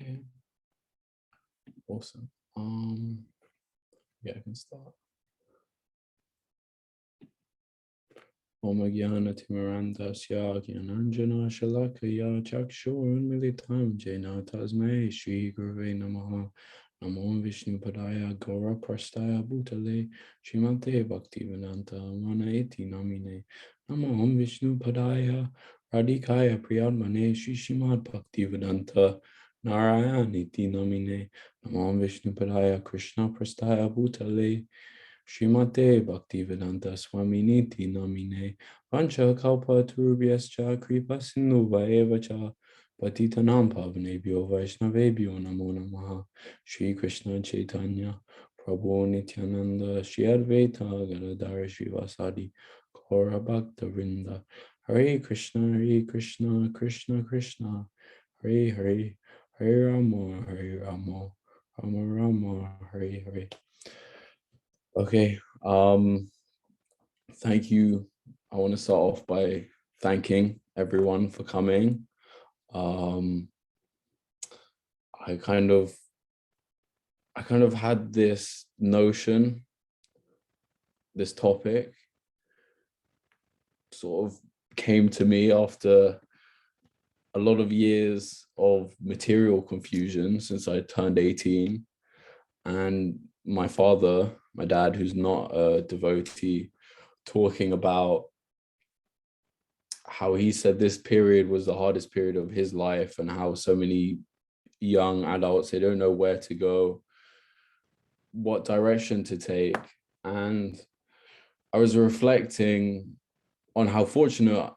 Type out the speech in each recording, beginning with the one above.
Okay, awesome. Yeah, I can start. Om Gyana Timirandasya Gyananjana Shalakaya Chakshurunmilitam Jena Tasmai Shri Gurve Namaha Namo Vishnu Padaya Gaura Prastaya Bhutale Srimante Bhaktivedanta Manaeti Namine Namo Vishnu Padaya Radhikaya Priyadmane Shri Srimad Bhaktivedanta Narayaniti Namine Namo Vishnu Padaya Krishna Prastaya Bhutale Srimate Bhaktivedanta Swaminiti Namine Pancha Kalpa Turubhyascha Kripa Sindhuva Evacha Patitanam Pavanebhyo Vaishnavebhyo Namo Namaha Shri Krishna Chaitanya Prabhu Nityananda Shri Advaita Gadadara Srivasadi Gaura Bhakta Vrinda Hare Krishna Krishna Krishna Hare Hare Hare Rama Rama Rama Hare Hare. Okay, thank you. I want to start off by thanking everyone for coming. I kind of had this notion, this topic sort of came to me after a lot of years of material confusion since I turned 18, and my father, my dad, who's not a devotee, talking about how he said this period was the hardest period of his life, and how so many young adults, they don't know where to go, what direction to take. And I was reflecting on how fortunate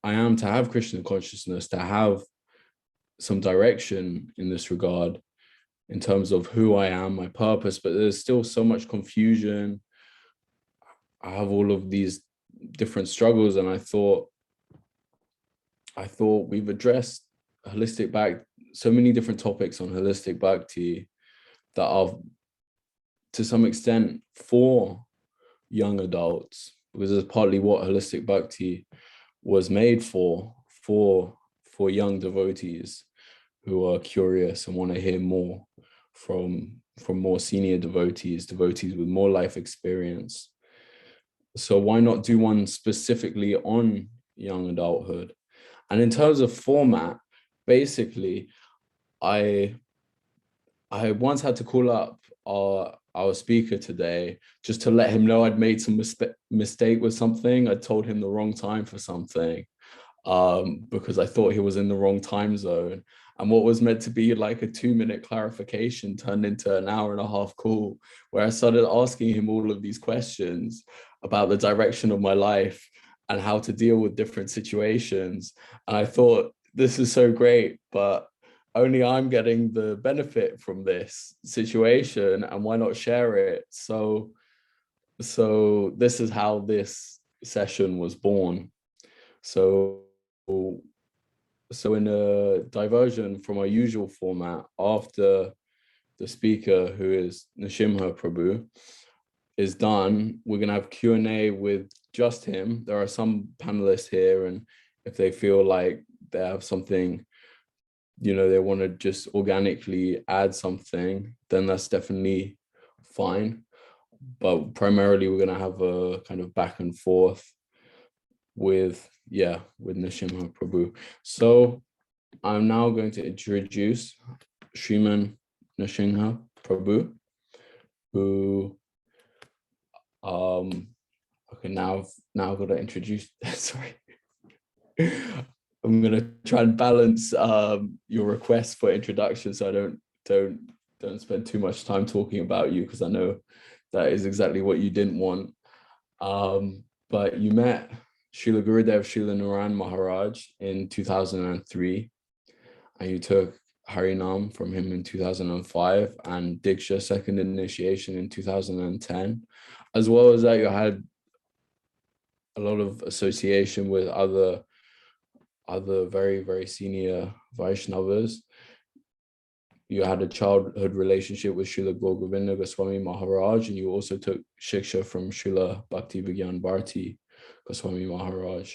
I am to have Krishna consciousness, to have some direction in this regard in terms of who I am, my purpose, but there's still so much confusion. I have all of these different struggles, and I thought we've addressed holistic bhakti, so many different topics on holistic bhakti that are to some extent for young adults, because it's partly what holistic bhakti was made for young devotees who are curious and want to hear more from more senior devotees with more life experience. So why not do one specifically on young adulthood? And in terms of format, basically, I once had to call up our speaker today just to let him know I'd made some mistake with something. I told him the wrong time for something, because I thought he was in the wrong time zone. And what was meant to be like a 2-minute clarification turned into an hour and a half call, where I started asking him all of these questions about the direction of my life and how to deal with different situations. And I thought, this is so great, but only I'm getting the benefit from this situation, and why not share it? So this is how this session was born. So in a diversion from our usual format, after the speaker, who is Narasimha Prabhu, is done, we're going to have Q&A with just him. There are some panelists here, and if they feel like they have something, they want to just organically add something, then that's definitely fine. But primarily, we're going to have a kind of back and forth with Narasimha Prabhu. So I'm now going to introduce Sriman Narasimha Prabhu, who okay, now I've got to introduce sorry. I'm gonna try and balance your request for introduction, so I don't spend too much time talking about you, because I know that is exactly what you didn't want. But you met Srila Gurudev Srila Naran Maharaj in 2003, and you took Harinam from him in 2005, and Diksha second initiation in 2010, as well as that you had a lot of association with other very, very senior Vaishnavas. You had a childhood relationship with Srila Govinda Goswami Maharaj, and you also took Shiksha from Srila Bhakti Vigyan Bharati Goswami Maharaj.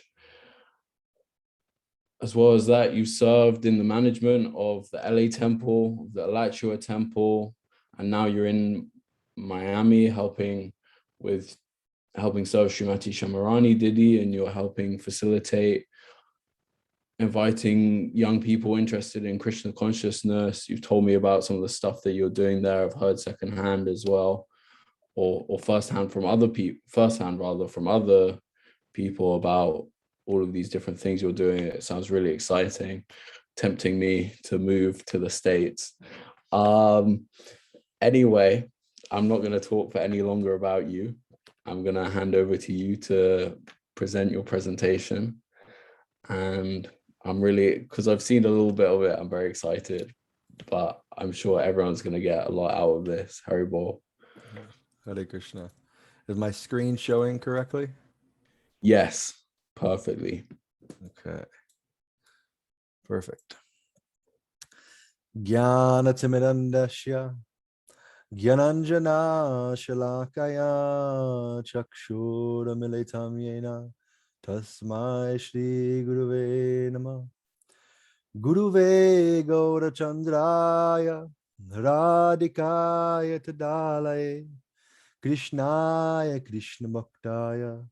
as well as that, you served in the management of the LA temple, the Alachua temple, and now you're in Miami helping serve Srimati Shamarani Didi, and you're helping facilitate inviting young people interested in Krishna consciousness. You've told me about some of the stuff that you're doing there. I've heard secondhand as well, or firsthand from other people, from other people about all of these different things you're doing. It sounds really exciting, tempting me to move to the States. Anyway, I'm not going to talk for any longer about you. I'm going to hand over to you to present your presentation. And I'm really, because I've seen a little bit of it, I'm very excited, but I'm sure everyone's going to get a lot out of this. Haribol. Hare Krishna. Is my screen showing correctly? Yes, perfectly. Okay. Perfect. Jnanatimidandasya Jnananjana Shalakaya Chakshuramilitam Yena Tasmai Shri Guruve Namah. Guruve Gaurachandraya Radhikaya Tadalaye Krishnaya Krishna Bhaktaya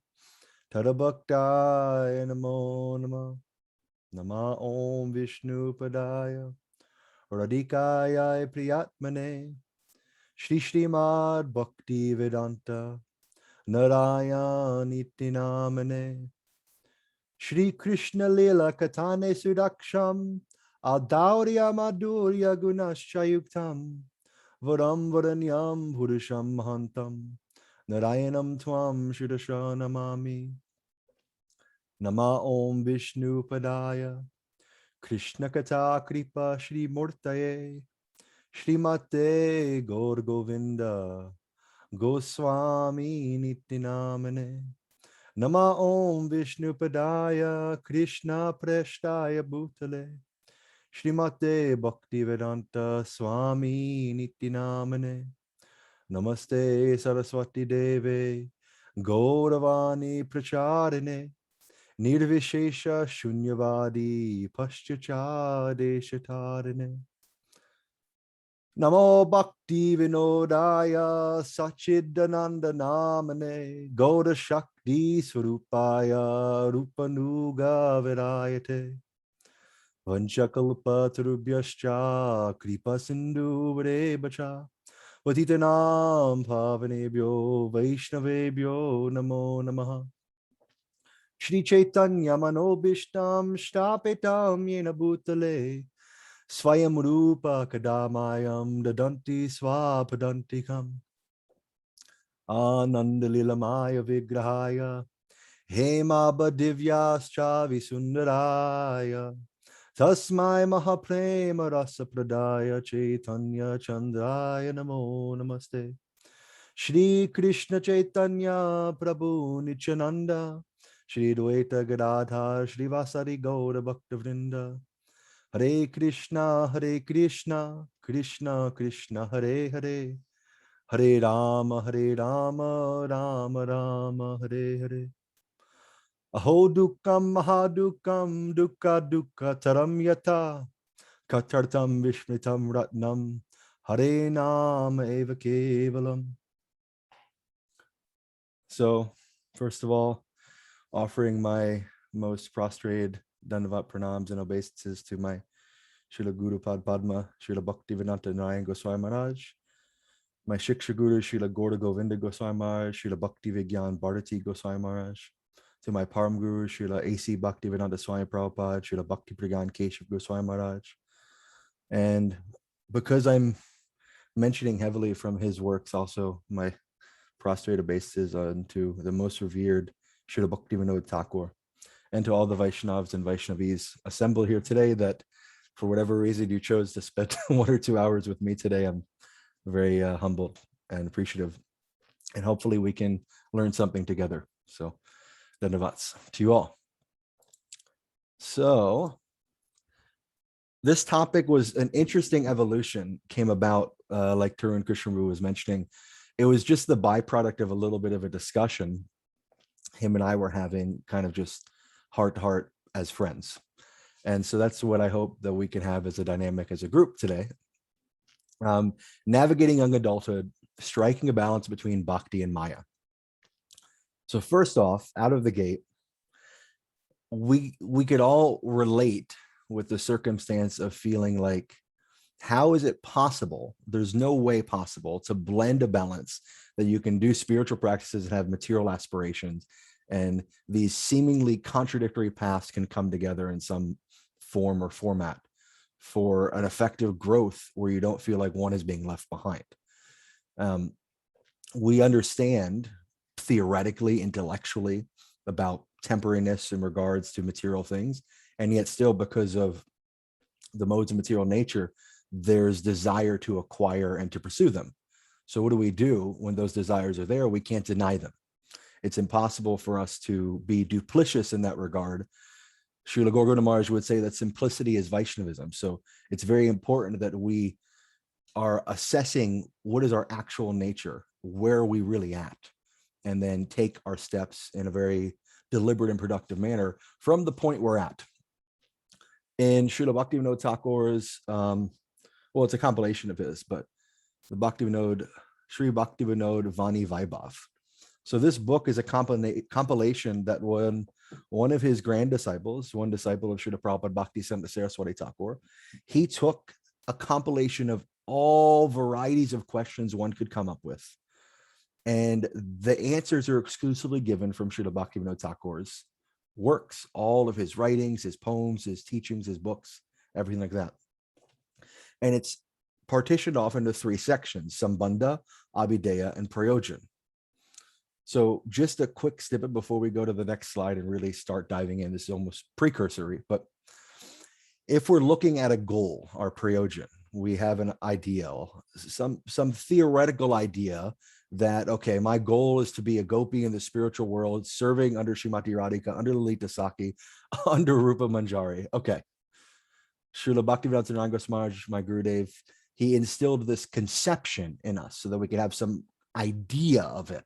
Tadabhaktaya Namo Namah. Nama Om Vishnu Padaya Radhikaya Priyatmane Shri Srimad Bhakti Vedanta Narayani Tinamane Shri Krishna Lila Katane Sudaksham Adaurya Madhurya Gunashayuktam Varam Varanyam Purusham Mahantam Narayanam Tvam Shudasha Namami. Nama Om Vishnu Padaya Krishna Kata Kripa Shri Murtaye Shri Mate Gaur Govinda Goswami Nitinamane. Nama Om Vishnu Padaya Krishna Preshtaya Bhutale Shri Mate Bhakti Vedanta Swami Nitinamane. Namaste Saraswati Deve Gauravani Pracharine Nirvishesha Shunyavadi Paschachadeshatarine. Namo Bhakti Vinodaya Sachidananda Namane Gaura Shakti Swarupaya Rupanuga Virayate Vanchakalpa Tarubhyascha Kripa Sindhu Varebacha Patitanam Pavanebhyo Vaishnavebhyo Namo Namaha. Shri Chaitanya Manobishtam Shtapetam Yena Bhutale Swayam Rupa Kadamayam Dadanti Swapadantikam Anandalilamaya Vigrahaya Hema Badivyascha Visundaraya Tasmai Mahaprema Rasa Pradaya Chaitanya Chandraya Namo Namaste. Shri Krishna Chaitanya Prabhu Nityananda Shri Dvaita Gadadhar Shri Vasari Gaura Bhakta Vrinda. Hare Krishna, Krishna Krishna, Hare Hare, Hare Rama, Rama Rama, Hare Hare. Aho dukkam mahadukam dukkha dukkha taram yata katartam vishmitam ratnam Hare Nama eva kevalam. So, first of all, offering my most prostrated Dandavat pranams and obeisances to my Srila Guru Pad Padma, Srila Bhaktivedanta Narayan Goswami Maharaj, my Shiksha Guru, Srila Gaura Govinda Goswami Maharaj, Srila Bhakti Vigyan Bharati Goswami Maharaj, to my Param Guru, Srila A.C. Bhaktivedanta Swami Prabhupada, Srila Bhakti Pragyan Keshav Goswami Maharaj. And because I'm mentioning heavily from his works, also my prostrate obeisances to the most revered Srila Bhaktivinoda Thakur, and to all the Vaishnavas and Vaishnavis assembled here today that for whatever reason you chose to spend 1 or 2 hours with me today. I'm very humbled and appreciative, and hopefully we can learn something together. So dhanavats to you all. So this topic was an interesting evolution, came about like Tarun Krishnamurti was mentioning. It was just the byproduct of a little bit of a discussion him and I were having, kind of just heart to heart as friends. And so that's what I hope that we can have as a dynamic as a group today. Navigating young adulthood, striking a balance between bhakti and maya. So first off, out of the gate, we could all relate with the circumstance of feeling like, how is it possible? There's no way possible to blend a balance that you can do spiritual practices and have material aspirations, and these seemingly contradictory paths can come together in some form or format for an effective growth where you don't feel like one is being left behind. We understand theoretically, intellectually, about temporariness in regards to material things, and yet still, because of the modes of material nature, there's desire to acquire and to pursue them. So what do we do when those desires are there? We can't deny them. It's impossible for us to be duplicitous in that regard. Srila Gorgoda Maharaj would say that simplicity is Vaishnavism. So it's very important that we are assessing what is our actual nature, where are we really at, and then take our steps in a very deliberate and productive manner from the point we're at. In Srila Bhaktivinoda Thakur's, well, it's a compilation of his, but the Bhaktivinoda, Sri Bhaktivinoda Vani Vaibhav. So this book is a compilation that one of his grand disciples, one disciple of Srila Prabhupada Bhaktisiddhanta Saraswati Thakur, he took a compilation of all varieties of questions one could come up with. And the answers are exclusively given from Srila Bhaktivinoda Thakur's works, all of his writings, his poems, his teachings, his books, everything like that. And it's partitioned off into 3 sections: Sambandha, Abhideya, and Prayojan. So just a quick snippet before we go to the next slide and really start diving in. This is almost precursory, but if we're looking at a goal, our Prayojan, we have an ideal, some theoretical idea that, okay, my goal is to be a gopi in the spiritual world, serving under Srimati Radhika, under Lalita Saki, under Rupa Manjari. Okay. Srila Bhaktivedanta Narayana Goswami Maharaj, my Gurudev, he instilled this conception in us so that we could have some idea of it.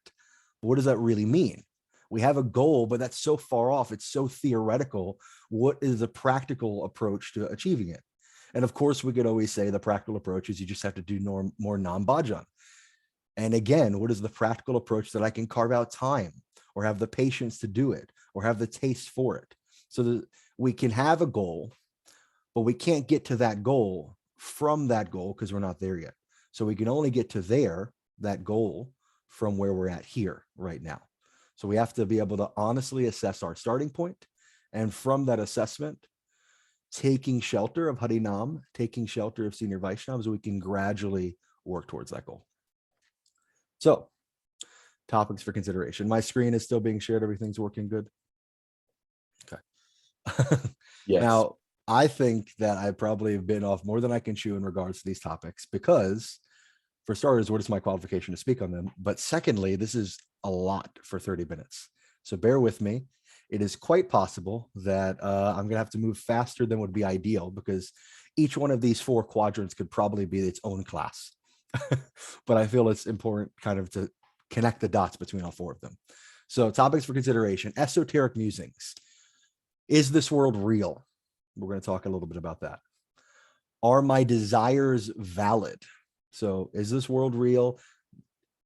What does that really mean? We have a goal, but that's so far off. It's so theoretical. What is the practical approach to achieving it? And of course, we could always say the practical approach is you just have to do more nam-bhajan. And again, what is the practical approach that I can carve out time or have the patience to do it or have the taste for it? So that we can have a goal, but we can't get to that goal from that goal because we're not there yet. So we can only get to that goal, from where we're at here right now. So we have to be able to honestly assess our starting point. And from that assessment, taking shelter of Harinam, taking shelter of senior Vaishnavas, we can gradually work towards that goal. So topics for consideration. My screen is still being shared. Everything's working good. Okay. Yes. Now, I think that I probably have been off more than I can chew in regards to these topics because, for starters, what is my qualification to speak on them? But secondly, this is a lot for 30 minutes. So bear with me. It is quite possible that I'm going to have to move faster than would be ideal because each one of these 4 quadrants could probably be its own class. But I feel it's important kind of to connect the dots between all 4 of them. So topics for consideration: esoteric musings. Is this world real? We're going to talk a little bit about that. Are my desires valid? So is this world real?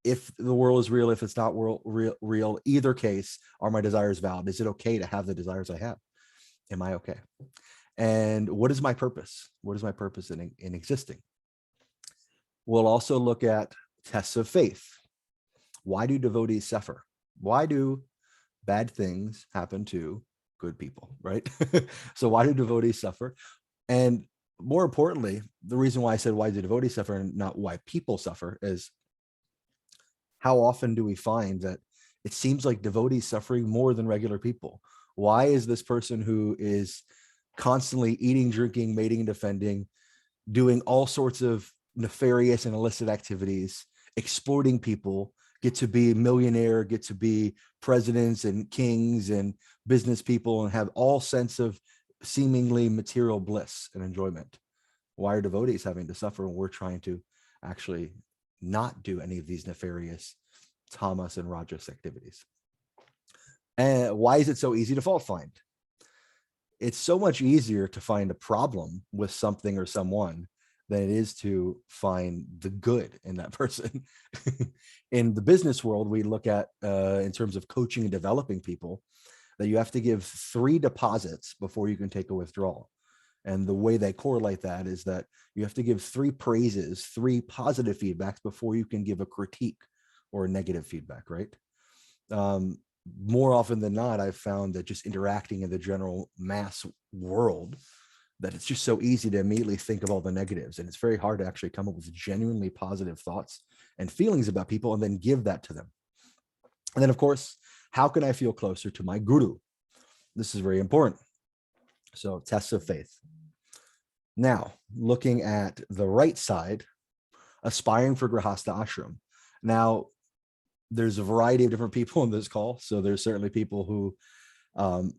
If the world is real, if it's not real, either case, are my desires valid? Is it okay to have the desires I have? Am I okay? And what is my purpose? What is my purpose in existing? We'll also look at tests of faith. Why do devotees suffer? Why do bad things happen to good people, right? So why do devotees suffer? And more importantly, the reason why I said why do devotees suffer and not why people suffer is, how often do we find that it seems like devotees suffering more than regular people? Why is this person who is constantly eating, drinking, mating, and defending, doing all sorts of nefarious and illicit activities, exploiting people, get to be a millionaire, get to be presidents and kings and business people and have all sense of seemingly material bliss and enjoyment? Why are devotees having to suffer when we're trying to actually not do any of these nefarious tamas and rajas activities? And why is it so easy to fault find? it's so much easier to find a problem with something or someone than it is to find the good in that person. In the business world, we look at, in terms of coaching and developing people, that you have to give 3 deposits before you can take a withdrawal. And the way they correlate that is that you have to give 3 praises, 3 positive feedbacks before you can give a critique or a negative feedback, right? More often than not, I've found that just interacting in the general mass world, that it's just so easy to immediately think of all the negatives. And it's very hard to actually come up with genuinely positive thoughts and feelings about people and then give that to them. And then, of course, how can I feel closer to my guru? This is very important. So, tests of faith. Now, looking at the right side, aspiring for Grihastha ashram. Now, there's a variety of different people in this call. So there's certainly people who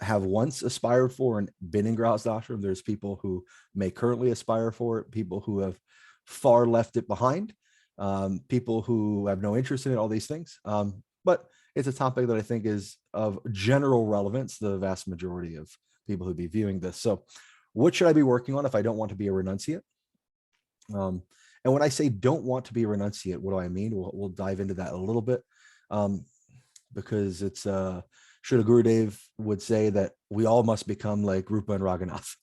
have once aspired for and been in Grihastha ashram. There's people who may currently aspire for it, people who have far left it behind, people who have no interest in it, all these things. But it's a topic that I think is of general relevance, the vast majority of people who'd be viewing this. So what should I be working on if I don't want to be a renunciate? And when I say don't want to be a renunciate, what do I mean? We'll dive into that a little bit, because it's Srila Gurudev would say that we all must become like Rupa and Raghunath.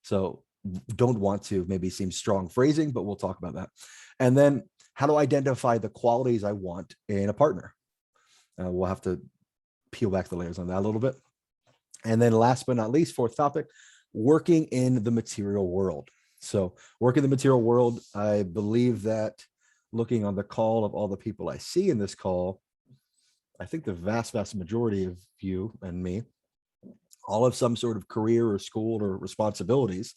So don't want to maybe seems strong phrasing, but we'll talk about that. And then how to identify the qualities I want in a partner. We'll have to peel back the layers on that a little bit. And then last but not least, 4th topic, working in the material world. So work in the material world, I believe that looking on the call of all the people I see in this call, I think the vast majority of you and me all have some sort of career or school or responsibilities.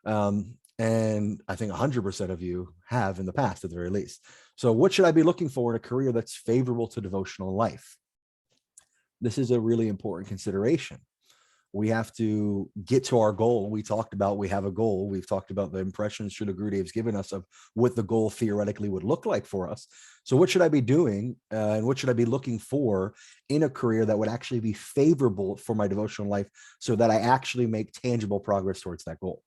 And I think 100% of you have in the past at the very least. So what should I be looking for in a career that's favorable to devotional life? This is a really important consideration. We have to get to our goal. We talked about, we have a goal. We've talked about the impressions Srila Gurudev's given us of what the goal theoretically would look like for us. So what should I be doing and what should I be looking for in a career that would actually be favorable for my devotional life so that I actually make tangible progress towards that goal?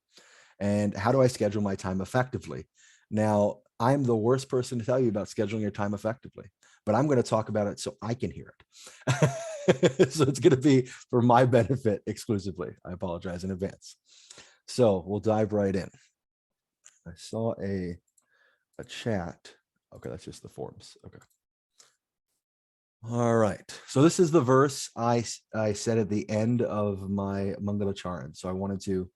And how do I schedule my time effectively? Now, I'm the worst person to tell you about scheduling your time effectively, but I'm going to talk about it so I can hear it. So it's going to be for my benefit exclusively. I apologize in advance. So we'll dive right in. I saw a chat. Okay, that's just the forms. Okay. All right. So this is the verse I said at the end of my Mangalacharan. So I wanted to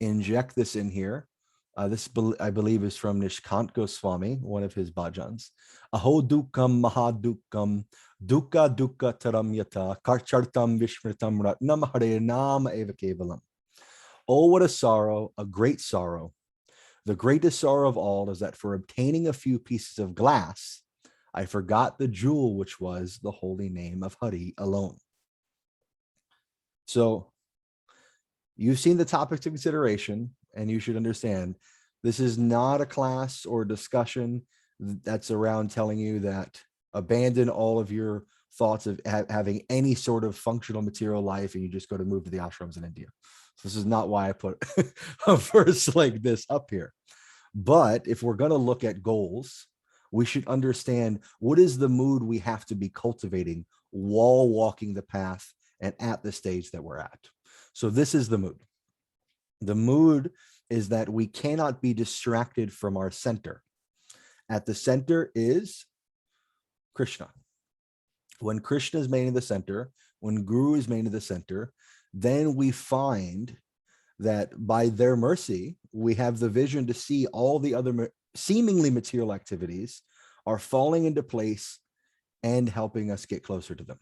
inject this in here. This, I believe, is from Nishkant Goswami, one of his bhajans. Aho dukkam mahadukkam dukkha dukkha taram yata karchartam vishmritam ratnam hare nama eva kevalam. Oh, what a sorrow, a great sorrow. The greatest sorrow of all is that for obtaining a few pieces of glass, I forgot the jewel, which was the holy name of Hari alone. So you've seen the topics of consideration, and you should understand this is not a class or discussion that's around telling you that abandon all of your thoughts of having any sort of functional material life and you just go to move to the ashrams in India. So this is not why I put a verse like this up here. But if we're going to look at goals, we should understand what is the mood we have to be cultivating while walking the path and at the stage that we're at. So this is the mood. The mood is that we cannot be distracted from our center. At the center is Krishna. When Krishna is made in the center, when Guru is made in the center, then we find that by their mercy, we have the vision to see all the other seemingly material activities are falling into place and helping us get closer to them.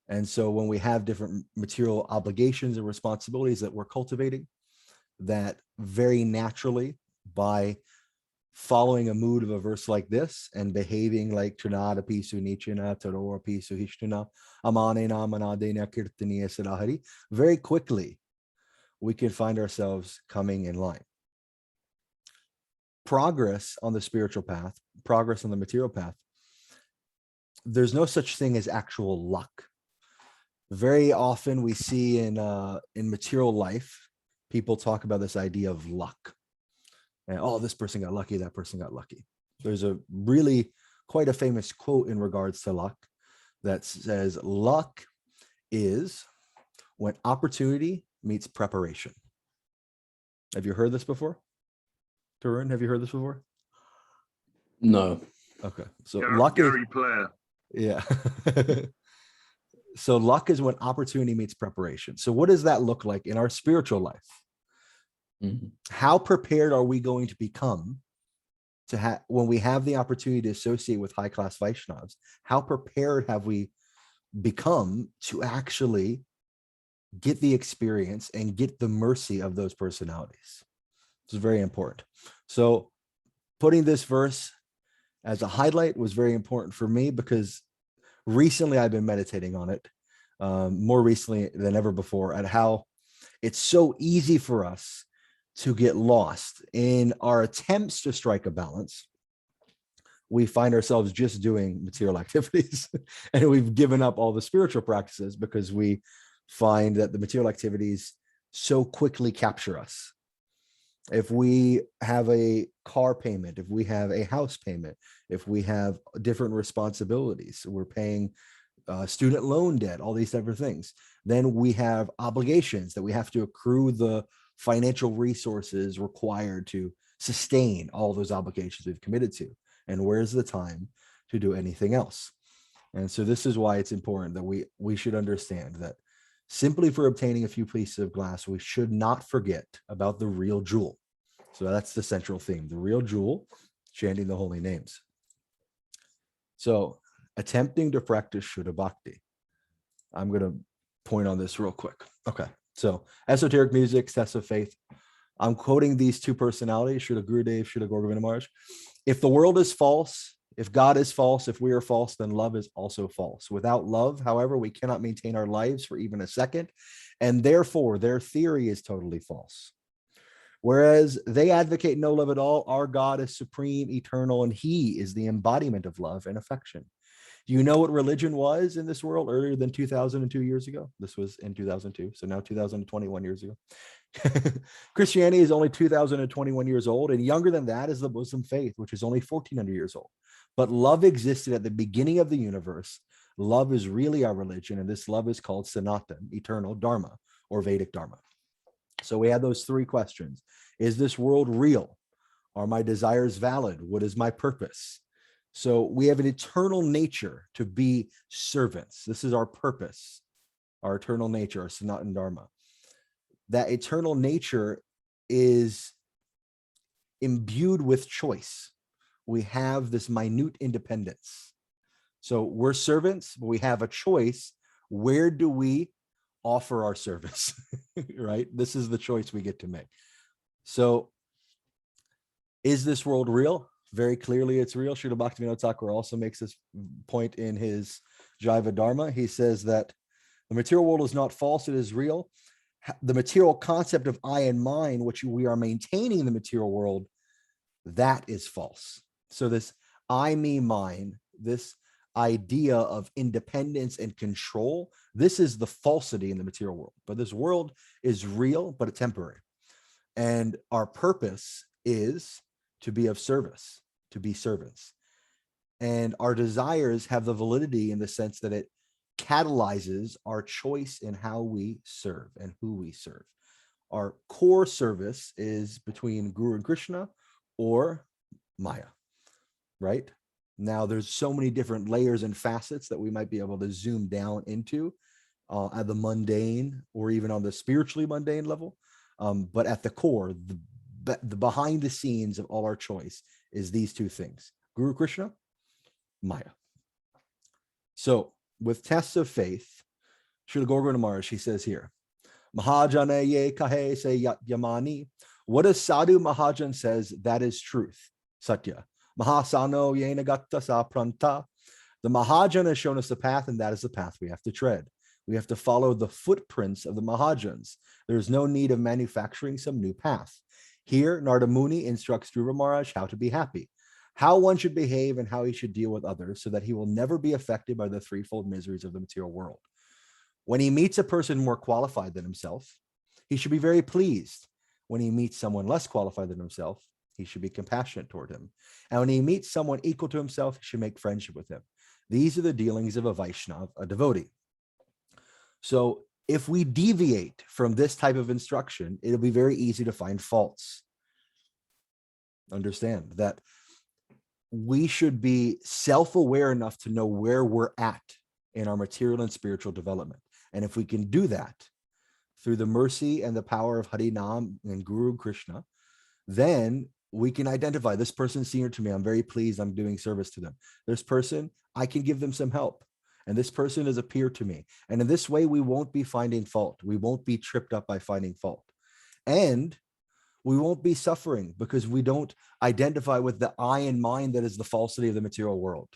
And so when we have different material obligations and responsibilities that we're cultivating, that very naturally, by following a mood of a verse like this and behaving like Trinada Pisu Nichina, Tarora Pisu Hishtuna, Amanena Manadena Kirtaniya Sarahari, very quickly we can find ourselves coming in line. Progress on the spiritual path, progress on the material path, there's no such thing as actual luck. Very often we see in material life, people talk about this idea of luck. And oh, this person got lucky, that person got lucky. There's a really quite a famous quote in regards to luck that says, luck is when opportunity meets preparation. Have you heard this before? Tarun, have you heard this before? No. Okay. So Gary Player. Yeah. So luck is when opportunity meets preparation. So what does that look like in our spiritual life? Mm-hmm. How prepared are we going to become to have when we have the opportunity to associate with high-class Vaishnavas? How prepared have we become to actually get the experience and get the mercy of those personalities? It's very important. So putting this verse as a highlight was very important for me, because recently I've been meditating on it, more recently than ever before, at how it's so easy for us to get lost in our attempts to strike a balance. We find ourselves just doing material activities and we've given up all the spiritual practices because we find that the material activities so quickly capture us. If we have a car payment, if we have a house payment, if we have different responsibilities, we're paying student loan debt, all these different things, then we have obligations that we have to accrue the financial resources required to sustain all those obligations we've committed to. And where's the time to do anything else? And so this is why it's important that we should understand that simply for obtaining a few pieces of glass, we should not forget about the real jewel. So that's the central theme, the real jewel, chanting the holy names. So attempting to practice Shuddha Bhakti. I'm going to point on this real quick. Okay. So esoteric music, tests of faith. I'm quoting these two personalities, Srila Gurudev, Srila Gaura Govinda Maharaj. If the world is false, if God is false, if we are false, then love is also false. Without love, however, we cannot maintain our lives for even a second. And therefore, their theory is totally false. Whereas they advocate no love at all, our God is supreme, eternal, and he is the embodiment of love and affection. Do you know what religion was in this world earlier than 2002 years ago? This was in 2002, so now 2021 years ago. Christianity is only 2021 years old, and younger than that is the Muslim faith, which is only 1400 years old. But love existed at the beginning of the universe. Love is really our religion, and this love is called Sanatan, eternal Dharma, or Vedic Dharma. So we have those three questions. Is this world real? Are my desires valid? What is my purpose? So we have an eternal nature to be servants. This is our purpose, our eternal nature, our Sanatan Dharma. That eternal nature is imbued with choice. We have this minute independence. So we're servants, but we have a choice. Where do we offer our service? Right? This is the choice we get to make. So is this world real? Very clearly it's real. Srila Bhaktivinoda Thakur also makes this point in his Jaiva Dharma. He says that the material world is not false, it is real. The material concept of I and mine, which we are maintaining in the material world, that is false. So this I, me, mine, this idea of independence and control, this is the falsity in the material world. But this world is real, but it's temporary. And our purpose is to be of service, to be servants. And our desires have the validity in the sense that it catalyzes our choice in how we serve and who we serve. Our core service is between Guru and Krishna or Maya, right? Now, there's so many different layers and facets that we might be able to zoom down into at the mundane or even on the spiritually mundane level. But at the core, the behind the scenes of all our choice is these two things, Guru Krishna, Maya. So with tests of faith, Srila Gaura Govinda Maharaj, he says here, Mahajana ye kahe se yamani. What a sadhu Mahajan says, that is truth, Satya. Mahasano yena gatta sa pranta. The Mahajan has shown us the path, and that is the path we have to tread. We have to follow the footprints of the Mahajans. There is no need of manufacturing some new path. Here, Narada Muni instructs Dhruva Maharaj how to be happy, how one should behave, and how he should deal with others so that he will never be affected by the threefold miseries of the material world. When he meets a person more qualified than himself, he should be very pleased. When he meets someone less qualified than himself, he should be compassionate toward him. And when he meets someone equal to himself, he should make friendship with him. These are the dealings of a Vaishnava, a devotee. So if we deviate from this type of instruction, it'll be very easy to find faults. Understand that we should be self-aware enough to know where we're at in our material and spiritual development. And if we can do that through the mercy and the power of Hari Nam and Guru Krishna, then we can identify this person's senior to me. I'm very pleased I'm doing service to them. This person, I can give them some help. And this person is a peer to me. And in this way, we won't be finding fault. We won't be tripped up by finding fault. And we won't be suffering because we don't identify with the I in mind that is the falsity of the material world.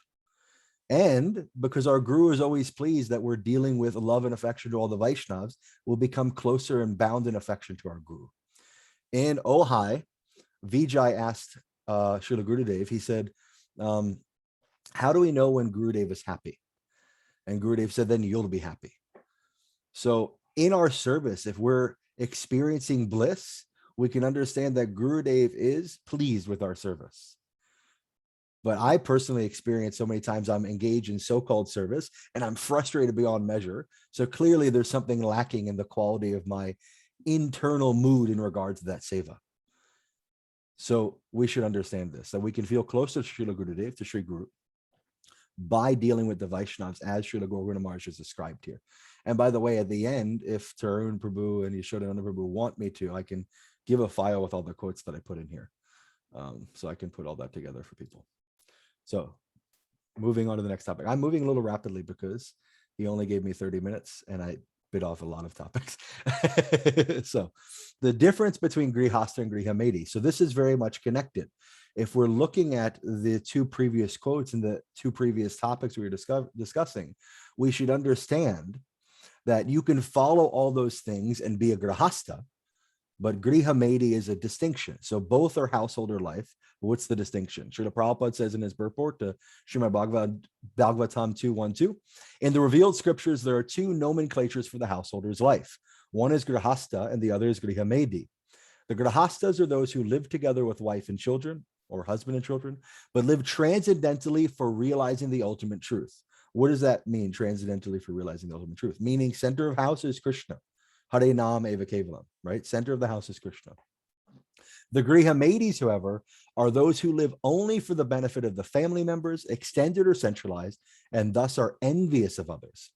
And because our Guru is always pleased that we're dealing with love and affection to all the Vaishnavas, we'll become closer and bound in affection to our Guru. In Ojai, Vijay asked Srila Gurudev, he said, how do we know when Gurudev is happy? And Gurudev said, then you'll be happy. So in our service, if we're experiencing bliss, we can understand that Gurudev is pleased with our service. But I personally experience so many times I'm engaged in so-called service and I'm frustrated beyond measure. So clearly there's something lacking in the quality of my internal mood in regards to that seva. So we should understand this, that we can feel closer to Srila Gurudev, to Sri Guru, by dealing with the Vaishnavas as Srila Gauranga Maharaj is described here. And by the way, at the end, if Tarun Prabhu and Yashodananda Prabhu want me to, I can give a file with all the quotes that I put in here. So I can put all that together for people. So moving on to the next topic. I'm moving a little rapidly because he only gave me 30 minutes and I bit off a lot of topics. So the difference between Grihastha and Grihamedi. So this is very much connected. If we're looking at the two previous quotes and the two previous topics we were discussing, we should understand that you can follow all those things and be a Grihastha, but Grihamedi is a distinction. So both are householder life. What's the distinction? Srila Prabhupada says in his purport to Srimad Bhagavatam 2.1.2, in the revealed scriptures, there are two nomenclatures for the householder's life. One is Grihastha and the other is Grihamedi. The Grihasthas are those who live together with wife and children, or husband and children, but live transcendentally for realizing the ultimate truth. What does that mean, transcendentally for realizing the ultimate truth? Meaning center of house is Krishna. Hare Nam Eva Kevalam, right? Center of the house is Krishna. The Grihamedis, however, are those who live only for the benefit of the family members, extended or centralized, and thus are envious of others.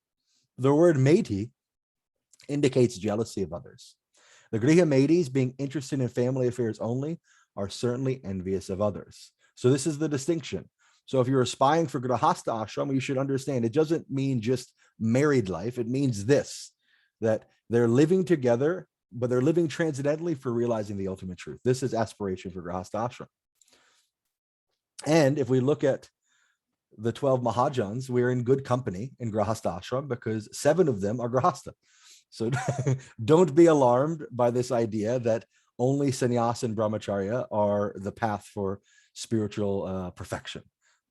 The word Meti indicates jealousy of others. The Grihamedis, being interested in family affairs only, are certainly envious of others. So this is the distinction. So if you're aspiring for Grihastha ashram, you should understand it doesn't mean just married life. It means this, that they're living together, but they're living transcendentally for realizing the ultimate truth. This is aspiration for Grihastha ashram. And if we look at the 12 Mahajans, we're in good company in Grihastha ashram because 7 of them are Grihastha. So don't be alarmed by this idea that only sannyas and brahmacharya are the path for spiritual perfection.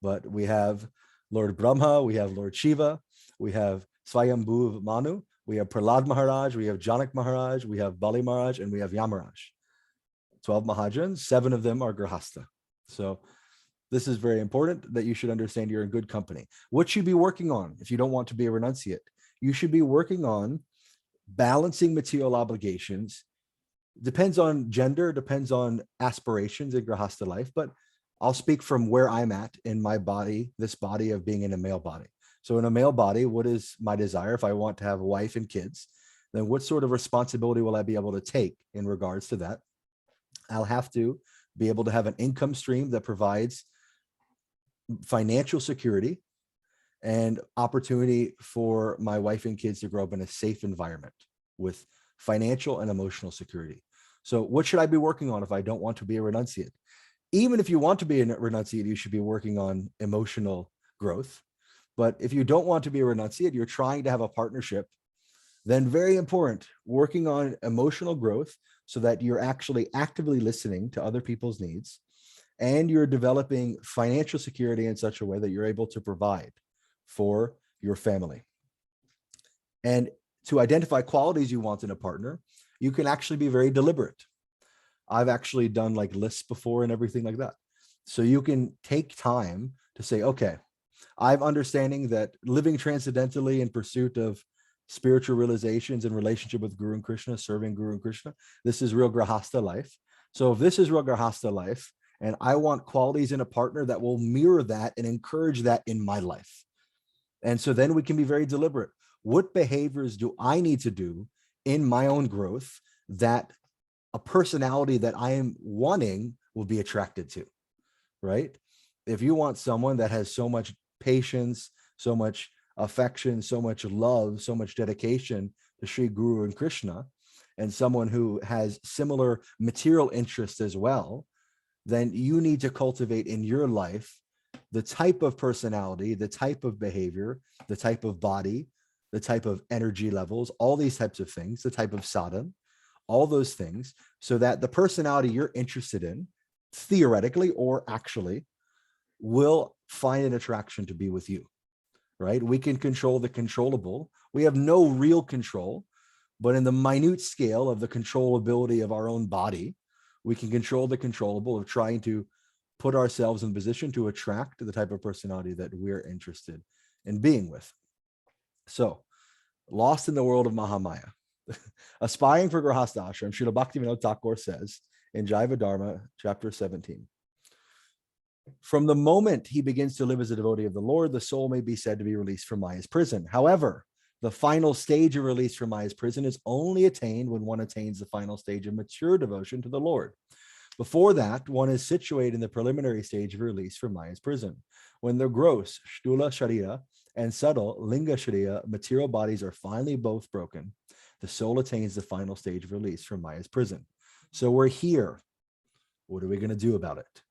But we have Lord Brahma, we have Lord Shiva, we have Swayambhu Manu, we have Prahlad Maharaj, we have Janak Maharaj, we have Bali Maharaj, and we have Yamaraj. 12 Mahajans, 7 of them are Grihastha. So this is very important that you should understand you're in good company. What should you be working on if you don't want to be a renunciate? You should be working on balancing material obligations. Depends on gender, depends on aspirations in Grihastha life, but I'll speak from where I'm at in my body, this body of being in a male body. So in a male body, what is my desire? If I want to have a wife and kids, then what sort of responsibility will I be able to take in regards to that? I'll have to be able to have an income stream that provides financial security and opportunity for my wife and kids to grow up in a safe environment with financial and emotional security. So what should I be working on if I don't want to be a renunciate? Even if you want to be a renunciate, you should be working on emotional growth. But if you don't want to be a renunciate, you're trying to have a partnership, then very important, working on emotional growth so that you're actually actively listening to other people's needs and you're developing financial security in such a way that you're able to provide for your family. And to identify qualities you want in a partner, you can actually be very deliberate. I've actually done like lists before and everything like that. So you can take time to say, okay, I'm understanding that living transcendentally in pursuit of spiritual realizations in relationship with Guru and Krishna, serving Guru and Krishna, this is real Grahasta life. So if this is real Grahasta life, and I want qualities in a partner that will mirror that and encourage that in my life. And so then we can be very deliberate. What behaviors do I need to do in my own growth that a personality that I am wanting will be attracted to, right? If you want someone that has so much patience, so much affection, so much love, so much dedication to Sri Guru and Krishna, and someone who has similar material interests as well, then you need to cultivate in your life the type of personality, the type of behavior, the type of body, the type of energy levels, all these types of things, the type of sadhana, all those things, so that the personality you're interested in, theoretically or actually, will find an attraction to be with you, right? We can control the controllable. We have no real control, but in the minute scale of the controllability of our own body, we can control the controllable of trying to put ourselves in position to attract the type of personality that we're interested in being with. So, lost in the world of Mahamaya, aspiring for Grahastha Ashram, Srila Bhaktivinoda Thakur says in Jaiva Dharma, chapter 17, from the moment he begins to live as a devotee of the Lord, the soul may be said to be released from Maya's prison. However, the final stage of release from Maya's prison is only attained when one attains the final stage of mature devotion to the Lord. Before that, one is situated in the preliminary stage of release from Maya's prison. When the gross, Shtula Sharira, and subtle, Linga Sharira, material bodies are finally both broken, the soul attains the final stage of release from Maya's prison. So we're here. What are we going to do about it?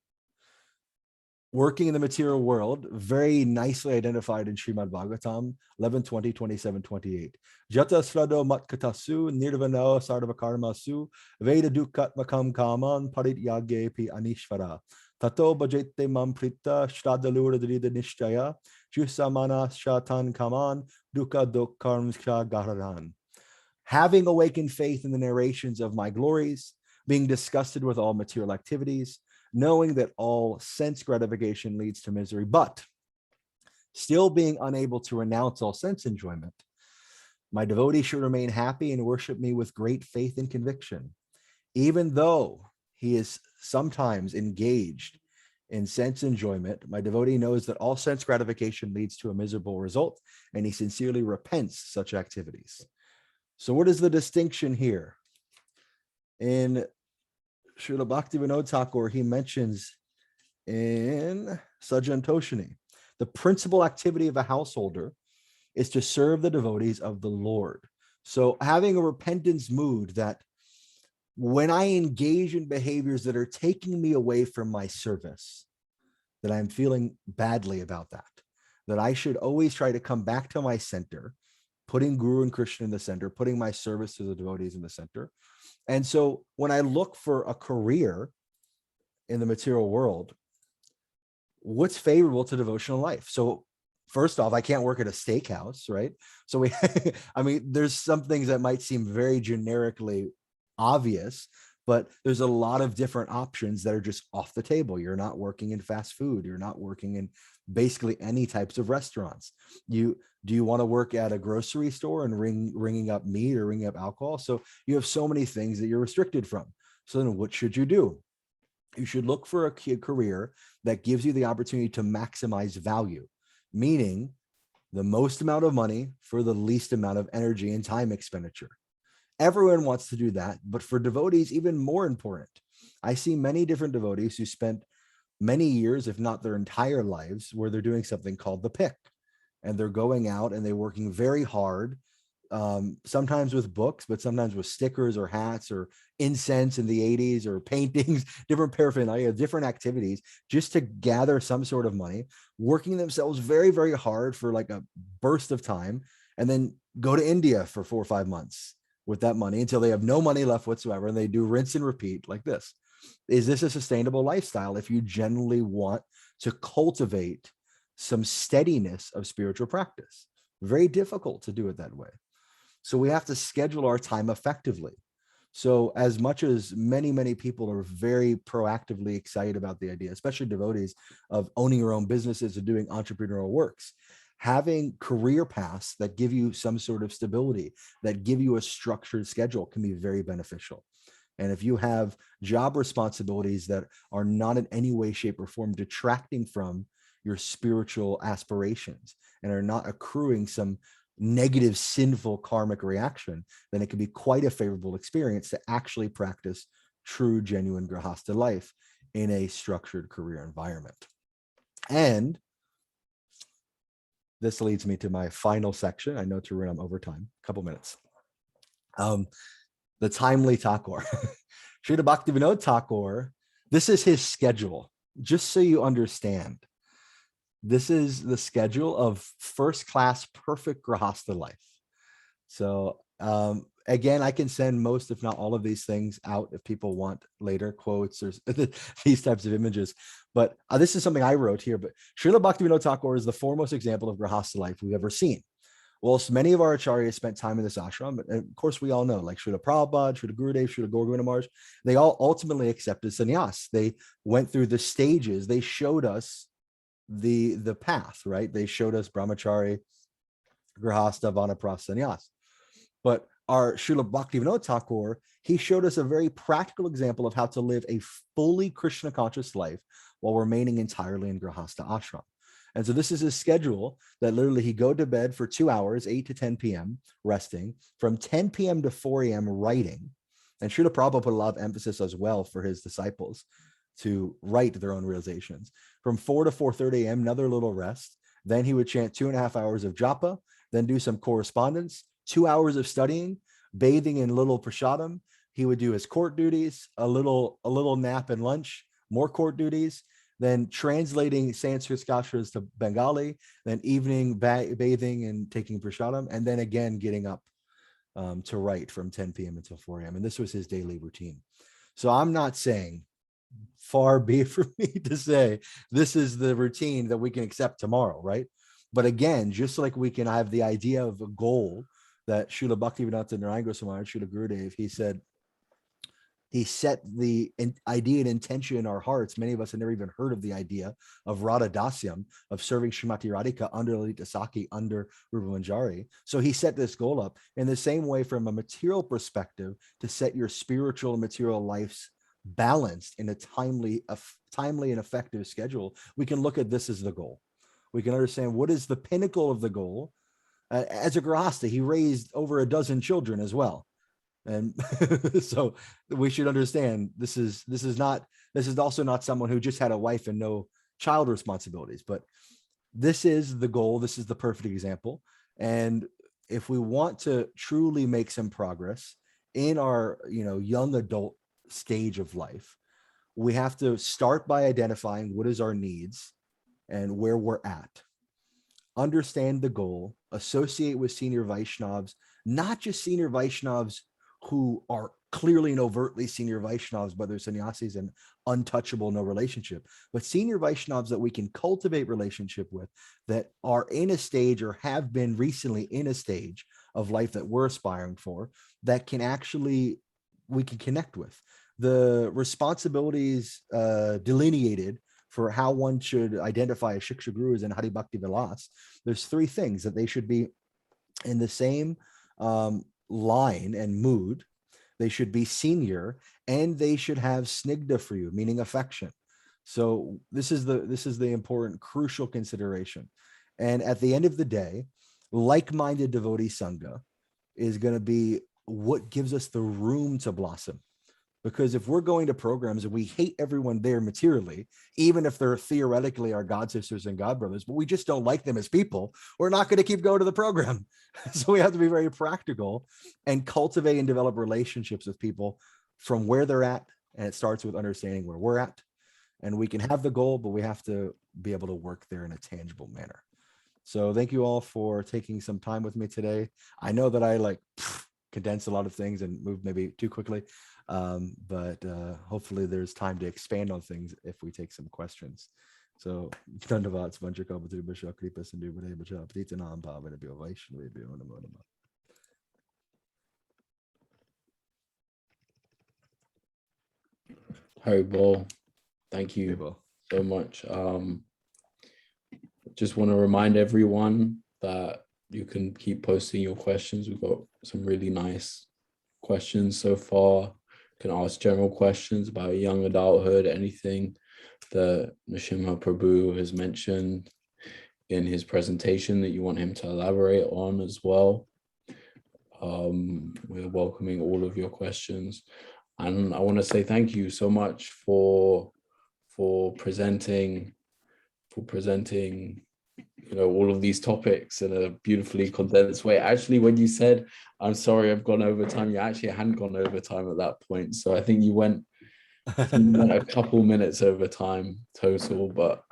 Working in the material world, very nicely identified in Srimad Bhagavatam 11:20, 27, 28. Jata srado matkatasu nirvano sarvakarmasu veda dukkat makam kaman parit yagye pi anishvara tato bhajete mam prita shradalura drida nishtaya chusamana shatan kaman dukkha dukkarm gararan. Having awakened faith in the narrations of my glories, being disgusted with all material activities, knowing that all sense gratification leads to misery, but still being unable to renounce all sense enjoyment, my devotee should remain happy and worship me with great faith and conviction. Even though he is sometimes engaged in sense enjoyment, my devotee knows that all sense gratification leads to a miserable result, and he sincerely repents such activities. So what is the distinction here? In Srila Bhaktivinoda Thakur, he mentions in Sajjan Toshini, the principal activity of a householder is to serve the devotees of the Lord. So having a repentance mood that when I engage in behaviors that are taking me away from my service, that I'm feeling badly about that I should always try to come back to my center, putting Guru and Krishna in the center, putting my service to the devotees in the center. And so when I look for a career in the material world, what's favorable to devotional life? So first off, I can't work at a steakhouse, right? So I mean, there's some things that might seem very generically obvious, but there's a lot of different options that are just off the table. You're not working in fast food. You're not working in basically any types of restaurants. Do you want to work at a grocery store and ringing up meat or ringing up alcohol? So you have so many things that you're restricted from. So then what should you do? You should look for a career that gives you the opportunity to maximize value, meaning the most amount of money for the least amount of energy and time expenditure. Everyone wants to do that, but for devotees, even more important. I see many different devotees who spent many years, if not their entire lives, where they're doing something called the pick. And they're going out and they're working very hard, sometimes with books, but sometimes with stickers or hats or incense in the 80s or paintings, different paraphernalia, different activities, just to gather some sort of money, working themselves very, very hard for like a burst of time, and then go to India for 4 or 5 months with that money until they have no money left whatsoever. And they do rinse and repeat like this. Is this a sustainable lifestyle if you genuinely want to cultivate some steadiness of spiritual practice? Very difficult to do it that way. So we have to schedule our time effectively. So as much as many people are very proactively excited about the idea, especially devotees, of owning your own businesses and doing entrepreneurial works, having career paths that give you some sort of stability, that give you a structured schedule, can be very beneficial. And if you have job responsibilities that are not in any way, shape, or form detracting from your spiritual aspirations and are not accruing some negative, sinful karmic reaction, then it can be quite a favorable experience to actually practice true, genuine grahastha life in a structured career environment. And this leads me to my final section. I know, Tarun, I'm over time, a couple minutes. The timely Thakur. Srila Bhaktivinoda Thakur, this is his schedule, just so you understand. This is the schedule of first class, perfect grahastha life. So again, I can send most, if not all of these things out if people want later quotes or these types of images. But this is something I wrote here, but Srila Bhaktivinoda Thakur is the foremost example of grahastha life we've ever seen. Well, so many of our acharyas spent time in this ashram, and of course we all know, like Srila Prabhupada, Srila Gurudev, Srila Gaura Govinda Maharaj, they all ultimately accepted sannyas. They went through the stages. They showed us the path, right? They showed us brahmachari, grahastha, vanaprastha, sannyas. But our Srila Bhaktivinoda Thakur, he showed us a very practical example of how to live a fully Krishna conscious life while remaining entirely in grahastha ashram. And so this is his schedule, that literally he go to bed for 2 hours, 8 to 10 p.m. resting, from 10 p.m. to 4 a.m. writing. And Srila Prabhupada put a lot of emphasis as well for his disciples to write their own realizations. From 4 to 4:30 a.m., another little rest. Then he would chant 2.5 hours of japa, then do some correspondence, 2 hours of studying, bathing in little prasadam. He would do his court duties, a little nap and lunch, more court duties, then translating Sanskrit skashras to Bengali, then evening bathing and taking prasadam, and then again getting up to write from 10 p.m. until 4 a.m. And this was his daily routine. So I'm not saying, far be it from me to say, this is the routine that we can accept tomorrow, right? But again, just like we can have the idea of a goal that Srila Bhaktivinoda Narayan Goswami, Srila Gurudev, he said, he set the idea and intention in our hearts. Many of us have never even heard of the idea of Radha Dasyam, of serving Srimati Radhika under Lalita Saki, under Rupa Manjari. So he set this goal up in the same way from a material perspective, to set your spiritual and material lives balanced in a timely and effective schedule. We can look at this as the goal. We can understand what is the pinnacle of the goal. As a grahastha, he raised over a dozen children as well. And so we should understand this is also not someone who just had a wife and no child responsibilities, but this is the goal. This is the perfect example. And if we want to truly make some progress in our, young adult stage of life, we have to start by identifying what is our needs and where we're at. Understand the goal, associate with senior Vaishnavas, not just senior Vaishnavas who are clearly and overtly senior Vaishnavas, but they're sannyasis and untouchable, no relationship, but senior Vaishnavas that we can cultivate relationship with, that are in a stage or have been recently in a stage of life that we're aspiring for, that can actually, we can connect with. The responsibilities delineated for how one should identify a Shiksha Gurus and Hari Bhakti Vilas, there's 3 things: that they should be in the same line and mood, they should be senior, and they should have snigdha for you, meaning affection. So this is the important, crucial consideration. And at the end of the day, like-minded devotee sangha is going to be what gives us the room to blossom. Because if we're going to programs and we hate everyone there materially, even if they're theoretically our god sisters and god brothers, but we just don't like them as people, we're not going to keep going to the program. So we have to be very practical and cultivate and develop relationships with people from where they're at. And it starts with understanding where we're at. And we can have the goal, but we have to be able to work there in a tangible manner. So thank you all for taking some time with me today. I know that I condensed a lot of things and moved maybe too quickly. But hopefully there's time to expand on things if we take some questions. So Dandavad Svancha Kapatri Basha Kripa Sindhu Bade Bacha Pritana Pavana Bio Vaishnavi Bio Namo Namo. Haribol, thank Very you well. so much. Just want to remind everyone that you can keep posting your questions. We've got some really nice questions so far. You can ask general questions about young adulthood, anything that Narasimha Prabhu has mentioned in his presentation that you want him to elaborate on as well. We're welcoming all of your questions. And I want to say thank you so much for presenting all of these topics in a beautifully condensed way. Actually, when you said, I'm sorry, I've gone over time, you actually hadn't gone over time at that point. So I think you went a couple minutes over time total, but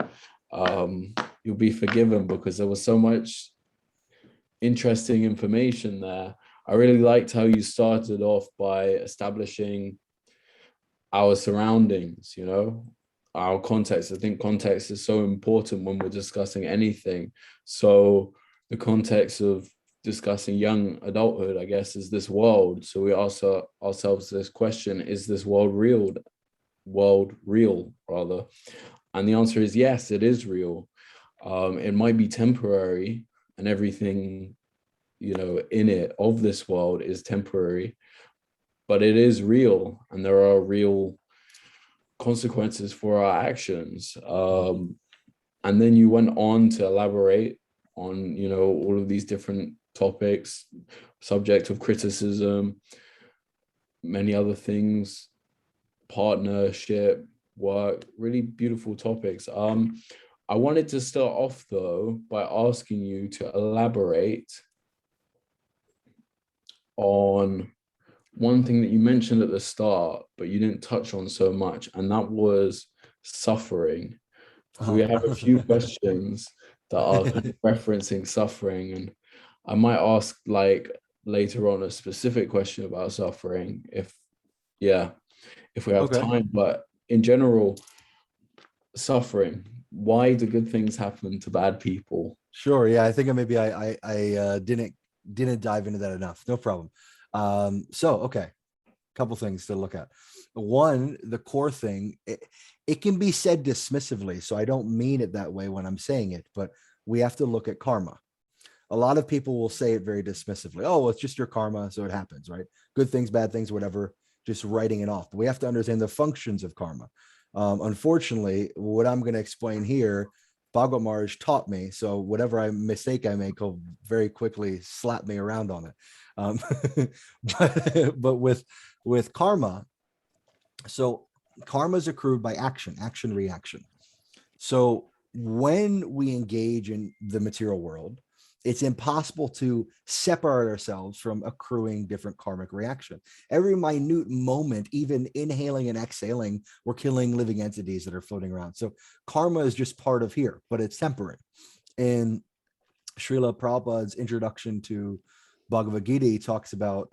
you'll be forgiven because there was so much interesting information there. I really liked how you started off by establishing our surroundings, our context. I think context is so important when we're discussing anything. So the context of discussing young adulthood, I guess, is this world. So we ask ourselves this question: is this world real? Rather? And the answer is yes, it is real. It might be temporary, and everything in it of this world is temporary, but it is real, and there are real consequences for our actions. And then you went on to elaborate on all of these different topics, subject of criticism, many other things, partnership, work, really beautiful topics. I wanted to start off though by asking you to elaborate on one thing that you mentioned at the start, but you didn't touch on so much, and that was suffering. So we have a few questions that are kind of referencing suffering, and I might ask later on a specific question about suffering if we have time. But in general, suffering, why do good things happen to bad people? Sure. Yeah, I think maybe I didn't dive into that enough. No problem. Okay, couple things to look at. One, the core thing, it can be said dismissively, so I don't mean it that way when I'm saying it, but we have to look at karma. A lot of people will say it very dismissively. Oh, well, it's just your karma, so it happens, right? Good things, bad things, whatever, just writing it off. But we have to understand the functions of karma. Unfortunately, what I'm going to explain here, Bhagavad Maharaj taught me, so whatever mistake I make, he'll very quickly slap me around on it. But with karma, so karma is accrued by action, reaction. So when we engage in the material world, it's impossible to separate ourselves from accruing different karmic reaction. Every minute moment, even inhaling and exhaling, we're killing living entities that are floating around. So karma is just part of here, but it's temporary. In Srila Prabhupada's introduction to Bhagavad Gita, he talks about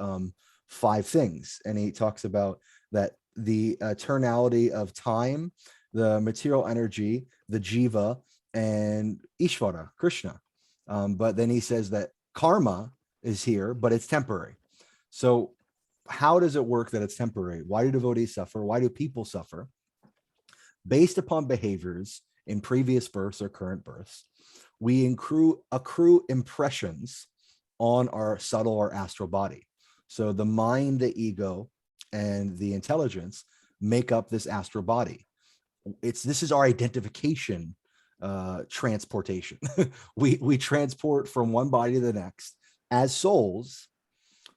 5 things. And he talks about that the eternality of time, the material energy, the jiva, and Ishvara, Krishna. But then he says that karma is here, but it's temporary. So how does it work that it's temporary? Why do devotees suffer? Why do people suffer? Based upon behaviors in previous births or current births, we accrue impressions on our subtle or astral body. So the mind, the ego, and the intelligence make up this astral body. This is our identification transportation. we transport from one body to the next as souls,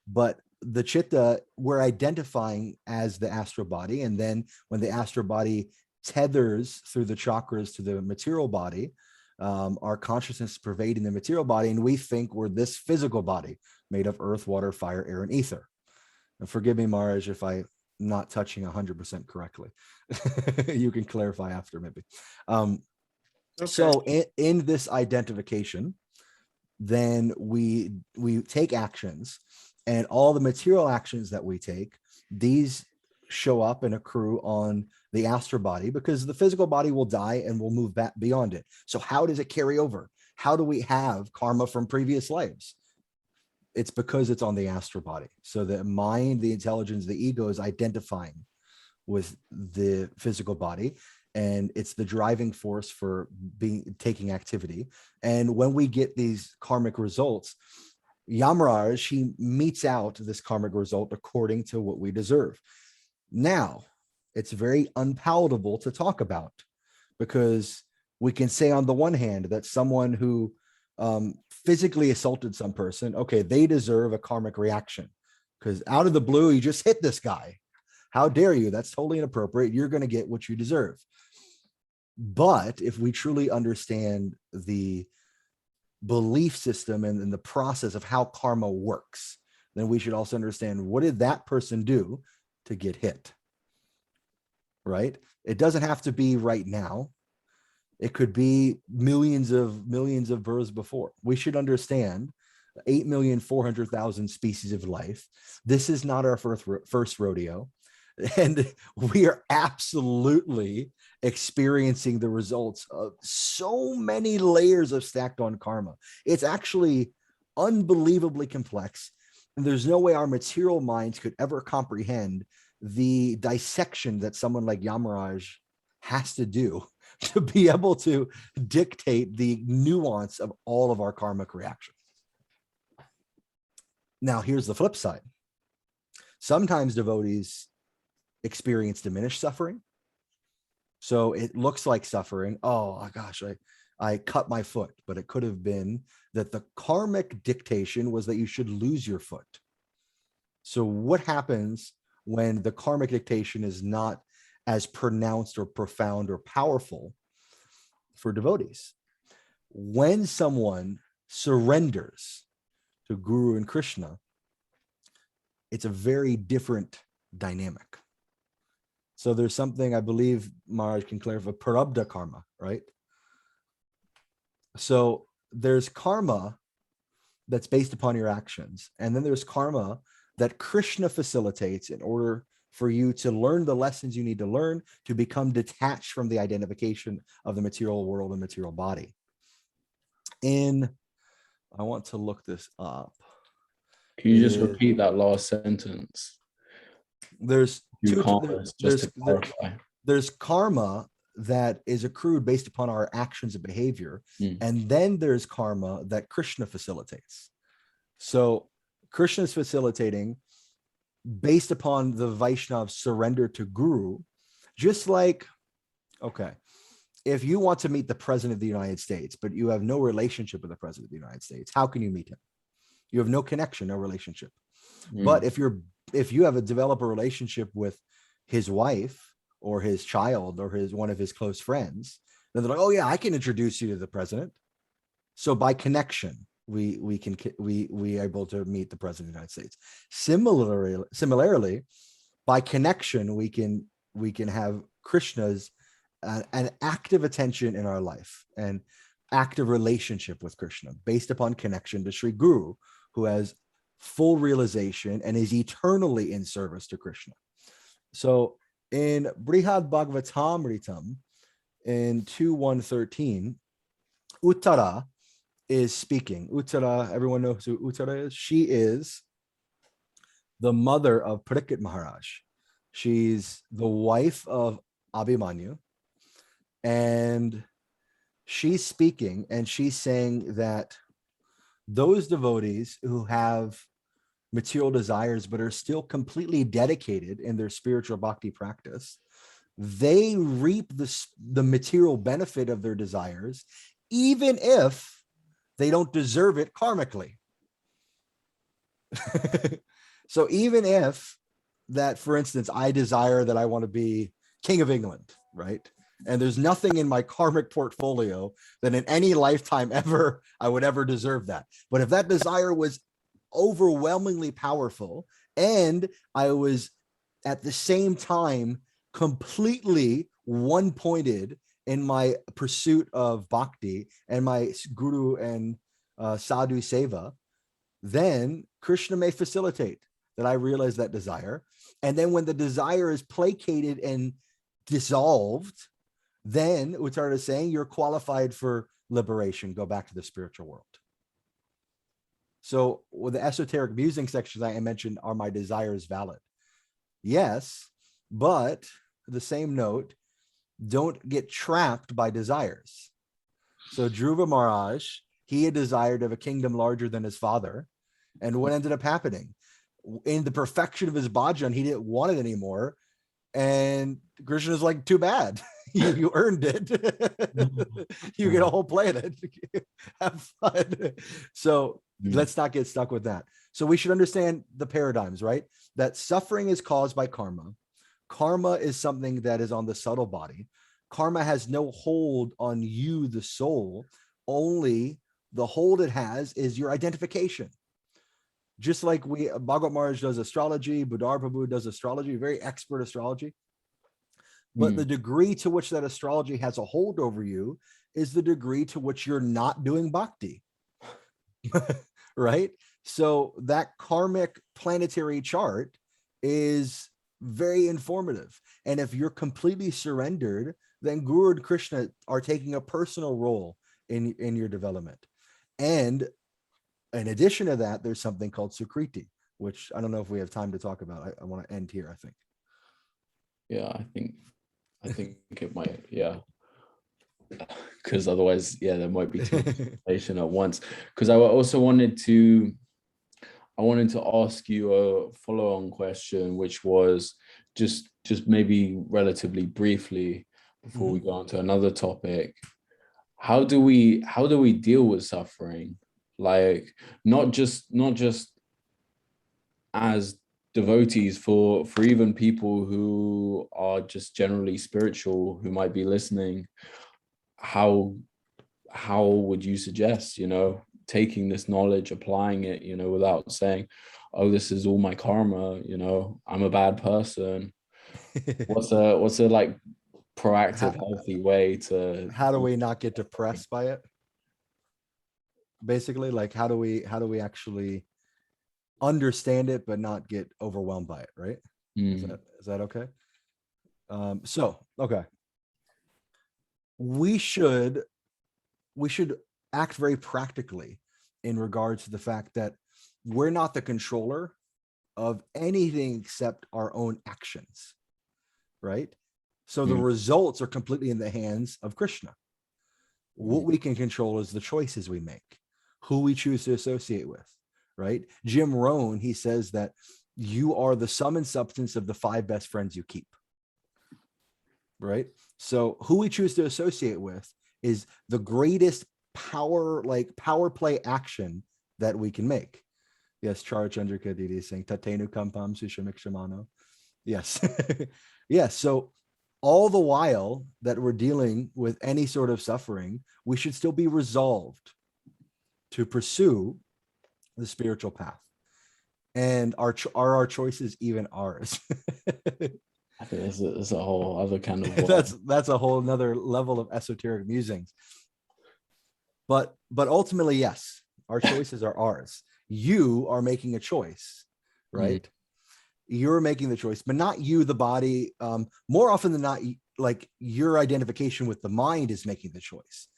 but the chitta, we're identifying as the astral body. And then when the astral body tethers through the chakras to the material body, our consciousness is pervading the material body, and we think we're this physical body made of earth, water, fire, air, and ether. And forgive me, Maharaj, if I'm not touching 100% correctly. You can clarify after maybe. Okay. So in this identification, then we take actions, and all the material actions that we take, these show up and accrue on the astral body, because the physical body will die and will move back beyond it. So how does it carry over? How do we have karma from previous lives? It's because it's on the astral body. So the mind, the intelligence, the ego is identifying with the physical body, and it's the driving force for taking activity. And when we get these karmic results, Yamaraj, he meets out this karmic result according to what we deserve. Now, it's very unpalatable to talk about, because we can say on the one hand that someone who physically assaulted some person, okay, they deserve a karmic reaction, because out of the blue, you just hit this guy. How dare you? That's totally inappropriate. You're going to get what you deserve. But if we truly understand the belief system and the process of how karma works, then we should also understand, what did that person do to get hit? Right? It doesn't have to be right now. It could be millions of births before. We should understand 8,400,000 species of life. This is not our first rodeo. And we are absolutely experiencing the results of so many layers of stacked on karma. It's actually unbelievably complex. And there's no way our material minds could ever comprehend the dissection that someone like Yamaraj has to do to be able to dictate the nuance of all of our karmic reactions. Now, here's the flip side. Sometimes devotees experience diminished suffering. So it looks like suffering. Oh gosh, I cut my foot, but it could have been that the karmic dictation was that you should lose your foot. So what happens when the karmic dictation is not as pronounced or profound or powerful for devotees? When someone surrenders to Guru and Krishna, it's a very different dynamic. So there's something, I believe Maharaj can clarify, prarabdha karma, right? So there's karma that's based upon your actions. And then there's karma that Krishna facilitates in order for you to learn the lessons you need to learn to become detached from the identification of the material world and material body. I want to look this up. Can you just repeat that last sentence? There's there's karma that is accrued based upon our actions and behavior. And then there's karma that Krishna facilitates. So Krishna is facilitating based upon the Vaishnava surrender to Guru, just like, okay, if you want to meet the President of the United States, but you have no relationship with the President of the United States, how can you meet him? You have no connection, no relationship. But if you have develop a relationship with his wife or his child or one of his close friends, then they're like, oh yeah, I can introduce you to the president. So by connection, we are able to meet the President of the United States. Similarly, by connection, we can have Krishna's an active attention in our life and active relationship with Krishna based upon connection to Sri Guru, who has full realization and is eternally in service to Krishna. So in Brihad Bhagavatamritam in 2.1.13, Uttara is speaking. Uttara, everyone knows who Uttara is. She is the mother of Parikshit Maharaj. She's the wife of Abhimanyu. And she's speaking and she's saying that those devotees who have material desires but are still completely dedicated in their spiritual bhakti practice, they reap the material benefit of their desires, even if they don't deserve it karmically. So even if that, for instance, I desire that I want to be King of England, right? And there's nothing in my karmic portfolio that in any lifetime ever I would ever deserve that. But if that desire was overwhelmingly powerful and I was at the same time completely one-pointed in my pursuit of bhakti and my guru and sadhu seva, then Krishna may facilitate that I realize that desire. And then when the desire is placated and dissolved, then Uttara is saying you're qualified for liberation. Go back to the spiritual world. So with the esoteric musing sections I mentioned, are my desires valid? Yes, But the same note, don't get trapped by desires. So Dhruva Maharaj, he had desired of a kingdom larger than his father. And what ended up happening? In the perfection of his bhajan, he didn't want it anymore. And Krishna's like, too bad. You earned it. You get a whole planet. Have fun. So let's not get stuck with that. So we should understand the paradigms, right? That suffering is caused by karma. Karma is something that is on the subtle body. Karma has no hold on you, the soul. Only the hold it has is your identification. Just like Bhagavat Maharaj does astrology, Budar Prabhu does astrology, very expert astrology. But the degree to which that astrology has a hold over you is the degree to which you're not doing bhakti. Right? So that karmic planetary chart is very informative. And if you're completely surrendered, then Guru and Krishna are taking a personal role in your development. And in addition to that, there's something called Sukriti, which I don't know if we have time to talk about. I want to end here, I think. Yeah, I think it might, yeah. Because otherwise, yeah, there might be too much information at once. Because I also wanted to ask you a follow-on question, which was just maybe relatively briefly before we go on to another topic. How do we deal with suffering? Like not just as devotees, for even people who are just generally spiritual who might be listening. How would you suggest, taking this knowledge, applying it, without saying, oh, this is all my karma, I'm a bad person? What's a like proactive, healthy way to? How do we not get depressed by it? Basically, like how do we actually understand it but not get overwhelmed by it, right? Is that okay? Okay. We should act very practically in regards to the fact that we're not the controller of anything except our own actions, right? So the results are completely in the hands of Krishna. What we can control is the choices we make, who we choose to associate with, right? Jim Rohn, he says that you are the sum and substance of the 5 best friends you keep, right? So who we choose to associate with is the greatest power play action that we can make. Yes, Char Chandrika Didi is saying Tatenu Kampam Sushamikshimano. Yes. Yes. So all the while that we're dealing with any sort of suffering, we should still be resolved to pursue the spiritual path. And are our choices even ours? I think there's a whole other kind of that's a whole another level of esoteric musings. But ultimately, yes, our choices are ours. You are making a choice, right? You're making the choice, but not you, the body. More often than not, like your identification with the mind is making the choice.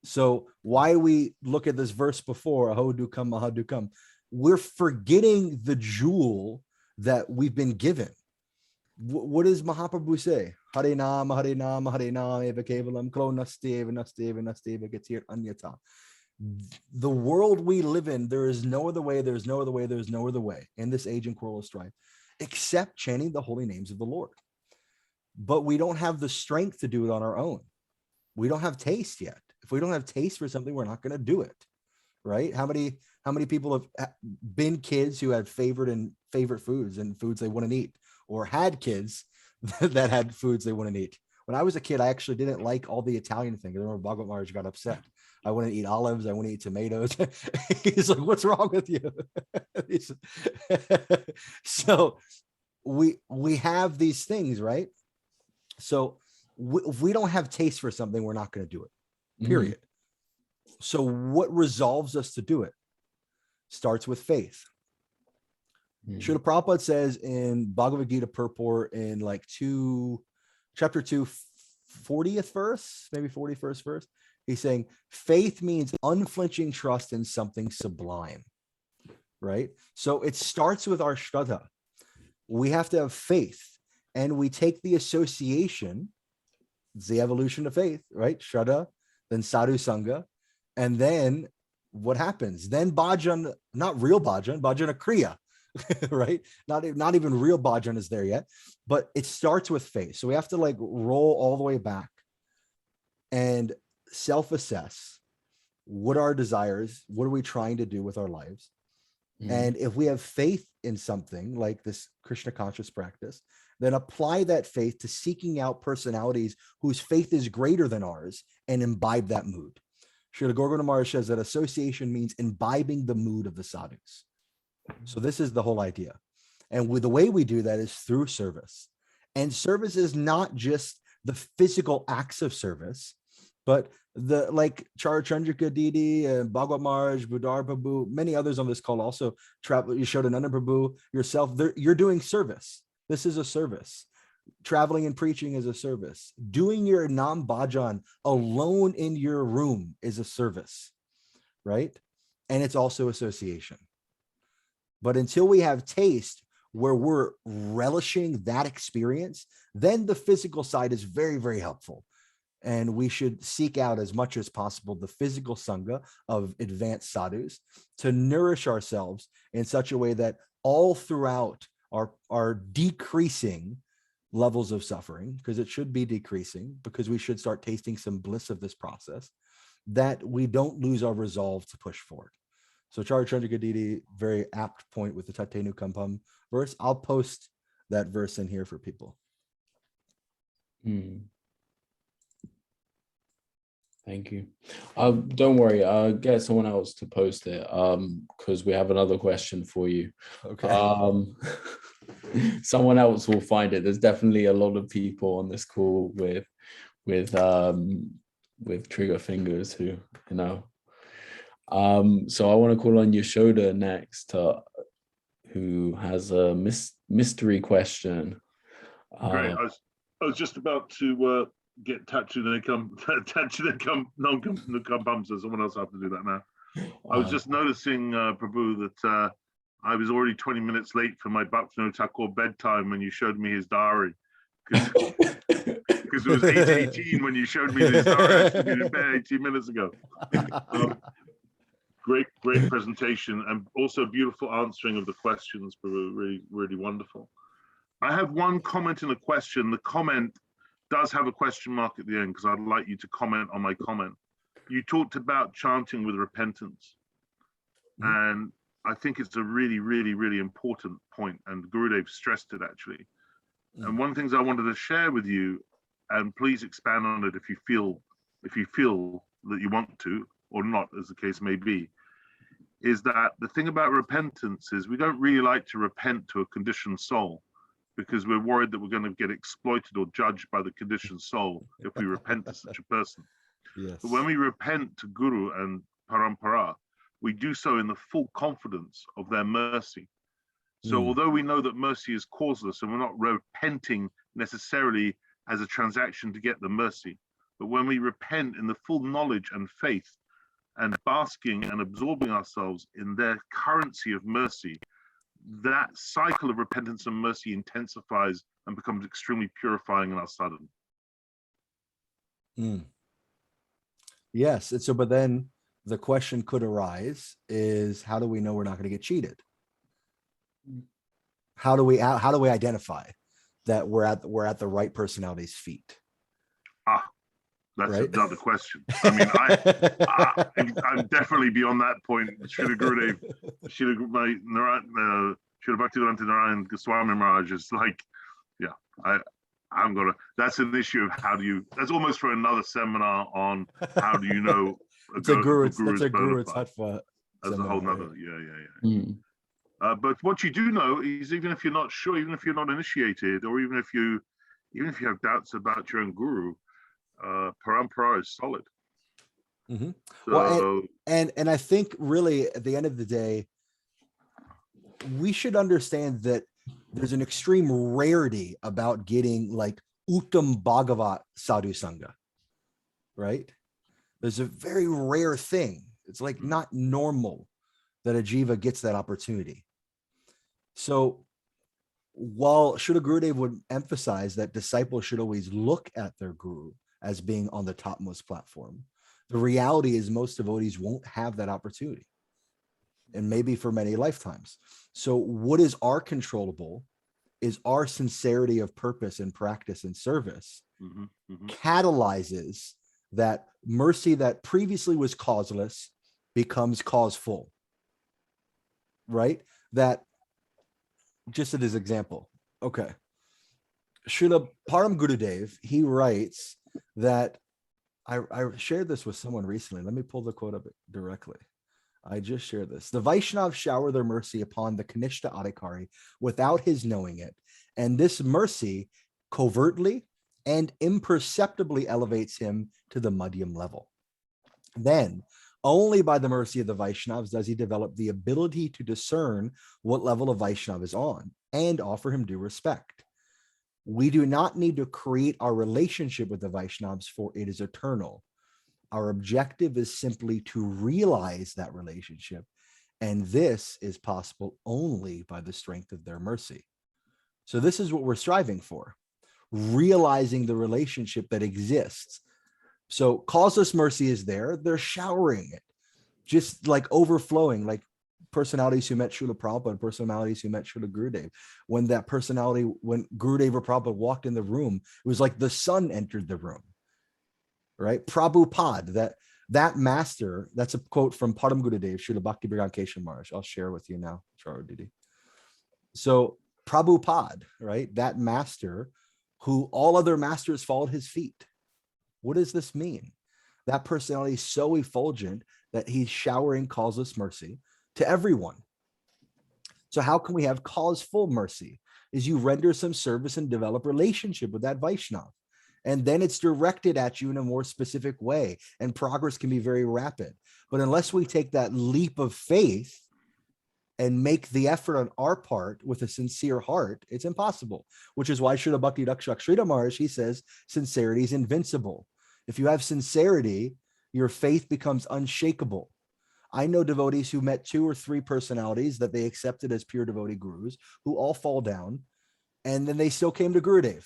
So why we look at this verse before, Aho Dukam, Maha Dukam, we're forgetting the jewel that we've been given. What does Mahaprabhu say? Hare Nama, Hare Nama, Hare Nama, Eva Kevalam, Klo Nasteva, Nasteva, Nasteva, Gatir Anyata. The world we live in, there is no other way, there's no other way, there's no other way in this age and quarrel strife, except chanting the holy names of the Lord. But we don't have the strength to do it on our own. We don't have taste yet. If we don't have taste for something, we're not going to do it, right? How many people have been kids who had favorite foods and foods they wouldn't eat, or had kids that had foods they wouldn't eat? When I was a kid, I actually didn't like all the Italian things. I remember Bhagavat Maharaj got upset. I wouldn't eat olives. I wouldn't eat tomatoes. He's like, what's wrong with you? So we have these things, right? So if we don't have taste for something, we're not going to do it, period. So what resolves us to do it starts with faith. Srila Prabhupada says in Bhagavad Gita purport in like chapter 2, 40th verse, maybe 41st verse, he's saying faith means unflinching trust in something sublime, right? So it starts with our shraddha. We have to have faith and we take the association, it's the evolution of faith, right? Shraddha, then sadhu sangha, and then what happens? Then bhajan, not real bhajan, bhajana kriya, right? Not even real bhajan is there yet, but it starts with faith. So we have to like roll all the way back and self-assess. What are our desires? What are we trying to do with our lives? And if we have faith in something like this Krishna conscious practice, then apply that faith to seeking out personalities whose faith is greater than ours and imbibe that mood. Srila Gorgona Maharaj says that association means imbibing the mood of the sadhus. So this is the whole idea. And with the way we do that is through service. And service is not just the physical acts of service, but the like Chandrika Didi and Bhagwat Maharaj, Budar Prabhu, many others on this call also travel. You showed Ananda Prabhu, yourself, you're doing service. This is a service. Traveling and preaching is a service. Doing your Nam Bhajan alone in your room is a service, right? And it's also association. But until we have taste where we're relishing that experience, then the physical side is very, very helpful. And we should seek out as much as possible the physical sangha of advanced sadhus to nourish ourselves in such a way that all throughout our decreasing levels of suffering, because it should be decreasing, because we should start tasting some bliss of this process, that we don't lose our resolve to push forward. So Charya Chandrika Didi, very apt point with the Tatenu Kampam verse. I'll post that verse in here for people. Thank you. Don't worry, I'll get someone else to post it because we have another question for you. Okay. Someone else will find it. There's definitely a lot of people on this call with trigger fingers who, you know. So I want to call on Yashoda next, who has a mystery question. Great. I was just about to get Tachu Nukampam, so someone else have to do that now. I was just noticing, Prabhu, that I was already 20 minutes late for my Bhaktivinoda Thakur bedtime when you showed me his diary. Because it was 8:18 when you showed me his diary. I should be in bed 18 minutes ago. Great presentation, and also beautiful answering of the questions, Prabhu. Really, really wonderful. I have one comment and a question. The comment does have a question mark at the end because I'd like you to comment on my comment. You talked about chanting with repentance. And I think it's a really, really, really important point, and Gurudev stressed it actually. And one of the things I wanted to share with you, and please expand on it if you feel that you want to, or not, as the case may be, is that the thing about repentance is we don't really like to repent to a conditioned soul, because we're worried that we're going to get exploited or judged by the conditioned soul if we repent to such a person. Yes. But when we repent to Guru and Parampara, we do so in the full confidence of their mercy. So although we know that mercy is causeless and we're not repenting necessarily as a transaction to get the mercy, but when we repent in the full knowledge and faith and basking and absorbing ourselves in their currency of mercy, that cycle of repentance and mercy intensifies and becomes extremely purifying in our sadhana. Yes. And so, but then the question could arise is, how do we know we're not going to get cheated? How do we identify that we're at the right personality's feet? That's right? Another question. I mean, I'm definitely beyond that point. Srila Gurudev, Srila Bhaktivedanta Narayan Goswami Maharaj is like, yeah, I'm gonna. That's an issue of how do you. That's almost for another seminar on how do you know It's a Guru Tattva. That's a whole nother. Right? Yeah. But what you do know is, even if you're not sure, even if you're not initiated, or even if you have doubts about your own guru, parampara is solid. So, well, and I think really at the end of the day, we should understand that there's an extreme rarity about getting like Uttam Bhagavat Sadhu Sangha, right? There's a very rare thing. It's like not normal that a jiva gets that opportunity. So while Srila Gurudev would emphasize that disciples should always look at their guru as being on the topmost platform, the reality is most devotees won't have that opportunity, and maybe for many lifetimes. So what is our controllable is our sincerity of purpose and practice and service catalyzes that mercy that previously was causeless becomes causeful, right? That, just as an example, okay, Srila Param Gurudev, he writes that, I shared this with someone recently. Let me pull the quote up directly. I just shared this. The Vaishnavas shower their mercy upon the Kanishta Adhikari without his knowing it. And this mercy covertly and imperceptibly elevates him to the Madhyam level. Then, only by the mercy of the Vaishnavas does he develop the ability to discern what level of Vaishnava is on and offer him due respect. We do not need to create our relationship with the Vaishnavas, for it is eternal. Our objective is simply to realize that relationship, and this is possible only by the strength of their mercy. So this is what we're striving for, realizing the relationship that exists. So causeless mercy is there. They're showering it, just like overflowing, like personalities who met Srila Prabhupada, personalities who met Srila Gurudev. When that personality, when Gurudev or Prabhupada walked in the room, it was like the sun entered the room, right? Prabhupada, that master, that's a quote from Param Gurudev, Srila Bhakti Bhagwan Keshav Maharaj. I'll share with you now, Charo Didi. So Prabhupada, right? That master who all other masters followed his feet. What does this mean? That personality is so effulgent that he's showering causeless mercy to everyone. So how can we have causeful mercy? Is you render some service and develop relationship with that Vaishnava. And then it's directed at you in a more specific way, and progress can be very rapid. But unless we take that leap of faith and make the effort on our part with a sincere heart, it's impossible, which is why Srila Bhakti Rakshak Sridhar Maharaj, he says, sincerity is invincible. If you have sincerity, your faith becomes unshakable. I know devotees who met 2 or 3 personalities that they accepted as pure devotee gurus who all fall down, and then they still came to Gurudev.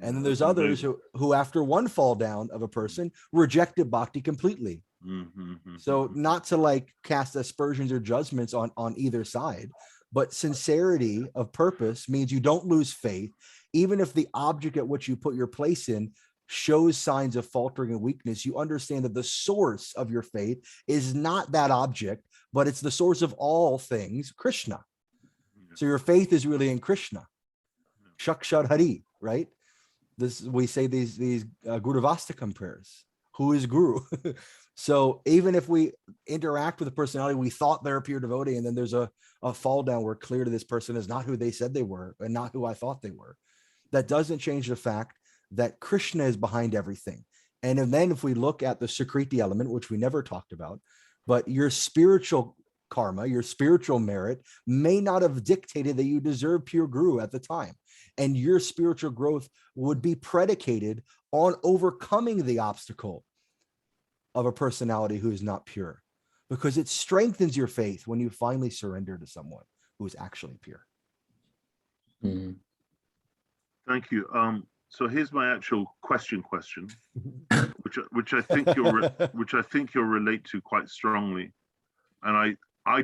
And then there's others who after one fall down of a person rejected bhakti completely. So not to like cast aspersions or judgments on either side, but sincerity of purpose means you don't lose faith, even if the object at which you put your place in shows signs of faltering and weakness. You understand that the source of your faith is not that object, but it's the source of all things, Krishna. So your faith is really in Krishna. Shakshad Hari, right? This, we say these Guruvastakam prayers. Who is Guru? So even if we interact with a personality, we thought they're a pure devotee, and then there's a fall down where clearly this person is not who they said they were and not who I thought they were. That doesn't change the fact that Krishna is behind everything. And then if we look at the Sukriti element, which we never talked about, but your spiritual karma, your spiritual merit may not have dictated that you deserve pure Guru at the time. And your spiritual growth would be predicated on overcoming the obstacle of a personality who is not pure, because it strengthens your faith when you finally surrender to someone who is actually pure. Thank you. So here's my actual question, which I think you'll relate to quite strongly, and I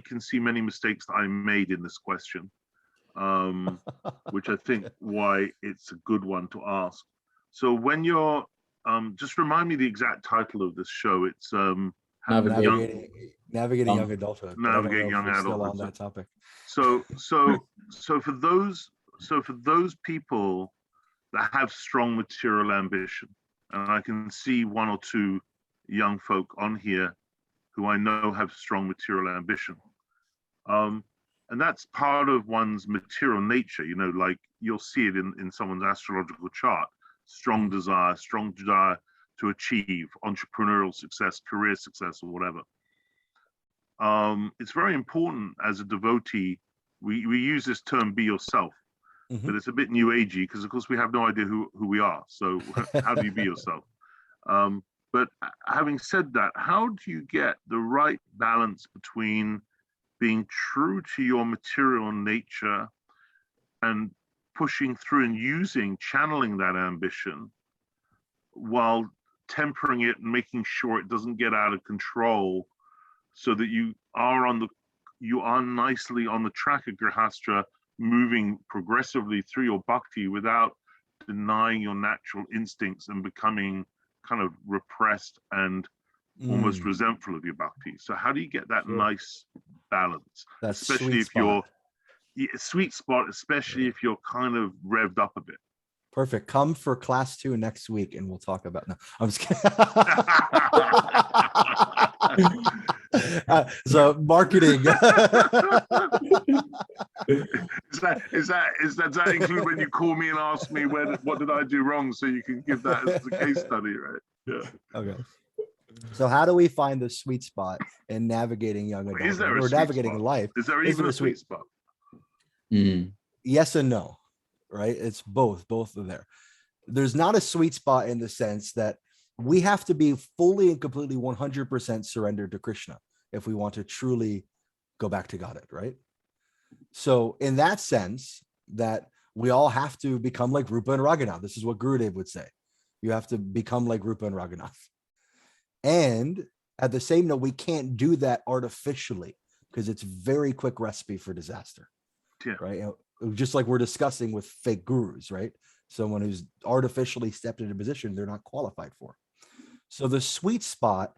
can see many mistakes that I made in this question, which I think why it's a good one to ask. So when you're just remind me the exact title of this show. It's Navigating Young Adulthood. Navigating Young Adulthood. Still on that topic. So for those people that have strong material ambition, and I can see 1 or 2 young folk on here who I know have strong material ambition, and that's part of one's material nature. You know, like you'll see it in someone's astrological chart. Strong desire to achieve entrepreneurial success, career success, or whatever. It's very important as a devotee. We use this term "be yourself," but it's a bit new agey because, of course, we have no idea who we are. So how do you be yourself? But having said that, how do you get the right balance between being true to your material nature and pushing through and channeling that ambition while tempering it and making sure it doesn't get out of control, so that you are nicely on the track of Grihastra, moving progressively through your bhakti without denying your natural instincts and becoming kind of repressed and almost resentful of your bhakti. So how do you get that nice balance? That's Especially if you're sweet spot, especially if you're kind of revved up a bit. Perfect. Come for class 2 next week and we'll talk about. No, I'm just kidding. So marketing. Does that include when you call me and ask me what did I do wrong, so you can give that as a case study, right? Yeah. Okay. So how do we find the sweet spot in navigating young adulthood Is there a or sweet navigating spot? life? Is there even a sweet spot? Yes and no, right? It's both are there. There's not a sweet spot in the sense that we have to be fully and completely 100% surrendered to Krishna if we want to truly go back to Godhead, right? So in that sense, that we all have to become like Rupa and Raghunath. This is what Gurudev would say. You have to become like Rupa and Raghunath. And at the same note, we can't do that artificially because it's very quick recipe for disaster, right? Just like we're discussing with fake gurus, right? Someone who's artificially stepped into a position they're not qualified for. So the sweet spot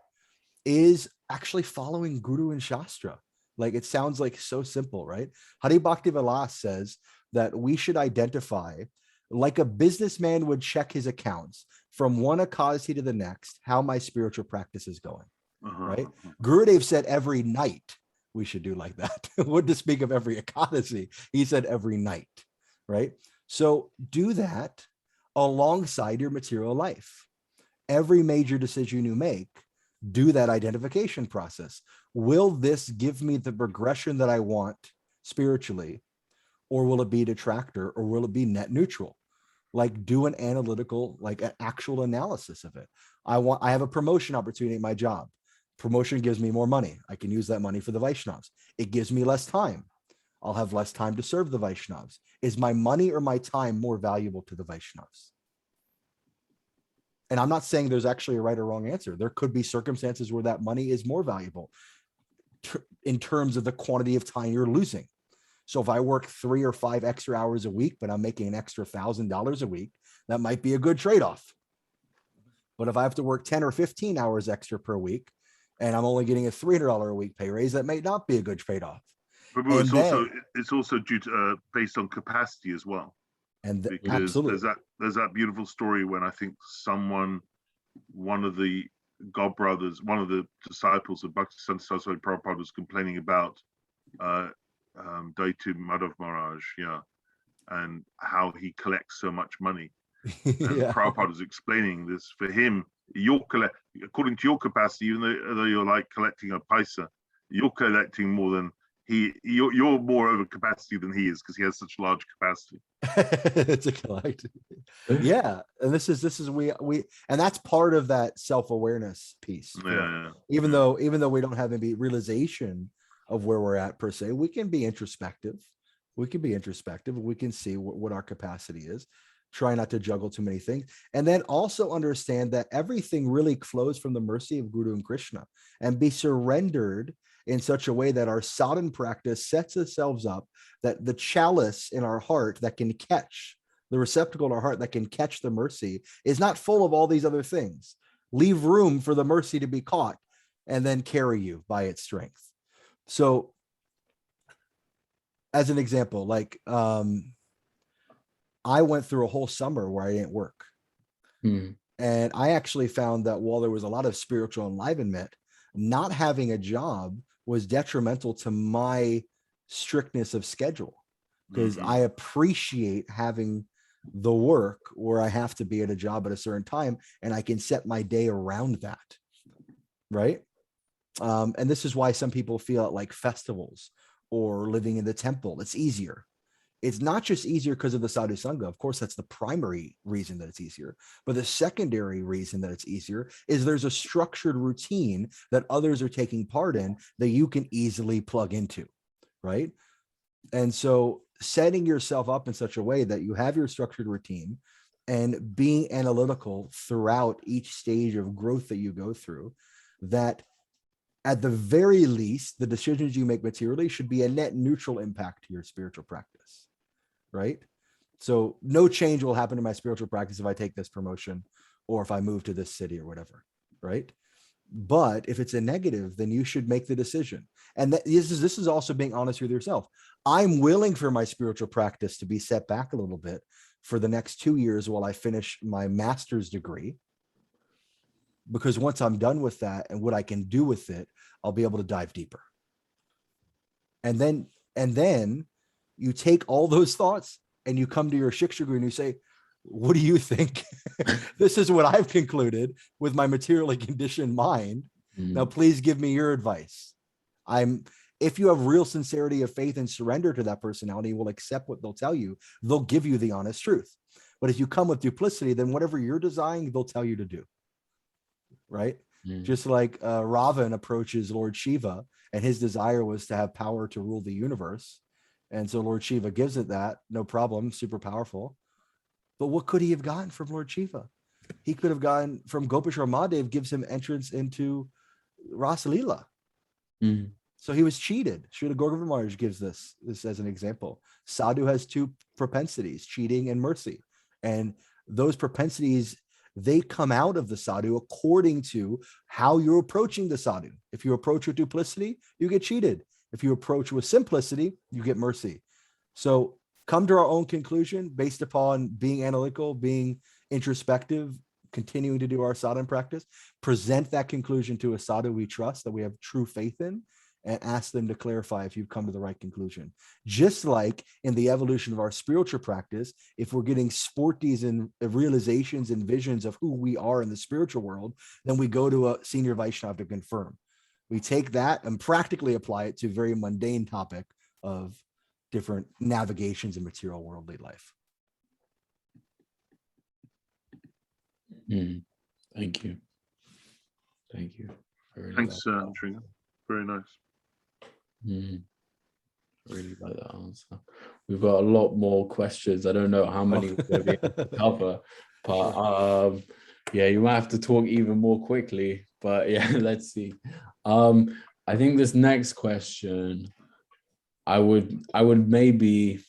is actually following Guru and Shastra. Like, it sounds like so simple, right? Hari Bhakti Vilas says that we should identify, like a businessman would check his accounts from one Ekadasi to the next, how my spiritual practice is going, right? Gurudev said every night we should do like that. What to speak of every Ekadasi? He said every night, right? So do that alongside your material life. Every major decision you make, do that identification process. Will this give me the progression that I want spiritually, or will it be a detractor, or will it be net neutral? Like, do an analytical, like an actual analysis of it. I have a promotion opportunity at my job. Promotion gives me more money. I can use that money for the Vaishnavas. It gives me less time. I'll have less time to serve the Vaishnavas. Is my money or my time more valuable to the Vaishnavas? And I'm not saying there's actually a right or wrong answer. There could be circumstances where that money is more valuable in terms of the quantity of time you're losing. So if I work 3 or 5 extra hours a week, but I'm making an extra $1,000 a week, that might be a good trade-off. But if I have to work 10 or 15 hours extra per week, and I'm only getting a $300 a week pay raise, that may not be a good trade-off. But it's also due to based on capacity as well. And because absolutely, there's that beautiful story when I think one of the God brothers, one of the disciples of Bhaktisiddhanta Saraswati Prabhupada was complaining about Daitu Madhav Maharaj, and how he collects so much money. And Prabhupada was explaining this for him. According to your capacity, even though you're like collecting a paisa, you're collecting more than you're more over capacity than he is, because he has such large capacity. It's a collective. Yeah, and this is we and that's part of that self-awareness piece. Even though we don't have maybe realization of where we're at per se, we can be introspective. We can see what our capacity is. Try not to juggle too many things, and then also understand that everything really flows from the mercy of Guru and Krishna, and be surrendered in such a way that our sadhana practice sets ourselves up, that the chalice in our heart that can catch, the receptacle in our heart that can catch the mercy, is not full of all these other things. Leave room for the mercy to be caught and then carry you by its strength. So as an example, like I went through a whole summer where I didn't work. And I actually found that while there was a lot of spiritual enlivenment, not having a job was detrimental to my strictness of schedule, because I appreciate having the work where I have to be at a job at a certain time, and I can set my day around that. Right. And this is why some people feel it like festivals or living in the temple. It's easier. It's not just easier because of the sadhu sangha. Of course, that's the primary reason that it's easier. But the secondary reason that it's easier is there's a structured routine that others are taking part in that you can easily plug into, right? And so setting yourself up in such a way that you have your structured routine and being analytical throughout each stage of growth that you go through, that at the very least, the decisions you make materially should be a net neutral impact to your spiritual practice, right? So no change will happen to my spiritual practice if I take this promotion or if I move to this city or whatever, right? But if it's a negative, then you should make the decision. And this is also being honest with yourself. I'm willing for my spiritual practice to be set back a little bit for the next 2 years while I finish my master's degree, because once I'm done with that and what I can do with it, I'll be able to dive deeper. And then you take all those thoughts and you come to your Shiksha Guru and you say, what do you think? This is what I've concluded with my materially conditioned mind. Now, please give me your advice. If you have real sincerity of faith and surrender to that personality, will accept what they'll tell you. They'll give you the honest truth. But if you come with duplicity, then whatever you're desiring, they'll tell you to do. Right? Just like Ravan approaches Lord Shiva, and his desire was to have power to rule the universe. And so Lord Shiva gives it that, no problem, super powerful. But what could he have gotten from Lord Shiva? He could have gotten from Gopeshwar Mahadev, gives him entrance into Rasa Leela. So he was cheated. Srila Gaurav Maharaj gives this as an example. Sadhu has two propensities, cheating and mercy. And those propensities, they come out of the sadhu according to how you're approaching the sadhu. If you approach with duplicity, you get cheated. If you approach with simplicity, you get mercy. So come to our own conclusion based upon being analytical, being introspective, continuing to do our sadhana practice, present that conclusion to a sadhu we trust, that we have true faith in, and ask them to clarify if you've come to the right conclusion. Just like in the evolution of our spiritual practice, if we're getting sporties and realizations and visions of who we are in the spiritual world, then we go to a senior Vaishnava to confirm. We take that and practically apply it to a very mundane topic of different navigations in material worldly life. Thank you. Thank you. Thanks, Trina. Very nice. Really like that answer. We've got a lot more questions. I don't know how many we're going to be able to cover, but yeah, you might have to talk even more quickly. But yeah, let's see. I think this next question, I would maybe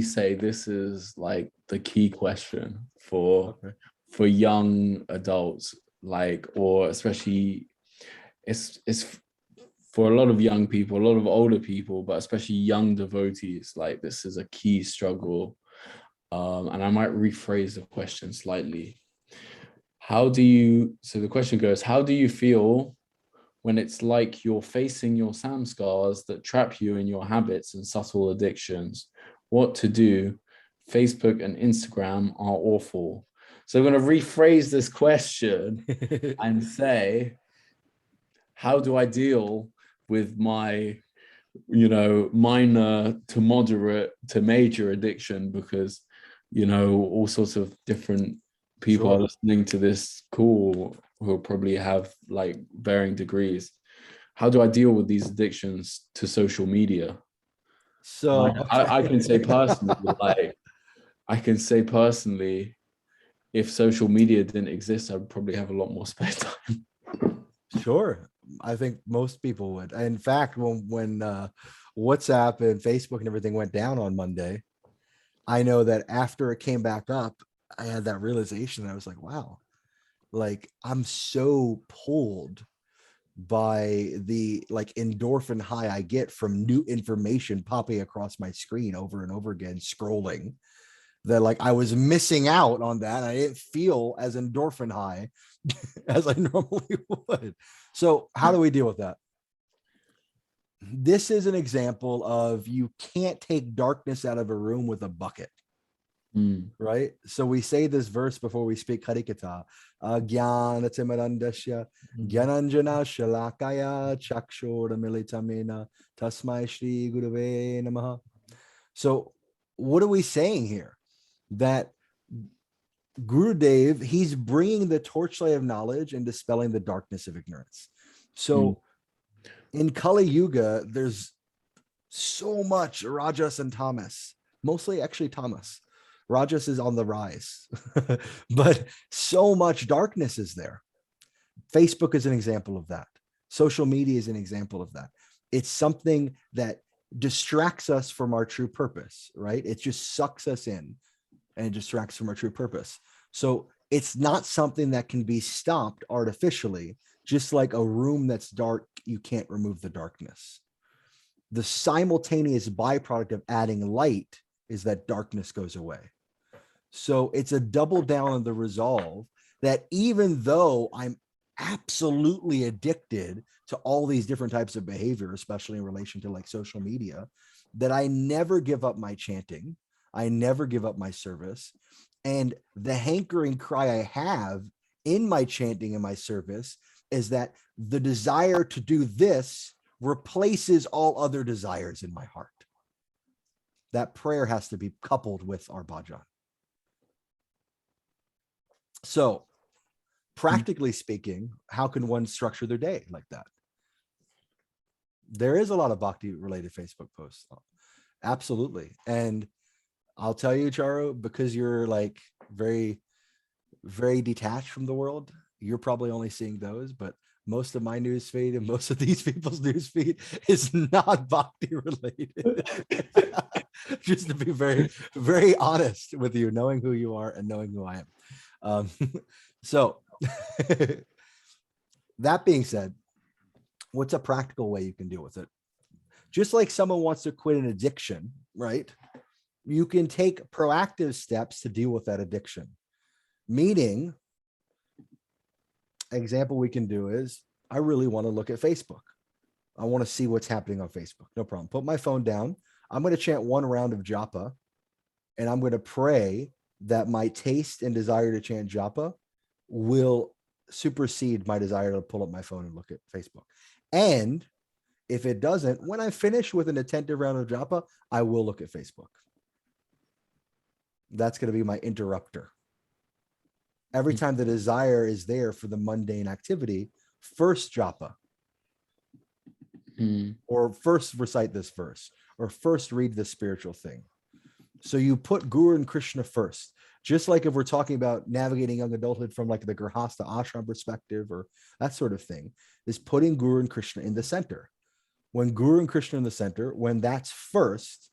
say this is like the key question for young adults, like, or especially it's for a lot of young people, a lot of older people, but especially young devotees, like this is a key struggle. And I might rephrase the question slightly. So the question goes, how do you feel when it's like you're facing your samskars that trap you in your habits and subtle addictions? What to do? Facebook and Instagram are awful. So I'm going to rephrase this question and say, how do I deal with my, minor to moderate to major addiction? Because, all sorts of different people are listening to this call who probably have like varying degrees. How do I deal with these addictions to social media? So I can say personally, if social media didn't exist, I'd probably have a lot more spare time. Sure. I think most people would. In fact, when WhatsApp and Facebook and everything went down on Monday, I know that after it came back up, I had that realization. I was like, wow, like I'm so pulled by the like endorphin high I get from new information popping across my screen over and over again, scrolling, that like I was missing out on that. I didn't feel as endorphin high as I normally would. So how do we deal with that? This is an example of you can't take darkness out of a room with a bucket. Right? So we say this verse before we speak Harikatha. Jnana timarandasya jnananjana shalakaya chakshora militamena tasmai shri gurave namaha. So what are we saying here? That Gurudev, he's bringing the torchlight of knowledge and dispelling the darkness of ignorance. So in Kali Yuga, there's So much Rajas and Tamas, mostly actually Tamas. Rajas is on the rise, but so much darkness is there. Facebook is an example of that. Social media is an example of that. It's something that distracts us from our true purpose, right? It just sucks us in and distracts from our true purpose. So it's not something that can be stopped artificially, just like a room that's dark, you can't remove the darkness. The simultaneous byproduct of adding light is that darkness goes away. So it's a double down on the resolve that even though I'm absolutely addicted to all these different types of behavior, especially in relation to like social media, that I never give up my chanting. I never give up my service. And the hankering cry I have in my chanting and my service is that the desire to do this replaces all other desires in my heart. That prayer has to be coupled with our bhajan. So practically speaking, how can one structure their day like that? There is a lot of bhakti related Facebook posts. Absolutely. And I'll tell you, Charu, because you're like very, very detached from the world, you're probably only seeing those, but most of my news feed and most of these people's news feed is not bhakti related. Just to be very, very honest with you, knowing who you are and knowing who I am. So that being said, what's a practical way you can deal with it? Just like someone wants to quit an addiction, right? You can take proactive steps to deal with that addiction. Meaning, example we can do is, I really want to look at Facebook. I want to see what's happening on Facebook. No problem. Put my phone down. I'm going to chant one round of japa, and I'm going to pray that my taste and desire to chant japa will supersede my desire to pull up my phone and look at Facebook. And if it doesn't, when I finish with an attentive round of japa, I will look at Facebook. That's going to be my interrupter. Every time the desire is there for the mundane activity, first japa, or first recite this verse, or first read this spiritual thing. So you put Guru and Krishna first. Just like if we're talking about navigating young adulthood from like the Grihastha ashram perspective or that sort of thing, is putting Guru and Krishna in the center. When Guru and Krishna in the center, when that's first,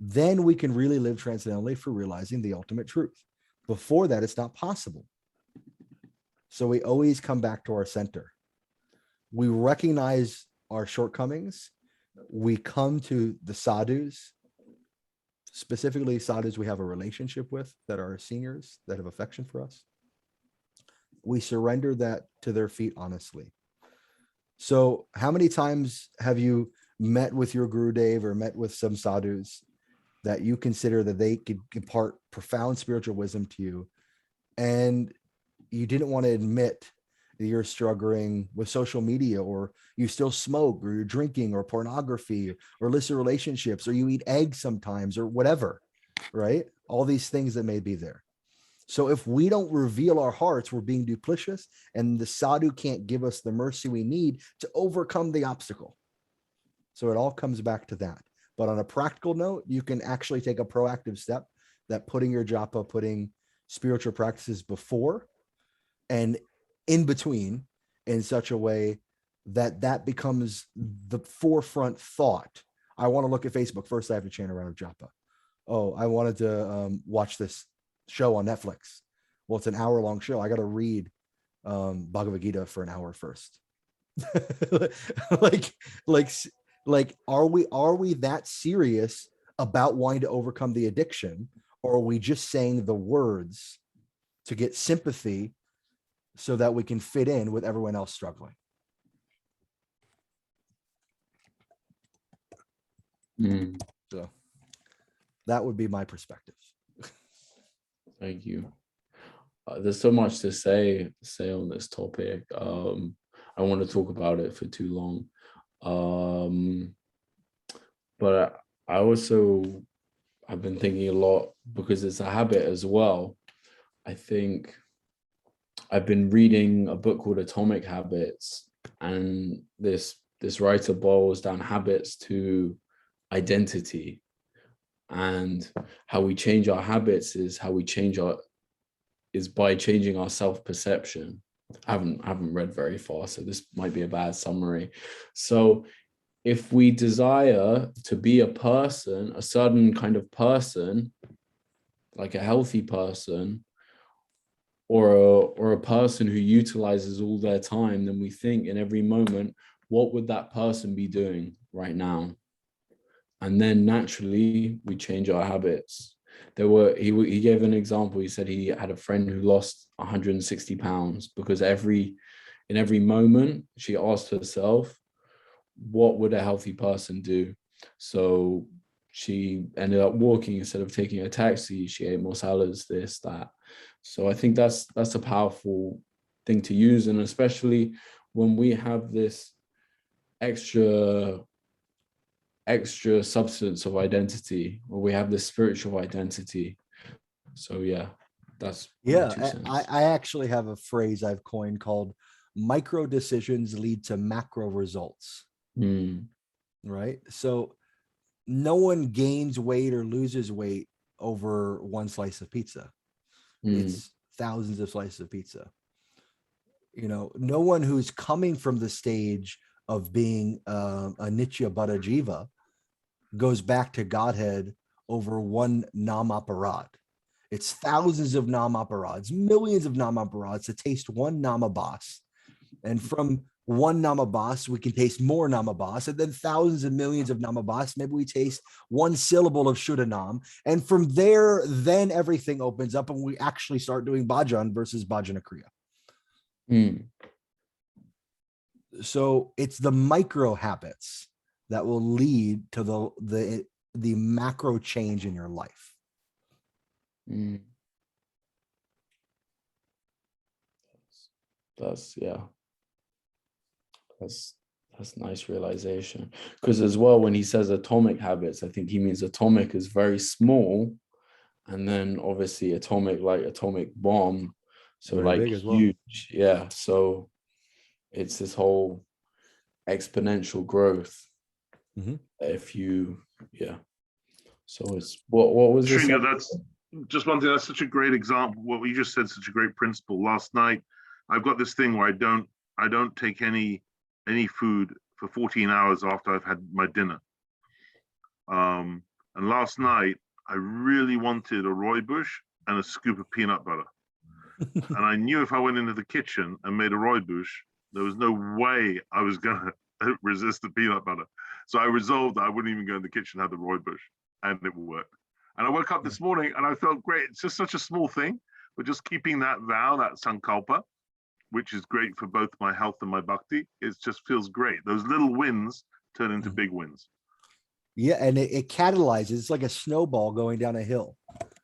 then we can really live transcendently for realizing the ultimate truth. Before that, it's not possible. So we always come back to our center. We recognize our shortcomings. We come to the sadhus, specifically sadhus we have a relationship with, that are seniors, that have affection for us. We surrender that to their feet honestly. So how many times have you met with your Gurudev or met with some sadhus that you consider that they could impart profound spiritual wisdom to you, and you didn't want to admit that you're struggling with social media, or you still smoke, or you're drinking, or pornography, or illicit relationships, or you eat eggs sometimes, or whatever, right? All these things that may be there. So if we don't reveal our hearts, we're being duplicitous, and the sadhu can't give us the mercy we need to overcome the obstacle. So it all comes back to that. But on a practical note, you can actually take a proactive step, that putting your japa, putting spiritual practices before and in between in such a way that that becomes the forefront thought. I want to look at Facebook. First, I have to chant a round of japa. Oh, I wanted to watch this show on Netflix. Well, it's an hour-long show. I got to read Bhagavad Gita for an hour first. like, are we that serious about wanting to overcome the addiction, or are we just saying the words to get sympathy so that we can fit in with everyone else struggling? So that would be my perspective. Thank you. There's so much to say on this topic. I want to talk about it for too long. But I've been thinking a lot, because it's a habit as well. I think I've been reading a book called Atomic Habits, and this writer boils down habits to identity, and how we change our habits is by changing our self-perception. I haven't read very far, so this might be a bad summary. So if we desire to be a person, a certain kind of person, like a healthy person, or a person who utilizes all their time, then we think in every moment, what would that person be doing right now? And then naturally we change our habits. He gave an example. He said he had a friend who lost 160 pounds because in every moment she asked herself, what would a healthy person do? So she ended up walking instead of taking a taxi. She ate more salads, this, that. So I think that's a powerful thing to use. And especially when we have this extra substance of identity, or we have this spiritual identity. So yeah, that's my 2 cents. I actually have a phrase I've coined called micro decisions lead to macro results. Right? So no one gains weight or loses weight over one slice of pizza. It's thousands of slices of pizza. You know, no one who's coming from the stage of being a Nitya Buddha Jiva goes back to Godhead over one Nam Aparad. It's thousands of Nam Aparads, millions of Nam Aparads to taste one Namabas. And from one Namabas, we can taste more Namabas, and then thousands and millions of Namabas. Maybe we taste one syllable of Shuddhanam. And from there, then everything opens up and we actually start doing bhajan versus bhajana kriya. So it's the micro habits that will lead to the macro change in your life. That's nice realization. Because as well, when he says atomic habits, I think he means atomic is very small, and then obviously atomic, like atomic bomb, so very like big as well. Huge. Yeah, so it's this whole exponential growth. If you so it's what was this? Sringa, that's just one thing. That's such a great example. What you just said, such a great principle. Last night, I've got this thing where I don't take any food for 14 hours after I've had my dinner. And last night, I really wanted a rooibos and a scoop of peanut butter. And I knew if I went into the kitchen and made a rooibos, there was no way I was going to resist the peanut butter. So I resolved that I wouldn't even go in the kitchen and have the rooibos, and it worked. And I woke up this morning and I felt great. It's just such a small thing, but just keeping that vow, that sankalpa, which is great for both my health and my bhakti, it just feels great. Those little wins turn into big wins. Yeah, and it catalyzes. It's like a snowball going down a hill,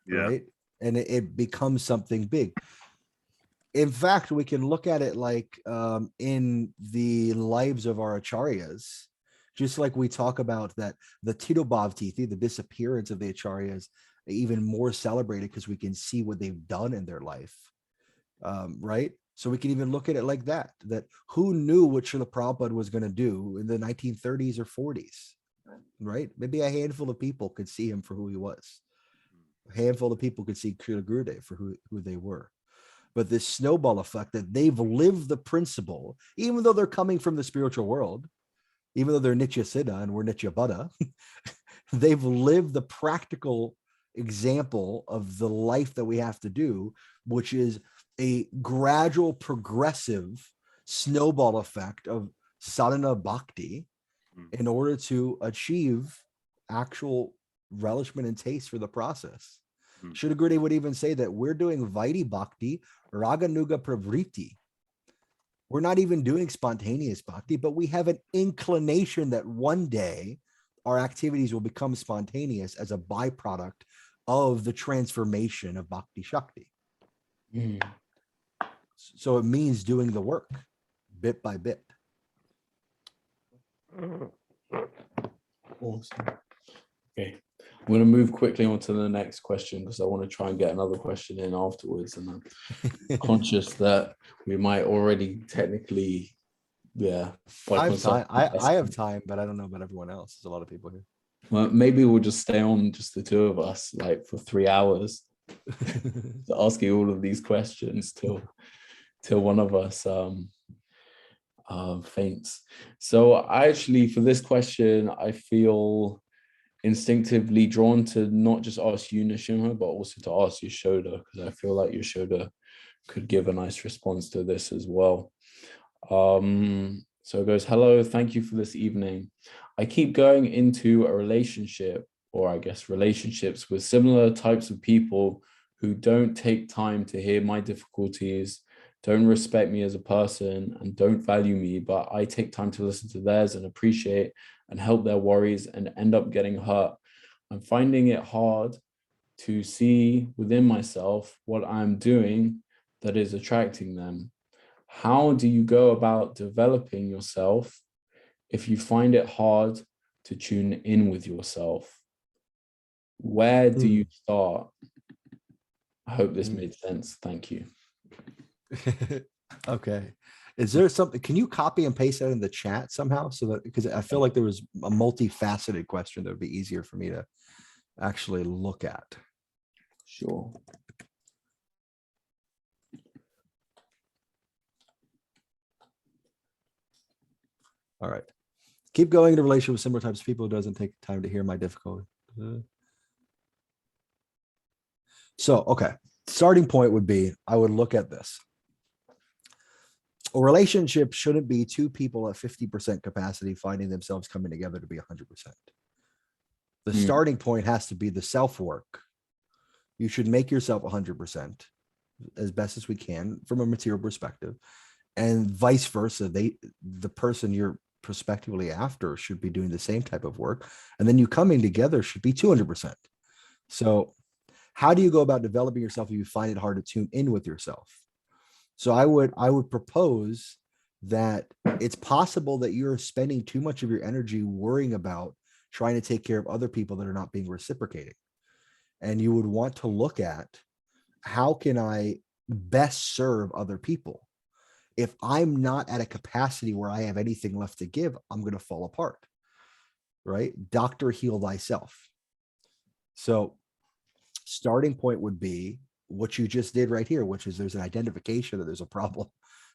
right? And it becomes something big. In fact, we can look at it like in the lives of our acharyas, just like we talk about that the Tidobhav Tithi, the disappearance of the acharyas, even more celebrated because we can see what they've done in their life, right? So we can even look at it like that who knew what Srila Prabhupada was going to do in the 1930s or 40s, right? Maybe a handful of people could see him for who he was. A handful of people could see Srila Gurudev for who they were. But this snowball effect that they've lived the principle, even though they're coming from the spiritual world, even though they're Nitya Siddha and we're Nitya Buddha, they've lived the practical example of the life that we have to do, which is a gradual, progressive snowball effect of sadhana bhakti in order to achieve actual relishment and taste for the process. Srila Gurudev would even say that we're doing Vaidhi Bhakti, Raganuga Pravriti. We're not even doing spontaneous bhakti, but we have an inclination that one day our activities will become spontaneous as a byproduct of the transformation of Bhakti Shakti. So it means doing the work bit by bit. Awesome. Okay. I'm going to move quickly on to the next question because I want to try and get another question in afterwards. And I'm conscious that we might already technically, I have time, but I don't know about everyone else. There's a lot of people here. Well, maybe we'll just stay on, just the two of us, like for 3 hours, asking all of these questions till one of us faints. So I actually, for this question, I feel instinctively drawn to not just ask you, Narasimha, but also to ask Yashoda, because I feel like Yashoda could give a nice response to this as well. So it goes, hello, thank you for this evening. I keep going into a relationship, or I guess relationships, with similar types of people who don't take time to hear my difficulties, don't respect me as a person, and don't value me, but I take time to listen to theirs and appreciate and help their worries, and end up getting hurt. I'm finding it hard to see within myself what I'm doing that is attracting them. How do you go about developing yourself if you find it hard to tune in with yourself? Where do you start? I hope this made sense. Thank you. Okay. Is there something, can you copy and paste that in the chat somehow? So that, because I feel like there was a multifaceted question that would be easier for me to actually look at. Sure. All right. Keep going in a relationship with similar types of people who doesn't take time to hear my difficulty. So, okay. Starting point would be, I would look at this. A relationship shouldn't be two people at 50% capacity finding themselves coming together to be 100%. The starting point has to be the self-work. You should make yourself 100% as best as we can from a material perspective, and vice versa. The person you're prospectively after should be doing the same type of work, and then you coming together should be 200%. So how do you go about developing yourself if you find it hard to tune in with yourself? So I would propose that it's possible that you're spending too much of your energy worrying about trying to take care of other people that are not being reciprocating. And you would want to look at, how can I best serve other people? If I'm not at a capacity where I have anything left to give, I'm going to fall apart, right? Doctor, heal thyself. So starting point would be what you just did right here, which is there's an identification that there's a problem.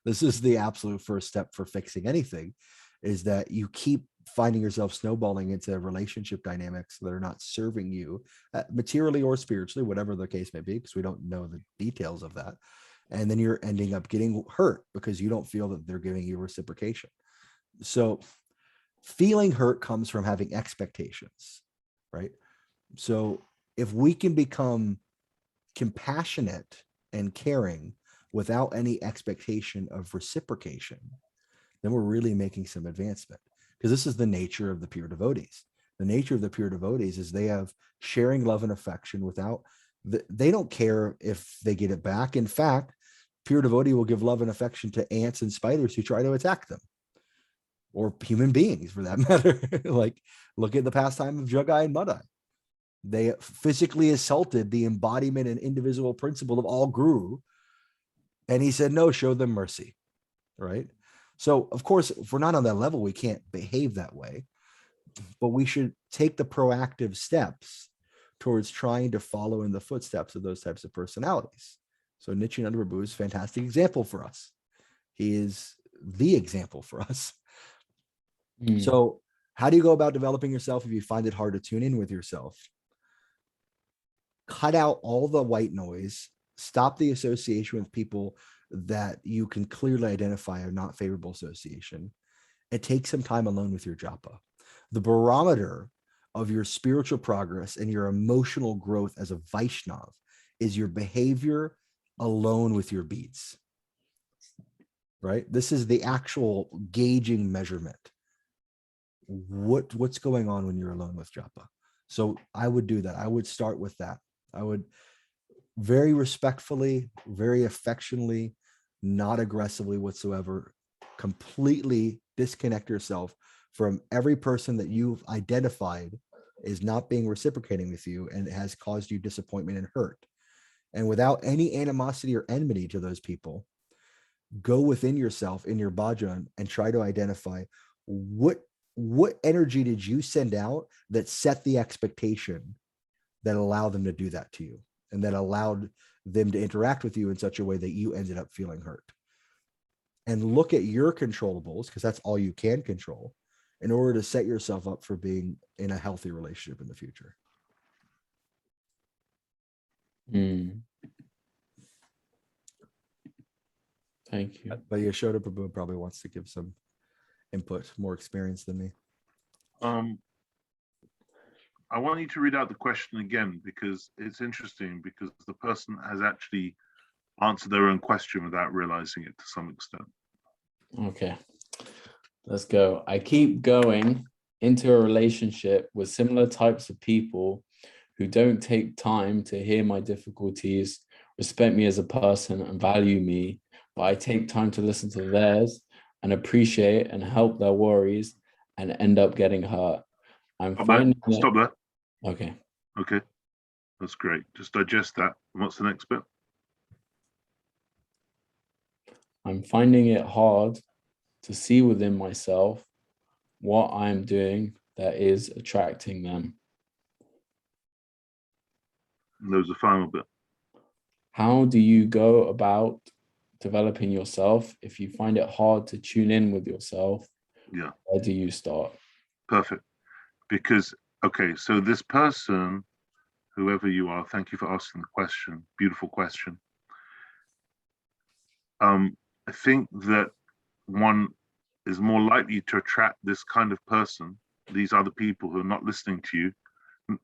This is the absolute first step for fixing anything, is that you keep finding yourself snowballing into relationship dynamics that are not serving you materially or spiritually, whatever the case may be, because we don't know the details of that. And then you're ending up getting hurt because you don't feel that they're giving you reciprocation. So feeling hurt comes from having expectations, right? So if we can become compassionate and caring without any expectation of reciprocation, then we're really making some advancement, because this is the nature of the pure devotees. The nature of the pure devotees is they have sharing love and affection without, they don't care if they get it back. In fact, pure devotee will give love and affection to ants and spiders who try to attack them, or human beings for that matter. Like, look at the pastime of Jagai and Madai. They physically assaulted the embodiment and indivisible principle of all Guru. And he said, no, show them mercy, right? So of course, if we're not on that level, we can't behave that way, but we should take the proactive steps towards trying to follow in the footsteps of those types of personalities. So Nityananda Prabhu is a fantastic example for us. He is the example for us. So how do you go about developing yourself if you find it hard to tune in with yourself? Cut out all the white noise, stop the association with people that you can clearly identify are not favorable association, and take some time alone with your japa. The barometer of your spiritual progress and your emotional growth as a Vaishnav is your behavior alone with your beads, right? This is the actual gauging measurement. What's going on when you're alone with japa? So I would do that. I would start with that. I would very respectfully, very affectionately, not aggressively whatsoever, completely disconnect yourself from every person that you've identified is not being reciprocating with you and has caused you disappointment and hurt. And without any animosity or enmity to those people, go within yourself in your bhajan and try to identify what what energy did you send out that set the expectation that allowed them to do that to you, and that allowed them to interact with you in such a way that you ended up feeling hurt? And look at your controllables, because that's all you can control, in order to set yourself up for being in a healthy relationship in the future. Thank you. But Yashoda Prabhu probably wants to give some input, more experience than me. I want you to read out the question again, because it's interesting, because the person has actually answered their own question without realizing it to some extent. Okay, let's go. I keep going into a relationship with similar types of people who don't take time to hear my difficulties, respect me as a person, and value me, but I take time to listen to theirs and appreciate and help their worries, and end up getting hurt. Stop there. Okay. Okay, that's great. Just digest that. What's the next bit? I'm finding it hard to see within myself what I'm doing that is attracting them. And there's the final bit. How do you go about developing yourself if you find it hard to tune in with yourself? Yeah. Where do you start? Perfect. Because, okay, so this person, whoever you are, thank you for asking the question. Beautiful question. I think that one is more likely to attract this kind of person, these other people who are not listening to you.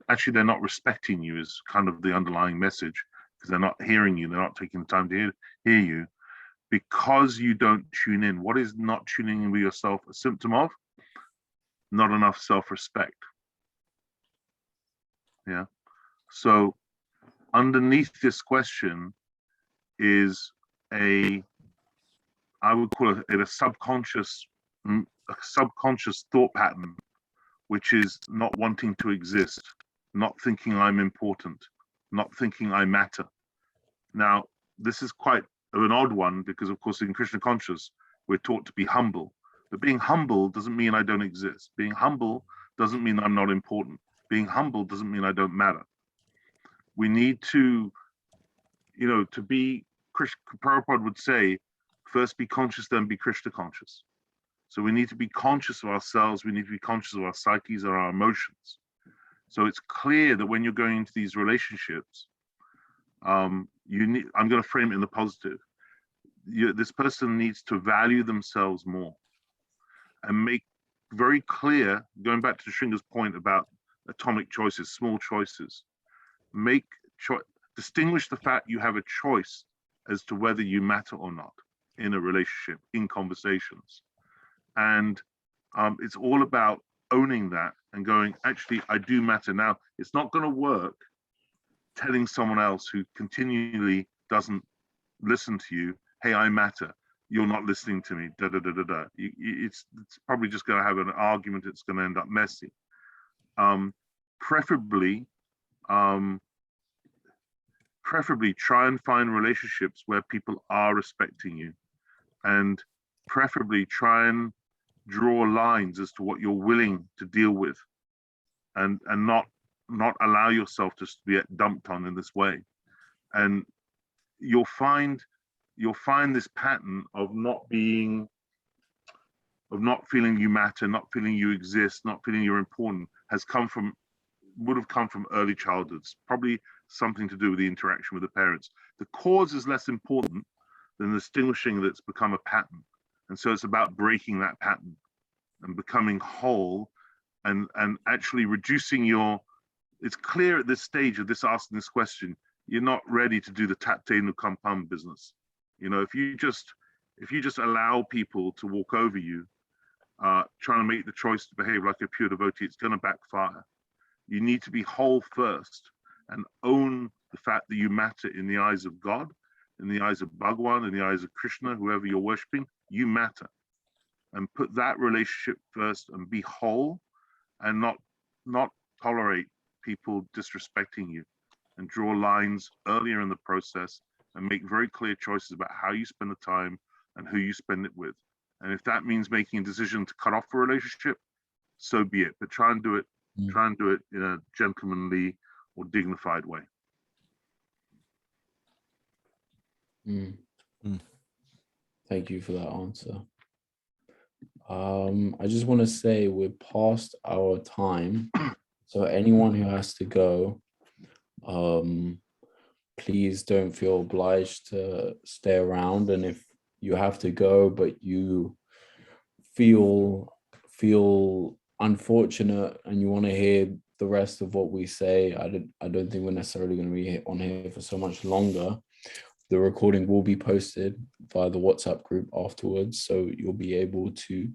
Actually, they're not respecting you, is kind of the underlying message, because they're not hearing you. They're not taking the time to hear you, because you don't tune in. What is not tuning in with yourself a symptom of? Not enough self-respect. Yeah. So underneath this question is I would call it a subconscious thought pattern, which is not wanting to exist, not thinking I'm important, not thinking I matter. Now, this is quite an odd one, because of course in Krishna conscious, we're taught to be humble. But being humble doesn't mean I don't exist. Being humble doesn't mean I'm not important. Being humble doesn't mean I don't matter. We need to, to be, Prabhupada would say, first be conscious, then be Krishna conscious. So we need to be conscious of ourselves. We need to be conscious of our psyches and our emotions. So it's clear that when you're going into these relationships, I'm going to frame it in the positive. This person needs to value themselves more and make very clear, going back to Shringa's point about atomic choices, small choices, distinguish the fact you have a choice as to whether you matter or not in a relationship, in conversations. And it's all about owning that and going, actually, I do matter. Now, it's not going to work telling someone else who continually doesn't listen to you, hey, I matter. You're not listening to me, It's probably just going to have an argument. It's going to end up messy. Preferably try and find relationships where people are respecting you, and preferably try and draw lines as to what you're willing to deal with, and not allow yourself to be dumped on in this way. And you'll find this pattern of not feeling you matter, not feeling you exist, not feeling you're important, would have come from early childhoods, probably something to do with the interaction with the parents. The cause is less important than distinguishing that it's become a pattern. And so it's about breaking that pattern and becoming whole, and actually reducing it's clear at this stage of this asking this question, you're not ready to do the tapte nukampam business. If you just allow people to walk over you, trying to make the choice to behave like a pure devotee, it's going to backfire. You need to be whole first and own the fact that you matter in the eyes of God, in the eyes of Bhagwan, in the eyes of Krishna, whoever you're worshiping. You matter, and put that relationship first and be whole, and not tolerate people disrespecting you, and draw lines earlier in the process and make very clear choices about how you spend the time and who you spend it with. And if that means making a decision to cut off a relationship, so be it. But try and do it Mm. in a gentlemanly or dignified way. Mm. Mm. Thank you for that answer. I just want to say we're past our time. So anyone who has to go, please don't feel obliged to stay around. And if you have to go, but you feel unfortunate and you want to hear the rest of what we say, I don't think we're necessarily going to be on here for so much longer. The recording will be posted via the WhatsApp group afterwards, so you'll be able to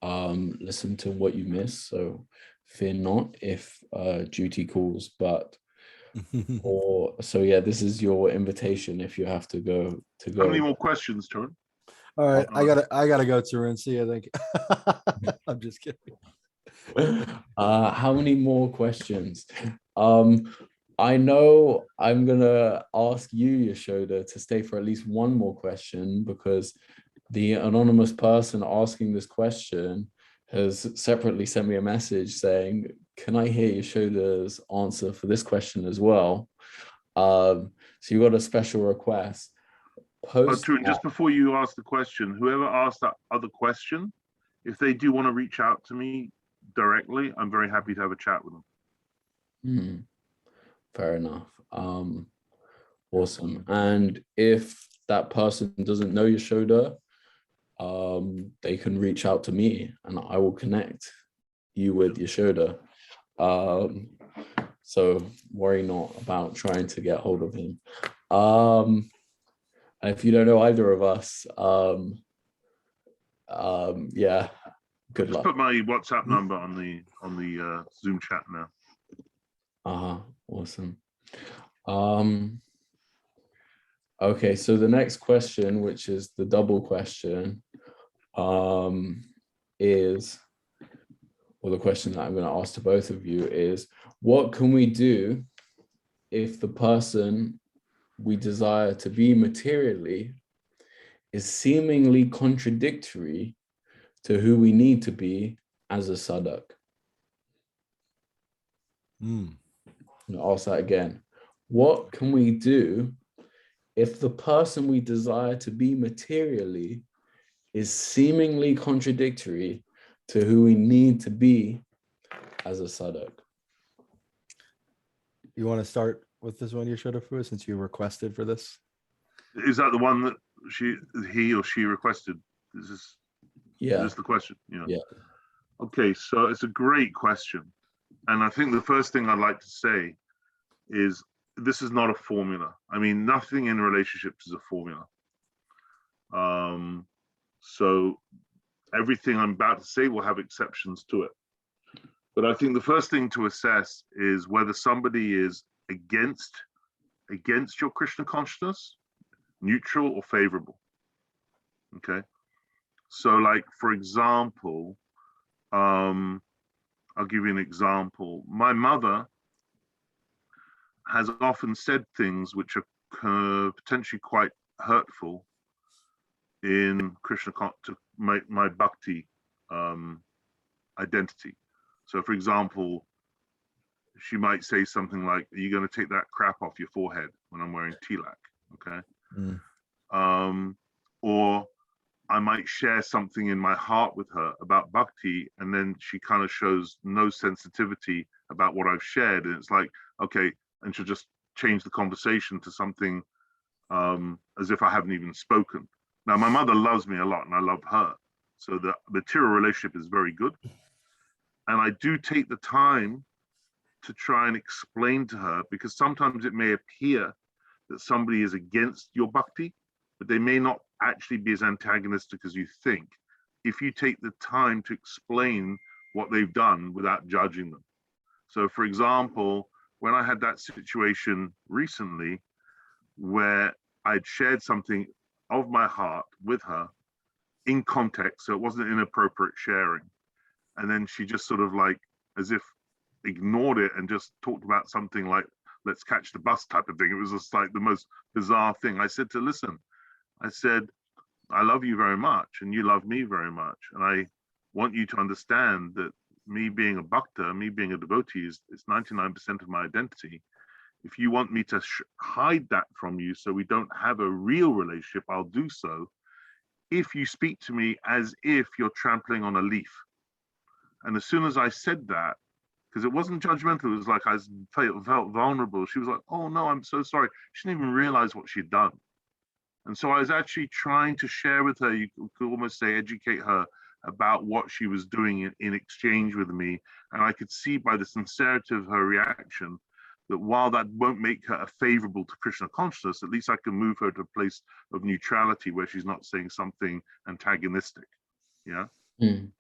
listen to what you missed. So fear not if duty calls, but so yeah, this is your invitation if you have to go How many more questions, Turin? All right, I gotta go, Sriman. See, I think. I'm just kidding. How many more questions? I know I'm gonna ask you, Yashoda, to stay for at least one more question, because the anonymous person asking this question has separately sent me a message saying, can I hear Yashoda's answer for this question as well? So you got a special request. Turin, just before you ask the question, whoever asked that other question, if they do want to reach out to me directly, I'm very happy to have a chat with them. Fair enough. Awesome. And if that person doesn't know Yashoda, they can reach out to me and I will connect you with Yashoda. So worry not about trying to get hold of him. If you don't know either of us, yeah, good luck. Just put my WhatsApp number on the Zoom chat now. Awesome. Okay, so the next question, which is the double question, is, or the question that I'm going to ask to both of you is, what can we do if the person we desire to be materially is seemingly contradictory to who we need to be as a sadhak? I'll ask that again. What can we do if the person we desire to be materially is seemingly contradictory to who we need to be as a sadhak? You want to start with this one, Yashoda, since you requested for this? Is that the one that he or she requested? Is this the question? Yeah. Okay, so it's a great question. And I think the first thing I'd like to say is this is not a formula. I mean, nothing in relationships is a formula. So everything I'm about to say will have exceptions to it. But I think the first thing to assess is whether somebody is against your Krishna consciousness, neutral or favorable. Okay. So like, for example, I'll give you an example. My mother has often said things which are potentially quite hurtful in Krishna to my bhakti identity. So, for example, she might say something like, "Are you going to take that crap off your forehead when I'm wearing tilak?" Okay. Or I might share something in my heart with her about bhakti, and then she kind of shows no sensitivity about what I've shared, and it's like, okay, and she'll just change the conversation to something as if I haven't even spoken. Now, my mother loves me a lot, and I love her, so the material relationship is very good, and I do take the time to try and explain to her, because sometimes it may appear that somebody is against your bhakti, but they may not actually be as antagonistic as you think if you take the time to explain what they've done without judging them. So, for example, when I had that situation recently where I'd shared something of my heart with her in context, so it wasn't inappropriate sharing, and then she just sort of like, as if ignored it and just talked about something like, let's catch the bus type of thing. It was just like the most bizarre thing. I said to her, listen, I said, I love you very much and you love me very much. And I want you to understand that me being a bhakta, me being a devotee is 99% of my identity. If you want me to hide that from you so we don't have a real relationship, I'll do so. If you speak to me as if you're trampling on a leaf. And as soon as I said that, because it wasn't judgmental, it was like I felt vulnerable. She was like, oh no, I'm so sorry. She didn't even realize what she'd done. And so I was actually trying to share with her, you could almost say educate her about what she was doing in exchange with me. And I could see by the sincerity of her reaction that while that won't make her favorable to Krishna consciousness, at least I can move her to a place of neutrality where she's not saying something antagonistic. Yeah. Mm.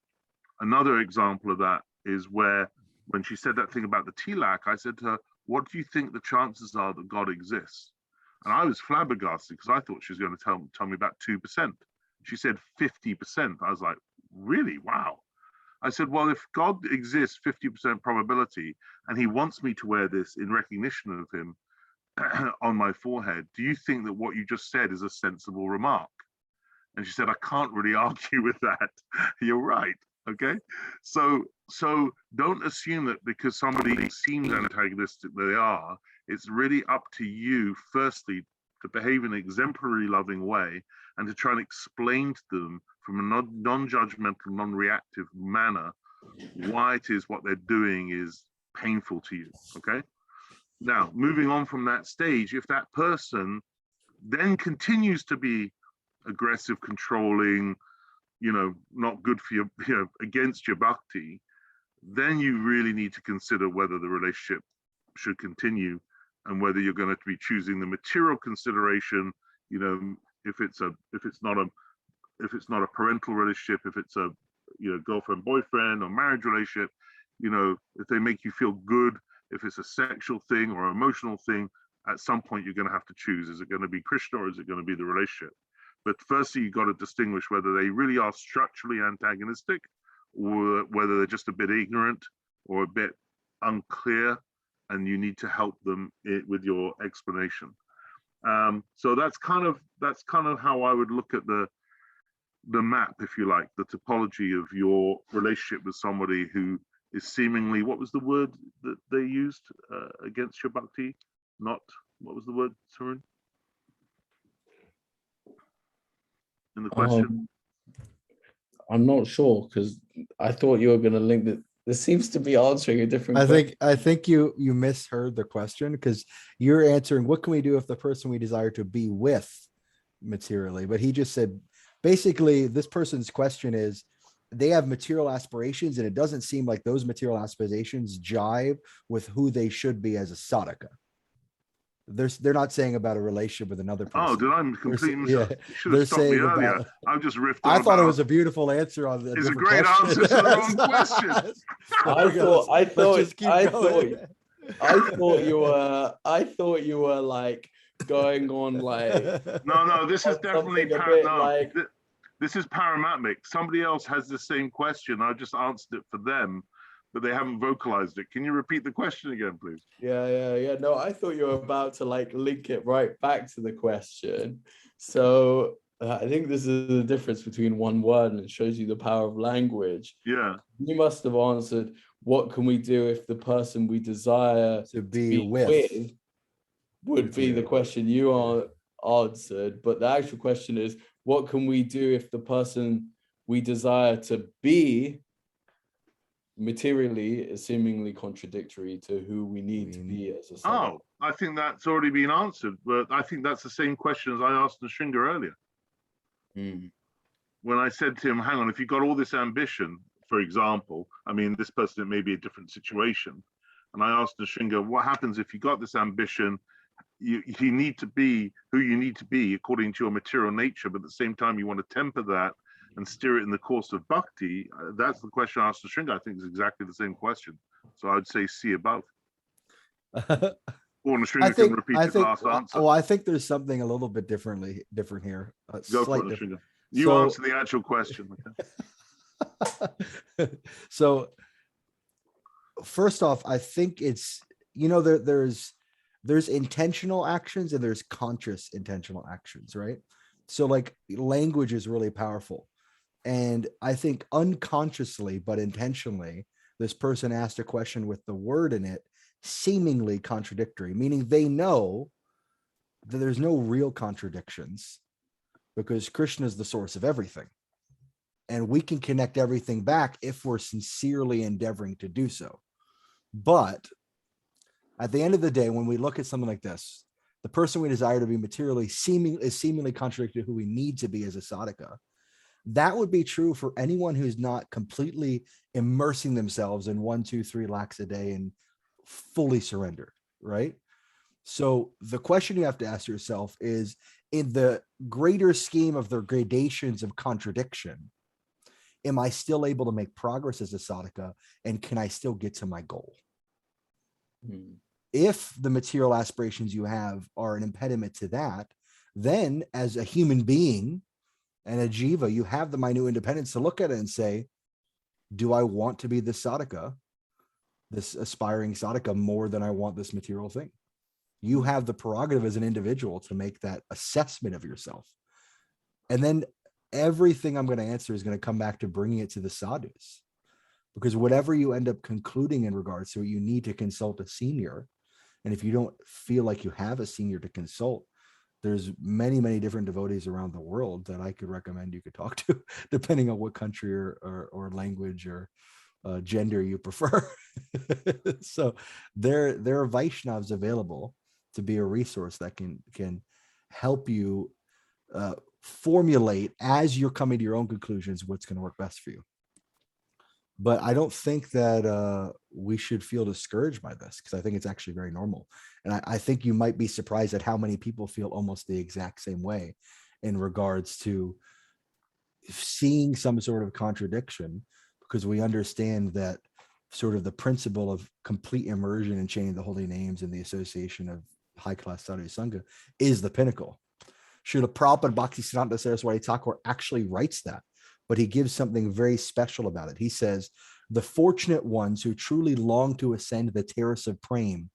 Another example of that is where when she said that thing about the tilak, I said to her, what do you think the chances are that God exists? And I was flabbergasted because I thought she was going to tell me about 2%. She said 50%. I was like, really? Wow. I said, well, if God exists 50% probability and he wants me to wear this in recognition of him on my forehead, do you think that what you just said is a sensible remark? And she said, I can't really argue with that. You're right. Okay. So don't assume that because somebody seems antagonistic, they are. It's really up to you, firstly, to behave in an exemplary, loving way and to try and explain to them from a non-judgmental, non-reactive manner why it is what they're doing is painful to you. Okay. Now, moving on from that stage, if that person then continues to be aggressive, controlling, not good for your, against your bhakti, then you really need to consider whether the relationship should continue and whether you're going to be choosing the material consideration, if it's not a parental relationship, if it's a girlfriend, boyfriend, or marriage relationship, if they make you feel good, if it's a sexual thing or emotional thing, at some point you're going to have to choose. Is it going to be Krishna or is it going to be the relationship? But firstly, you've got to distinguish whether they really are structurally antagonistic or whether they're just a bit ignorant or a bit unclear, and you need to help them with your explanation. So that's kind of how I would look at the map, if you like, the topology of your relationship with somebody who is seemingly, what was the word that they used against your bhakti? What was the word, Sriman? In the question? I'm not sure because I thought you were going to link that. This seems to be answering a different question. I think you misheard the question because you're answering what can we do if the person we desire to be with materially, but he just said basically this person's question is they have material aspirations and it doesn't seem like those material aspirations jive with who they should be as a sadhaka. They're not saying about a relationship with another person. Oh, did I completely? Yeah, you should have stopped me earlier. I just riffed on. I thought it was a beautiful answer on the. It's a great answer to the wrong question. I thought you were like going on like. No, this is definitely this is paramatmic. Somebody else has the same question. I just answered it for them, but they haven't vocalized it. Can you repeat the question again, please? Yeah. No, I thought you were about to like link it right back to the question. So I think this is the difference between one word and it shows you the power of language. Yeah. You must have answered, what can we do if the person we desire to be with would be the question you answered. But the actual question is, what can we do if the person we desire to be materially is seemingly contradictory to who we need to be as a sadhaka? Oh, I think that's already been answered, but I think that's the same question as I asked Narasimha earlier. When I said to him, hang on, if you've got all this ambition, for example, I mean, this person, it may be a different situation. And I asked Narasimha, what happens if you got this ambition, you need to be who you need to be according to your material nature, but at the same time, you want to temper that and steer it in the course of bhakti? That's the question I asked Narasimha. I think is exactly the same question. So I'd say see above. Or Narasimha can repeat his last answer. Well, I think there's something a little bit different here. Go for it, Narasimha. You answer the actual question. Okay? So first off, I think it's, there's intentional actions and there's conscious intentional actions, right? So like language is really powerful. And I think unconsciously, but intentionally, this person asked a question with the word in it seemingly contradictory, meaning they know that there's no real contradictions because Krishna is the source of everything. And we can connect everything back if we're sincerely endeavoring to do so. But at the end of the day, when we look at something like this, the person we desire to be materially seemingly contradicted who we need to be as a sadhaka. That would be true for anyone who's not completely immersing themselves in 1, 2, 3 lakhs a day and fully surrendered, right? So the question you have to ask yourself is, in the greater scheme of the gradations of contradiction, am I still able to make progress as a sadhaka, and can I still get to my goal? If the material aspirations you have are an impediment to that, then as a human being and a jiva, you have the minute independence to look at it and say, do I want to be this sadhaka, this aspiring sadhaka, more than I want this material thing? You have the prerogative as an individual to make that assessment of yourself. And then everything I'm going to answer is going to come back to bringing it to the sadhus, because whatever you end up concluding in regards to it, you need to consult a senior. And if you don't feel like you have a senior to consult, there's many, many different devotees around the world that I could recommend you could talk to, depending on what country or language or gender you prefer. So there are Vaishnavas available to be a resource that can help you formulate, as you're coming to your own conclusions, what's going to work best for you. But I don't think that we should feel discouraged by this, because I think it's actually very normal. And I think you might be surprised at how many people feel almost the exact same way in regards to seeing some sort of contradiction, because we understand that sort of the principle of complete immersion in chanting the holy names and the association of high-class sadhu sangha is the pinnacle. Srila Prabhupada Bhaktisiddhanta Saraswati Thakur actually writes that, but he gives something very special about it. He says, the fortunate ones who truly long to ascend the terrace of Prem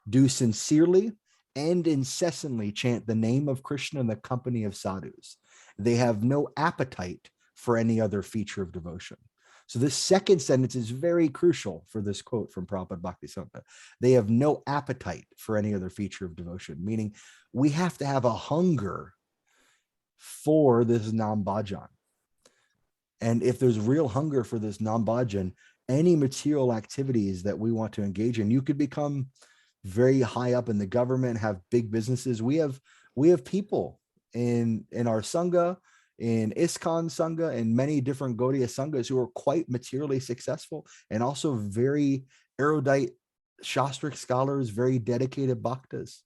do sincerely and incessantly chant the name of Krishna in the company of sadhus. They have no appetite for any other feature of devotion. So this second sentence is very crucial for this quote from Prabhupada Bhaktisiddhanta. They have no appetite for any other feature of devotion, meaning we have to have a hunger for this nam bhajan. And if there's real hunger for this nam bhajan, any material activities that we want to engage in, you could become very high up in the government, have big businesses. We have people in our sangha, in ISKCON Sangha, and many different Gaudiya Sanghas who are quite materially successful and also very erudite Shastric scholars, very dedicated bhaktas.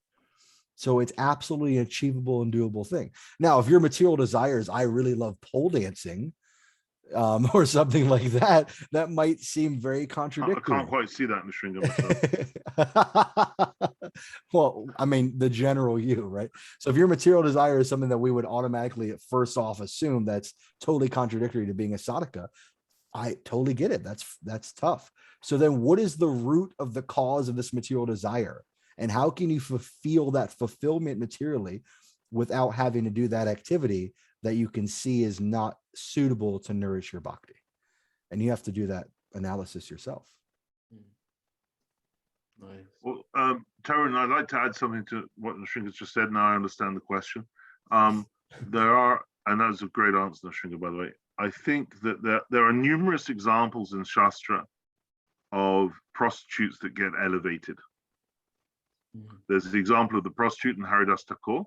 So it's absolutely an achievable and doable thing. Now, if your material desires, I really love pole dancing, or something like that, that might seem very contradictory. I can't quite see that in the Shringa myself. Well, I mean, the general you, right? So if your material desire is something that we would automatically at first off assume that's totally contradictory to being a sadhaka, I totally get it. That's tough. So then what is the root of the cause of this material desire? And how can you fulfill that fulfillment materially without having to do that activity that you can see is not suitable to nourish your bhakti? And you have to do that analysis yourself. Nice. Well, Tarun, I'd like to add something to what Nrsinga's just said. Now I understand the question. There are, and that was a great answer, Nrsinga, by the way. I think that there are numerous examples in Shastra of prostitutes that get elevated. There's the example of the prostitute in Haridas Thakur.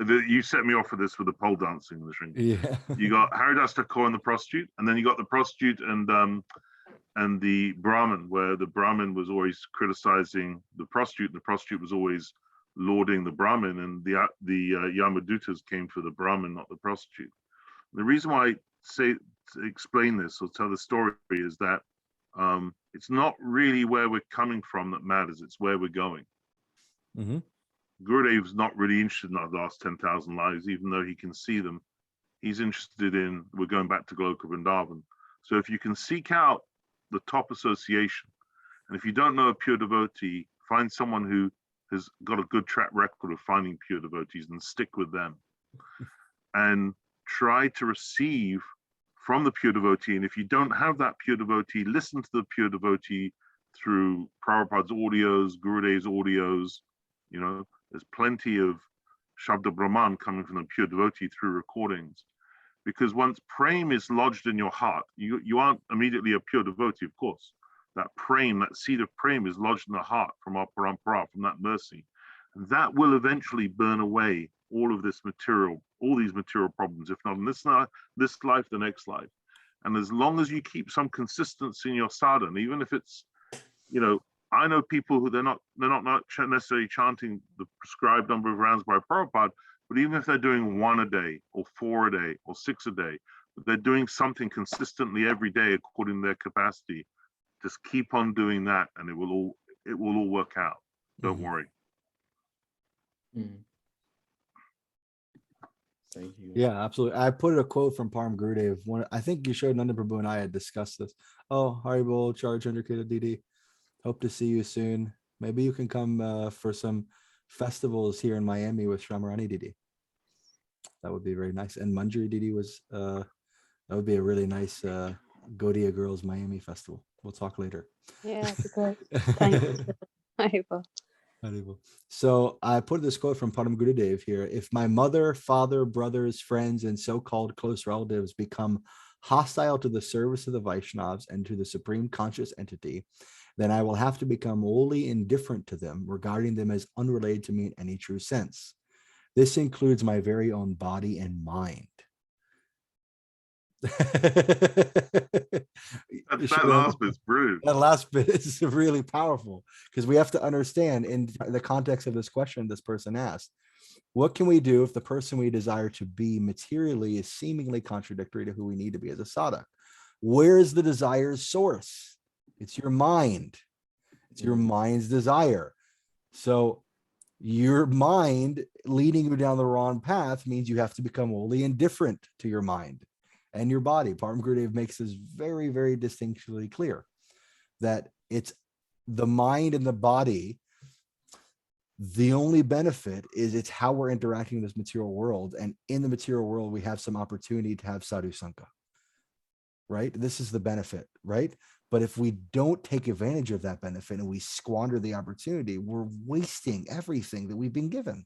You set me off for this with the pole dancing, Nrsinga. Yeah. You got Haridas Thakur and the prostitute, and then you got the prostitute and the Brahmin, where the Brahmin was always criticizing the prostitute, and the prostitute was always lauding the Brahmin, and the Yamadutas came for the Brahmin, not the prostitute. The reason why I explain this or tell the story is that it's not really where we're coming from that matters, it's where we're going. Mm-hmm. Gurudev's not really interested in our last 10,000 lives, even though he can see them. He's interested in, we're going back to Goloka Vrindavan. So if you can seek out the top association, and if you don't know a pure devotee, find someone who has got a good track record of finding pure devotees and stick with them. And try to receive from the pure devotee. And if you don't have that pure devotee, listen to the pure devotee through Prabhupada's audios, Gurudev's audios. You know, there's plenty of Shabda Brahman coming from the pure devotee through recordings. Because once prem is lodged in your heart, you aren't immediately a pure devotee, of course. That prem, that seed of prem is lodged in the heart from our parampara, from that mercy. And that will eventually burn away all of this material, all these material problems, if not in this life, the next life. And as long as you keep some consistency in your sadhana, even if it's, you know, I know people who they're not necessarily chanting the prescribed number of rounds by Prabhupada, but even if they're doing 1 a day or 4 a day or 6 a day, but they're doing something consistently every day according to their capacity, just keep on doing that and it will all work out. Don't worry. Thank you. Yeah, absolutely. I put a quote from Param Gurudev. I think you showed Nanda Prabhu and I had discussed this. Oh, Haribol, Charge Chandrakita Didi. Hope to see you soon. Maybe you can come for some festivals here in Miami with Shramarani Didi. That would be very nice. And Manjari Didi was, that would be a really nice Gaudiya Girls Miami festival. We'll talk later. Yeah, that'd be great. Thanks. Haribol. So I put this quote from Param Gurudev here. If my mother, father, brothers, friends, and so-called close relatives become hostile to the service of the Vaishnavas and to the supreme conscious entity, then I will have to become wholly indifferent to them, regarding them as unrelated to me in any true sense. This includes my very own body and mind. That last bit's brilliant. That last bit is really powerful, because we have to understand in the context of this question this person asked, what can we do if the person we desire to be materially is seemingly contradictory to who we need to be as a sadhak? Where is the desire's source? It's your mind. It's your mind's desire. So your mind leading you down the wrong path means you have to become wholly indifferent to your mind and your body. Param Gurudev makes this very, very distinctly clear that it's the mind and the body. The only benefit is it's how we're interacting in this material world. And in the material world, we have some opportunity to have sadhu sangha, right? This is the benefit, right? But if we don't take advantage of that benefit and we squander the opportunity, we're wasting everything that we've been given.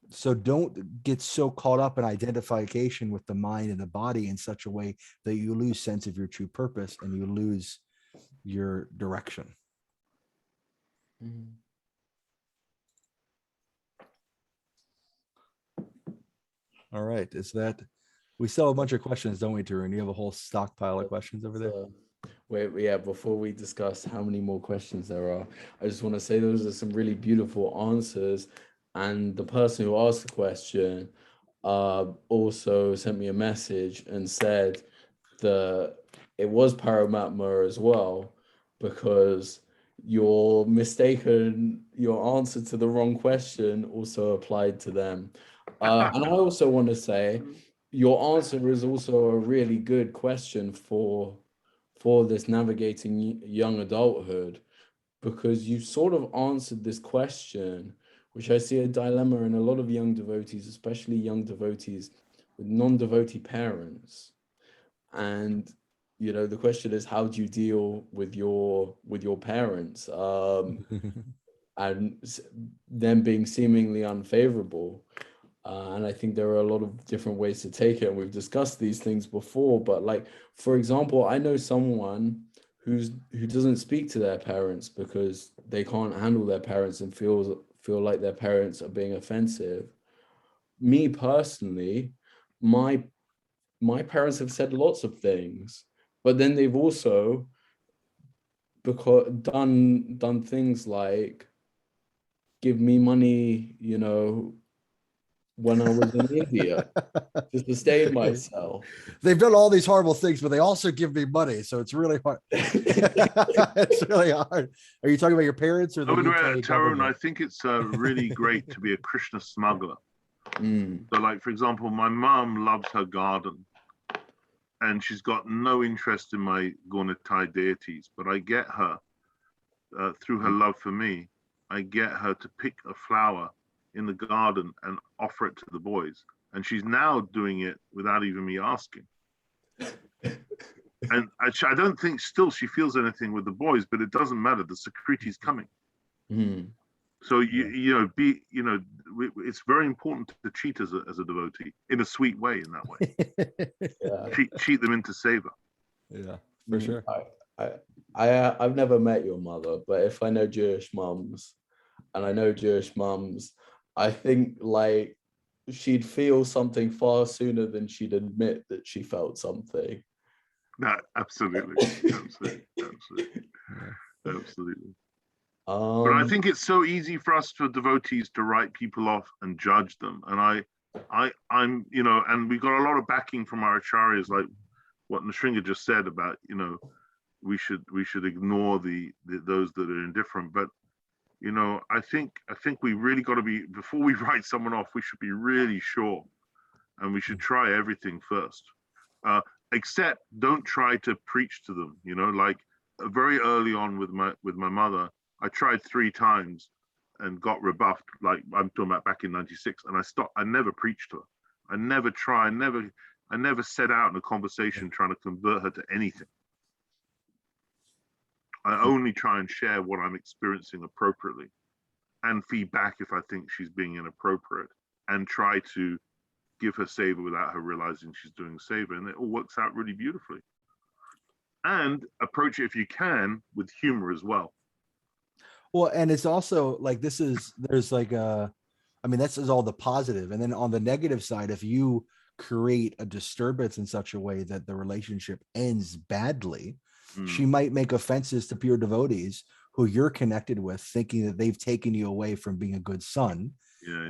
So don't get so caught up in identification with the mind and the body in such a way that you lose sense of your true purpose and you lose your direction. All right. Is that, we still have a bunch of questions, don't we, Tarun? You have a whole stockpile of questions over there. Wait, yeah, before we discuss how many more questions there are, I just want to say those are some really beautiful answers. And the person who asked the question also sent me a message and said that it was Paramatma as well, because your answer to the wrong question also applied to them. And I also want to say your answer is also a really good question for this navigating young adulthood, because you sort of answered this question, which I see a dilemma in a lot of young devotees, especially young devotees with non-devotee parents. And, you know, the question is, how do you deal with your parents and them being seemingly unfavorable? And I think there are a lot of different ways to take it. And we've discussed these things before, but like, for example, I know someone who doesn't speak to their parents because they can't handle their parents and feel like their parents are being offensive. Me personally, my parents have said lots of things, but then they've also done things like give me money, you know, when I was in India to sustain myself. They've done all these horrible things, but they also give me money. So it's really hard. It's really hard. Are you talking about your parents or the UK Tarun, government? I think it's really great to be a Krishna smuggler. So like, for example, my mom loves her garden and she's got no interest in my Gunatai deities, but I get her, through her love for me, I get her to pick a flower in the garden and offer it to the boys. And she's now doing it without even me asking. And I don't think still she feels anything with the boys, but it doesn't matter. The Sakriti is coming. So it's very important to cheat as a devotee in a sweet way, in that way. cheat them into seva. Yeah, for sure. I've never met your mother, but if I know Jewish mums, and I know Jewish mums, I think like she'd feel something far sooner than she'd admit that she felt something. No, absolutely. But I think it's so easy for us, for devotees, to write people off and judge them. And I'm, and we got a lot of backing from our acharyas, like what Nrsimha just said about, we should ignore those that are indifferent. But I think we really got to be, before we write someone off, we should be really sure, and we should try everything first. Except don't try to preach to them. Like very early on with my mother, I tried 3 times and got rebuffed. Like I'm talking about back in '96, and I stopped. I never preached to her. I never tried. I never set out in a conversation trying to convert her to anything. I only try and share what I'm experiencing appropriately, and feedback if I think she's being inappropriate, and try to give her seva without her realizing she's doing seva, and it all works out really beautifully. And approach it, if you can, with humor as well. Well, and it's also like this is all the positive, and then on the negative side, if you create a disturbance in such a way that the relationship ends badly, she might make offenses to pure devotees who you're connected with, thinking that they've taken you away from being a good son.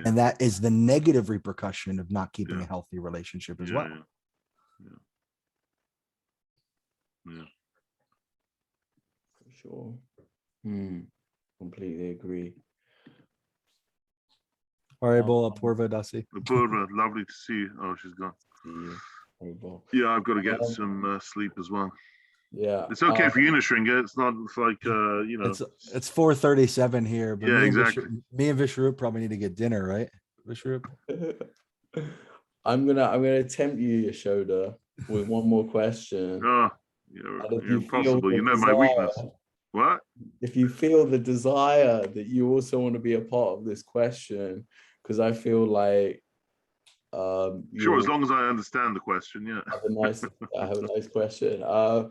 And that is the negative repercussion of not keeping a healthy relationship as well. For sure. Completely agree. All right, Purva Dasi. Purva, lovely to see you. Oh, she's gone. Yeah, I've got to get some sleep as well. Yeah, it's okay for you, Nrsimha. It's not. It's like It's 4:37 here, but exactly. Me and Vishwarup probably need to get dinner, right, Vishwarup? I'm gonna tempt you, Yashoda, with one more question. Oh, you're impossible. You know my weakness. What? If you feel the desire that you also want to be a part of this question, because I feel like sure, as long as I understand the question, I have a nice question. I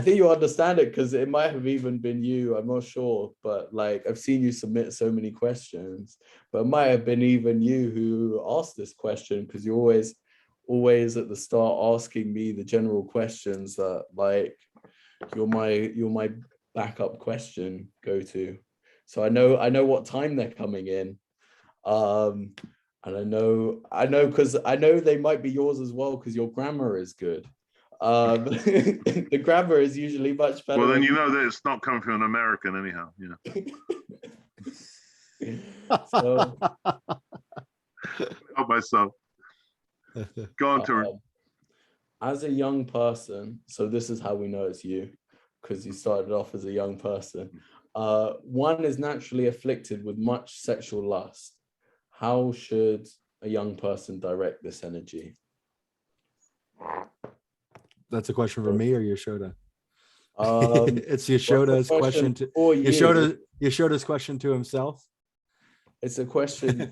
think you understand it because it might have even been you, I'm not sure, but like I've seen you submit so many questions, but it might have been even you who asked this question, because you're always at the start asking me the general questions that like you're my backup question go to. So I know what time they're coming in. And I know because I know they might be yours as well, because your grammar is good. The grammar is usually much better. Well, then you know that it's not coming from an American anyhow. So, help myself. Go on, Tarun. As a young person, so this is how we know it's you, because you started off as a young person. One is naturally afflicted with much sexual lust. How should a young person direct this energy? That's a question for me or Yashoda? It's Yashoda's question to Yashoda's question to himself. It's a question.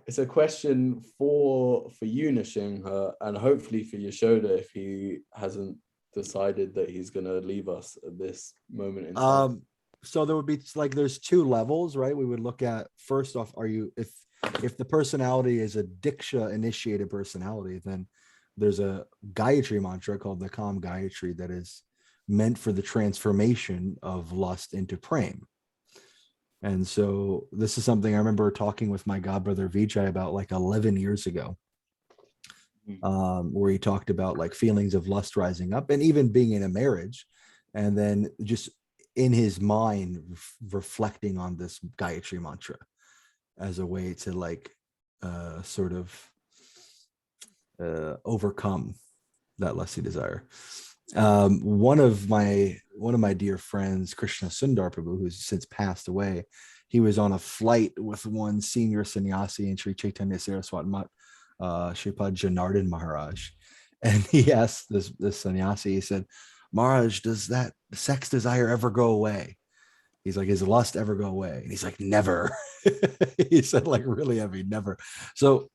It's a question for you, Nrsimha, and hopefully for Yashoda if he hasn't decided that he's going to leave us at this moment in time. So there would be there's 2 levels, right? We would look at, first off, if the personality is a Diksha initiated personality, then there's a Gayatri mantra called the Kam Gayatri that is meant for the transformation of lust into prem. And so this is something I remember talking with my godbrother Vijay about 11 years ago, where he talked about feelings of lust rising up and even being in a marriage, and then just in his mind reflecting on this Gayatri mantra as a way to overcome that lusty desire. One of my dear friends, Krishna Sundar Prabhu, who's since passed away, he was on a flight with one senior sannyasi in Sri Chaitanya Saraswat Mat, Shripad Janardhan Maharaj, And he asked this sannyasi, he said, Maharaj, does that sex desire ever go away? He's like, does lust ever go away? And he's like, never. He said, like, really heavy, never. So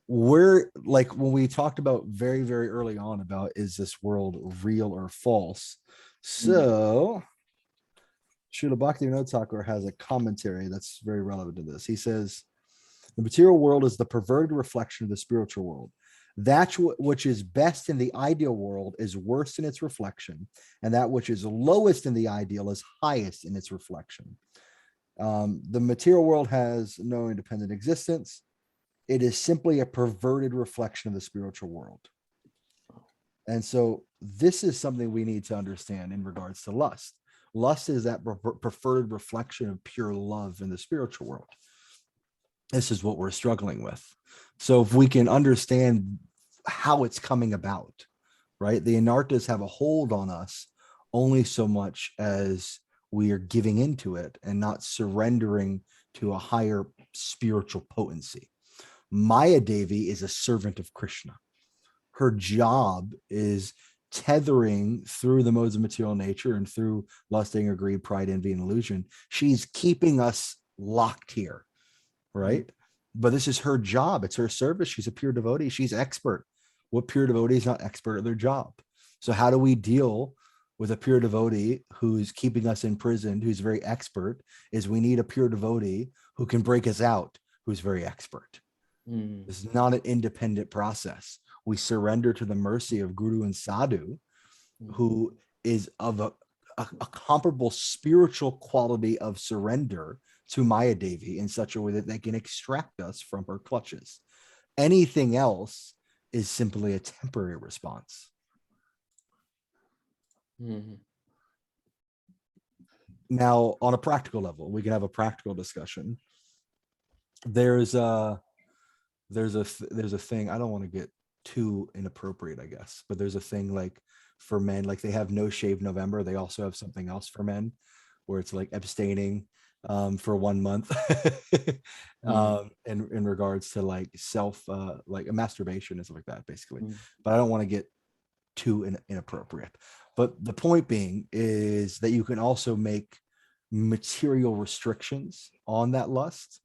we're like, when we talked about very, very early on about, is this world real or false? So Srila Bhaktivinoda Thakur has a commentary that's very relevant to this. He says, the material world is the perverted reflection of the spiritual world. That which is best in the ideal world is worst in its reflection, and that which is lowest in the ideal is highest in its reflection. The material world has no independent existence. It is simply a perverted reflection of the spiritual world. And so this is something we need to understand in regards to lust. Lust is that preferred reflection of pure love in the spiritual world. This is what we're struggling with. So if we can understand how it's coming about, right? The anartas have a hold on us only so much as we are giving into it and not surrendering to a higher spiritual potency. Maya Devi is a servant of Krishna. Her job is tethering through the modes of material nature and through lust, anger, greed, pride, envy, and illusion. She's keeping us locked here, right? But this is her job. It's her service. She's a pure devotee. She's expert. What pure devotee is not expert at their job? So how do we deal with a pure devotee who's keeping us imprisoned, who's very expert? Is we need a pure devotee who can break us out, who's very expert. This is not an independent process. We surrender to the mercy of Guru and Sadhu, who is of a comparable spiritual quality of surrender to Maya Devi in such a way that they can extract us from her clutches. Anything else is simply a temporary response. Now, on a practical level, we can have a practical discussion. There's a thing, I don't want to get too inappropriate, I guess, but there's a thing like for men, like they have No Shave November. They also have something else for men where it's like abstaining for 1 month in regards to like self like a masturbation and stuff like that, basically. But I don't want to get too inappropriate. But the point being is that you can also make material restrictions on that lust,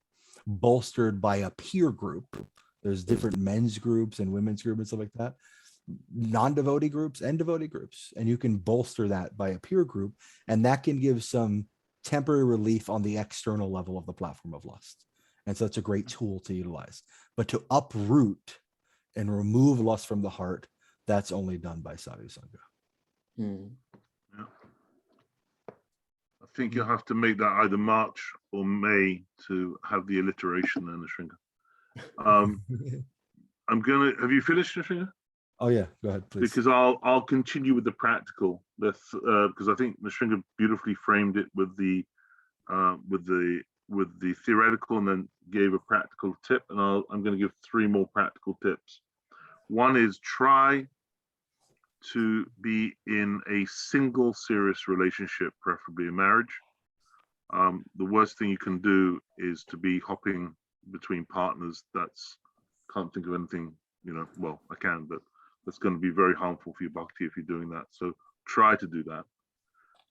bolstered by a peer group. There's different men's groups and women's groups and stuff like that, non-devotee groups and devotee groups, and you can bolster that by a peer group, and that can give some temporary relief on the external level of the platform of lust. And so it's a great tool to utilize. But to uproot and remove lust from the heart, that's only done by sadhu sangha. Yeah. I think you'll have to make that either March or May to have the alliteration then, Narasimha. I'm gonna. Have you finished, Narasimha? Oh yeah, go ahead, please. Because I'll continue with the practical. Because I think Narasimha beautifully framed it with the theoretical, and then gave a practical tip. And I'm going to give 3 more practical tips. One is try to be in a single serious relationship, preferably a marriage. The worst thing you can do is to be hopping between partners. Can't think of anything, well, I can, but that's going to be very harmful for your bhakti if you're doing that. So try to do that.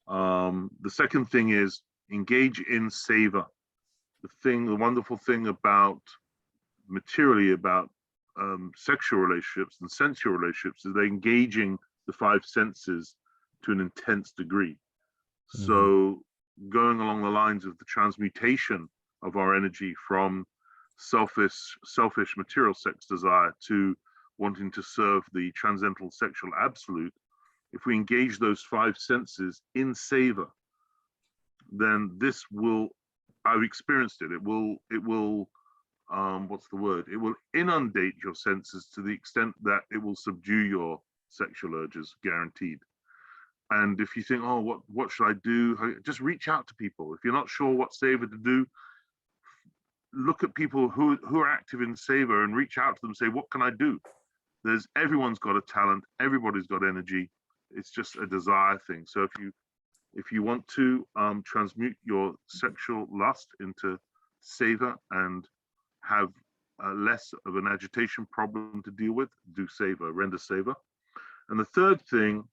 The second thing is engage in seva. The wonderful thing about sexual relationships and sensual relationships is they're engaging the 5 senses to an intense degree. So going along the lines of the transmutation of our energy from selfish material sex desire to wanting to serve the transcendental sexual absolute, if we engage those 5 senses in seva, then this will, I've experienced it, it will what's the word? It will inundate your senses to the extent that it will subdue your sexual urges, guaranteed. And if you think, oh, what should I do? Just reach out to people. If you're not sure what seva to do, look at people who are active in seva and reach out to them and say, what can I do? Everyone's got a talent, everybody's got energy. It's just a desire thing. So if you want to transmute your sexual lust into seva and have less of an agitation problem to deal with, do seva, render seva. And the third thing,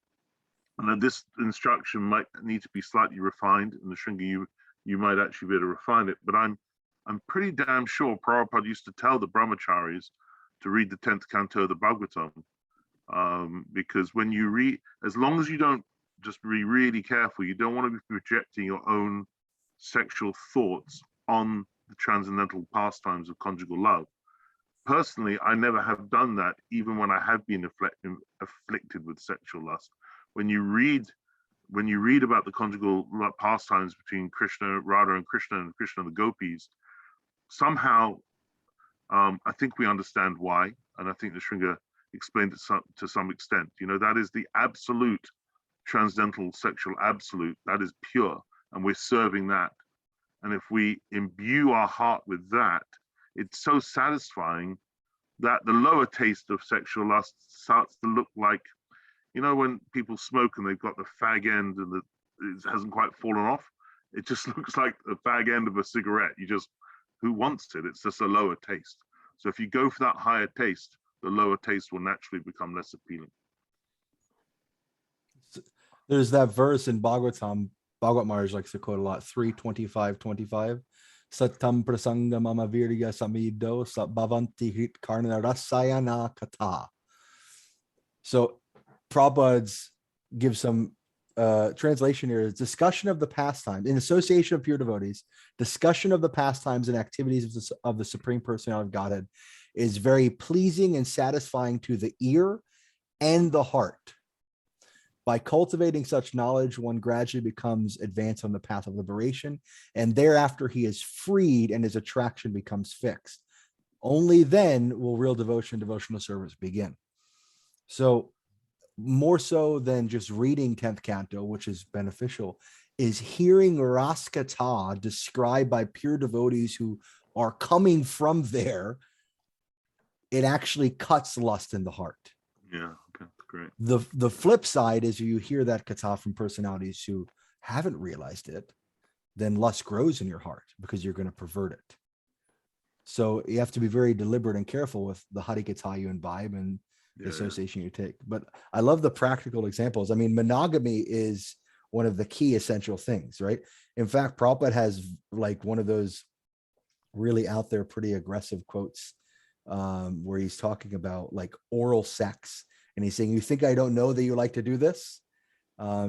and this instruction might need to be slightly refined, in the Shringa you might actually be able to refine it, but I'm pretty damn sure Prabhupada used to tell the brahmacharis to read the 10th canto of the Bhagavatam, because when you read, as long as you don't just be really careful, you don't want to be projecting your own sexual thoughts on the transcendental pastimes of conjugal love. Personally, I never have done that, even when I have been afflicted with sexual lust. When you read about the conjugal pastimes between Krishna, Radha, and Krishna and the gopis, somehow I think we understand why, and I think the Shringa explained it to some extent. You know, that is the absolute transcendental sexual absolute, that is pure, and we're serving that. And if we imbue our heart with that, it's so satisfying that the lower taste of sexual lust starts to look like, you know, when people smoke and they've got the fag end and it hasn't quite fallen off, it just looks like the fag end of a cigarette. Who wants it? It's just a lower taste. So if you go for that higher taste, the lower taste will naturally become less appealing. There's that verse in Bhagavatam, Bhagavat Maharaj likes to quote a lot, 3:25:25. Satam prasanga mama virya samido sat bhavanti hrit karna rasayana kata. So Prabhupada's gives some translation here is discussion of the pastimes in association of pure devotees. Discussion of the pastimes and activities of the Supreme Personality of Godhead is very pleasing and satisfying to the ear and the heart. By cultivating such knowledge, one gradually becomes advanced on the path of liberation, and thereafter he is freed and his attraction becomes fixed. Only then will real devotion, devotional service begin. So more so than just reading 10th canto, which is beneficial, is hearing Raskata described by pure devotees who are coming from there. It actually cuts lust in the heart. Yeah, okay, great. The flip side is you hear that kata from personalities who haven't realized it, then lust grows in your heart because you're going to pervert it. So you have to be very deliberate and careful with the harikata you imbibe and the association you take. But I love the practical examples. I mean, monogamy is one of the key essential things, right? In fact, Prabhupada has like one of those really out there, pretty aggressive quotes where he's talking about like oral sex. And he's saying, you think I don't know that you like to do this?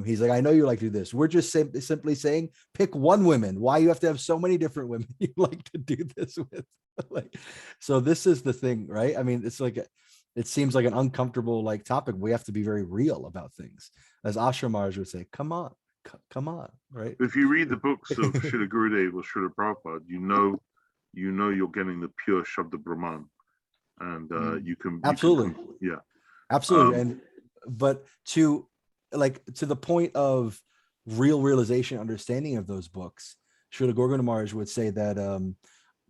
He's like, I know you like to do this. We're just simply saying, pick one woman. Why you have to have so many different women you like to do this with? Like, so this is the thing, right? I mean, it's like, it seems like an uncomfortable like topic. We have to be very real about things. As Ashram Maharaj would say, come on, right? If you read the books of Srila Gurudev or Srila Prabhupada, you know you're getting the pure Shabda Brahman. And you can absolutely, absolutely. But to the point of real realization, understanding of those books, Srila Gorgana Maharaj would say that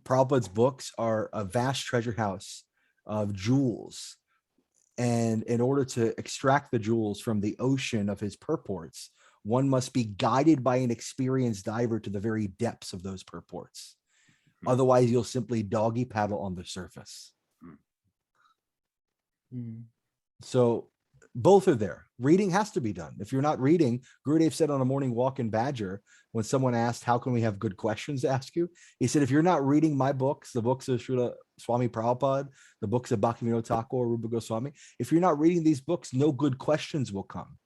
Prabhupada's books are a vast treasure house of jewels, and in order to extract the jewels from the ocean of his purports, one must be guided by an experienced diver to the very depths of those purports. Otherwise, you'll simply doggy paddle on the surface. So both are there. Reading has to be done. If you're not reading, Gurudev said on a morning walk in Badger, when someone asked, how can we have good questions to ask you? He said, if you're not reading my books, the books of Srila Swami Prabhupada, the books of Bhaktivinoda Thakur, Rupa Goswami, if you're not reading these books, no good questions will come.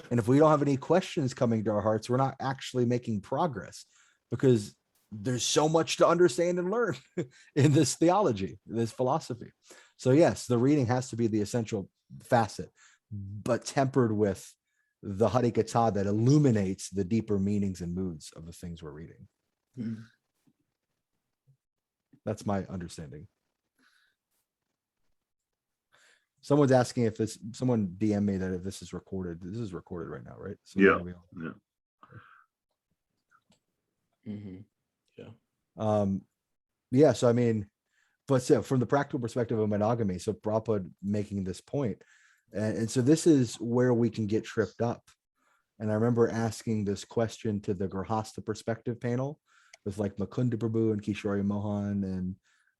And if we don't have any questions coming to our hearts, we're not actually making progress, because there's so much to understand and learn in this theology, this philosophy. So yes, the reading has to be the essential facet, but tempered with the harikata that illuminates the deeper meanings and moods of the things we're reading. That's my understanding. Someone's asking if this, someone DM me that if this is recorded. This is recorded right now, right? So yeah. So I mean, but so from the practical perspective of monogamy, so Prabhupada making this point, and so this is where we can get tripped up. And I remember asking this question to the Grahasta perspective panel with like Mukunda Prabhu and Kishori Mohan and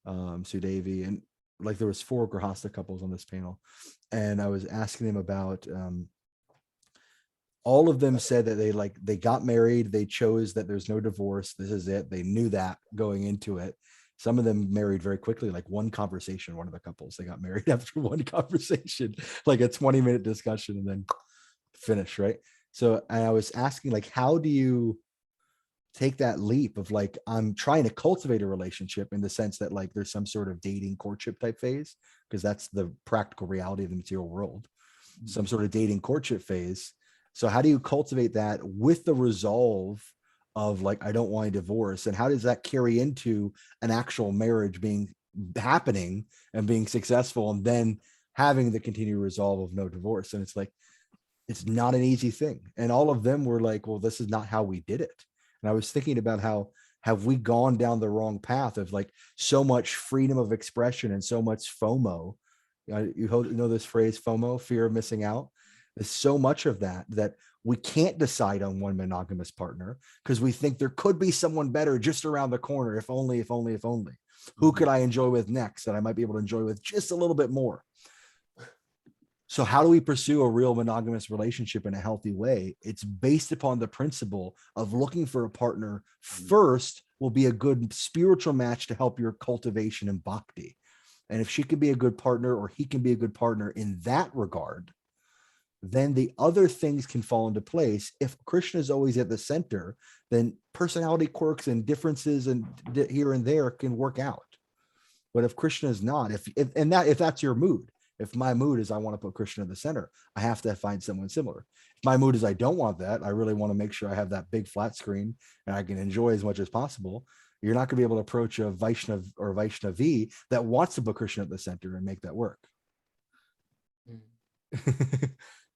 Sudevi, and like there was 4 Grahasta couples on this panel, and I was asking them about all of them said that they got married, they chose that there's no divorce, this is it, they knew that going into it. Some of them married very quickly, like one conversation, one of the couples, they got married after one conversation, like a 20-minute discussion and then finish, right? So I was asking, like, how do you take that leap of like, I'm trying to cultivate a relationship in the sense that like there's some sort of dating courtship type phase, because that's the practical reality of the material world, some sort of dating courtship phase. So how do you cultivate that with the resolve of like, I don't want a divorce? And how does that carry into an actual marriage happening and being successful, and then having the continued resolve of no divorce? And it's like, it's not an easy thing. And all of them were like, well, this is not how we did it. And I was thinking about how have we gone down the wrong path of like so much freedom of expression and so much FOMO. You know this phrase, FOMO, fear of missing out. There's so much of that we can't decide on one monogamous partner because we think there could be someone better just around the corner. If only. Who could I enjoy with next that I might be able to enjoy with just a little bit more? So how do we pursue a real monogamous relationship in a healthy way? It's based upon the principle of looking for a partner first will be a good spiritual match to help your cultivation in bhakti. And if she can be a good partner or he can be a good partner in that regard, then the other things can fall into place. If Krishna is always at the center, then personality quirks and differences and here and there can work out. But if Krishna is not, if that's your mood, if my mood is I want to put Krishna in the center, I have to find someone similar. If my mood is I don't want that, I really want to make sure I have that big flat screen and I can enjoy as much as possible. You're not going to be able to approach a Vaishnav or Vaishnavi that wants to put Krishna at the center and make that work.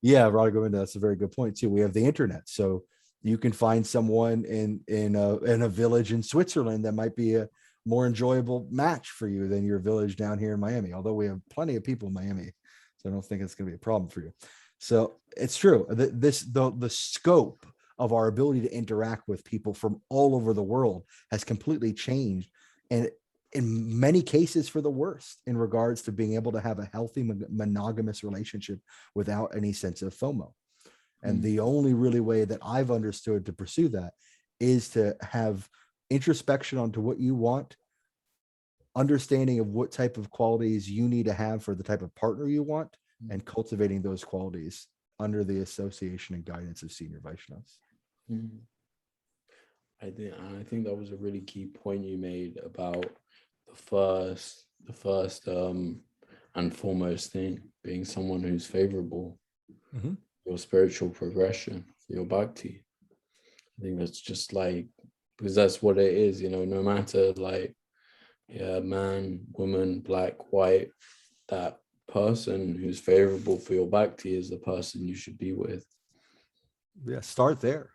Yeah, Radha Govinda, that's a very good point too. We have the internet, so you can find someone in a village in Switzerland that might be a more enjoyable match for you than your village down here in Miami. Although we have plenty of people in Miami, so I don't think it's going to be a problem for you. So it's true. The scope of our ability to interact with people from all over the world has completely changed, and in many cases for the worst in regards to being able to have a healthy monogamous relationship without any sense of FOMO. And the only really way that I've understood to pursue that is to have introspection onto what you want, understanding of what type of qualities you need to have for the type of partner you want, and cultivating those qualities under the association and guidance of senior Vaishnavas. I think that was a really key point you made about the first and foremost thing being someone who's favorable for your spiritual progression, for your bhakti. I think that's just like, because that's what it is, you know, no matter like, yeah, man, woman, black, white, that person who's favorable for your bhakti is the person you should be with. Yeah, start there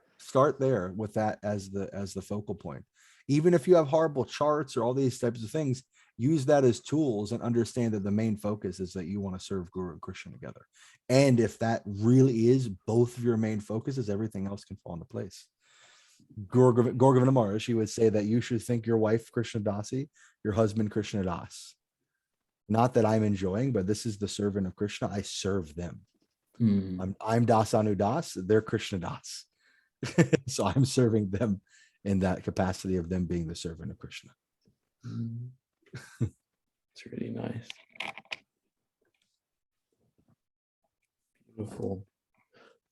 with that as the focal point. Even if you have horrible charts or all these types of things, use that as tools and understand that the main focus is that you want to serve Guru and Krishna together. And if that really is both of your main focuses, everything else can fall into place. Guru Govinda Maharaj, she would say that you should think your wife Krishna Dasi, your husband Krishna Das. Not that I'm enjoying, but this is the servant of Krishna. I serve them. I'm Dasanu Das, they're Krishna Das. So I'm serving them in that capacity of them being the servant of Krishna. It's really nice. Beautiful.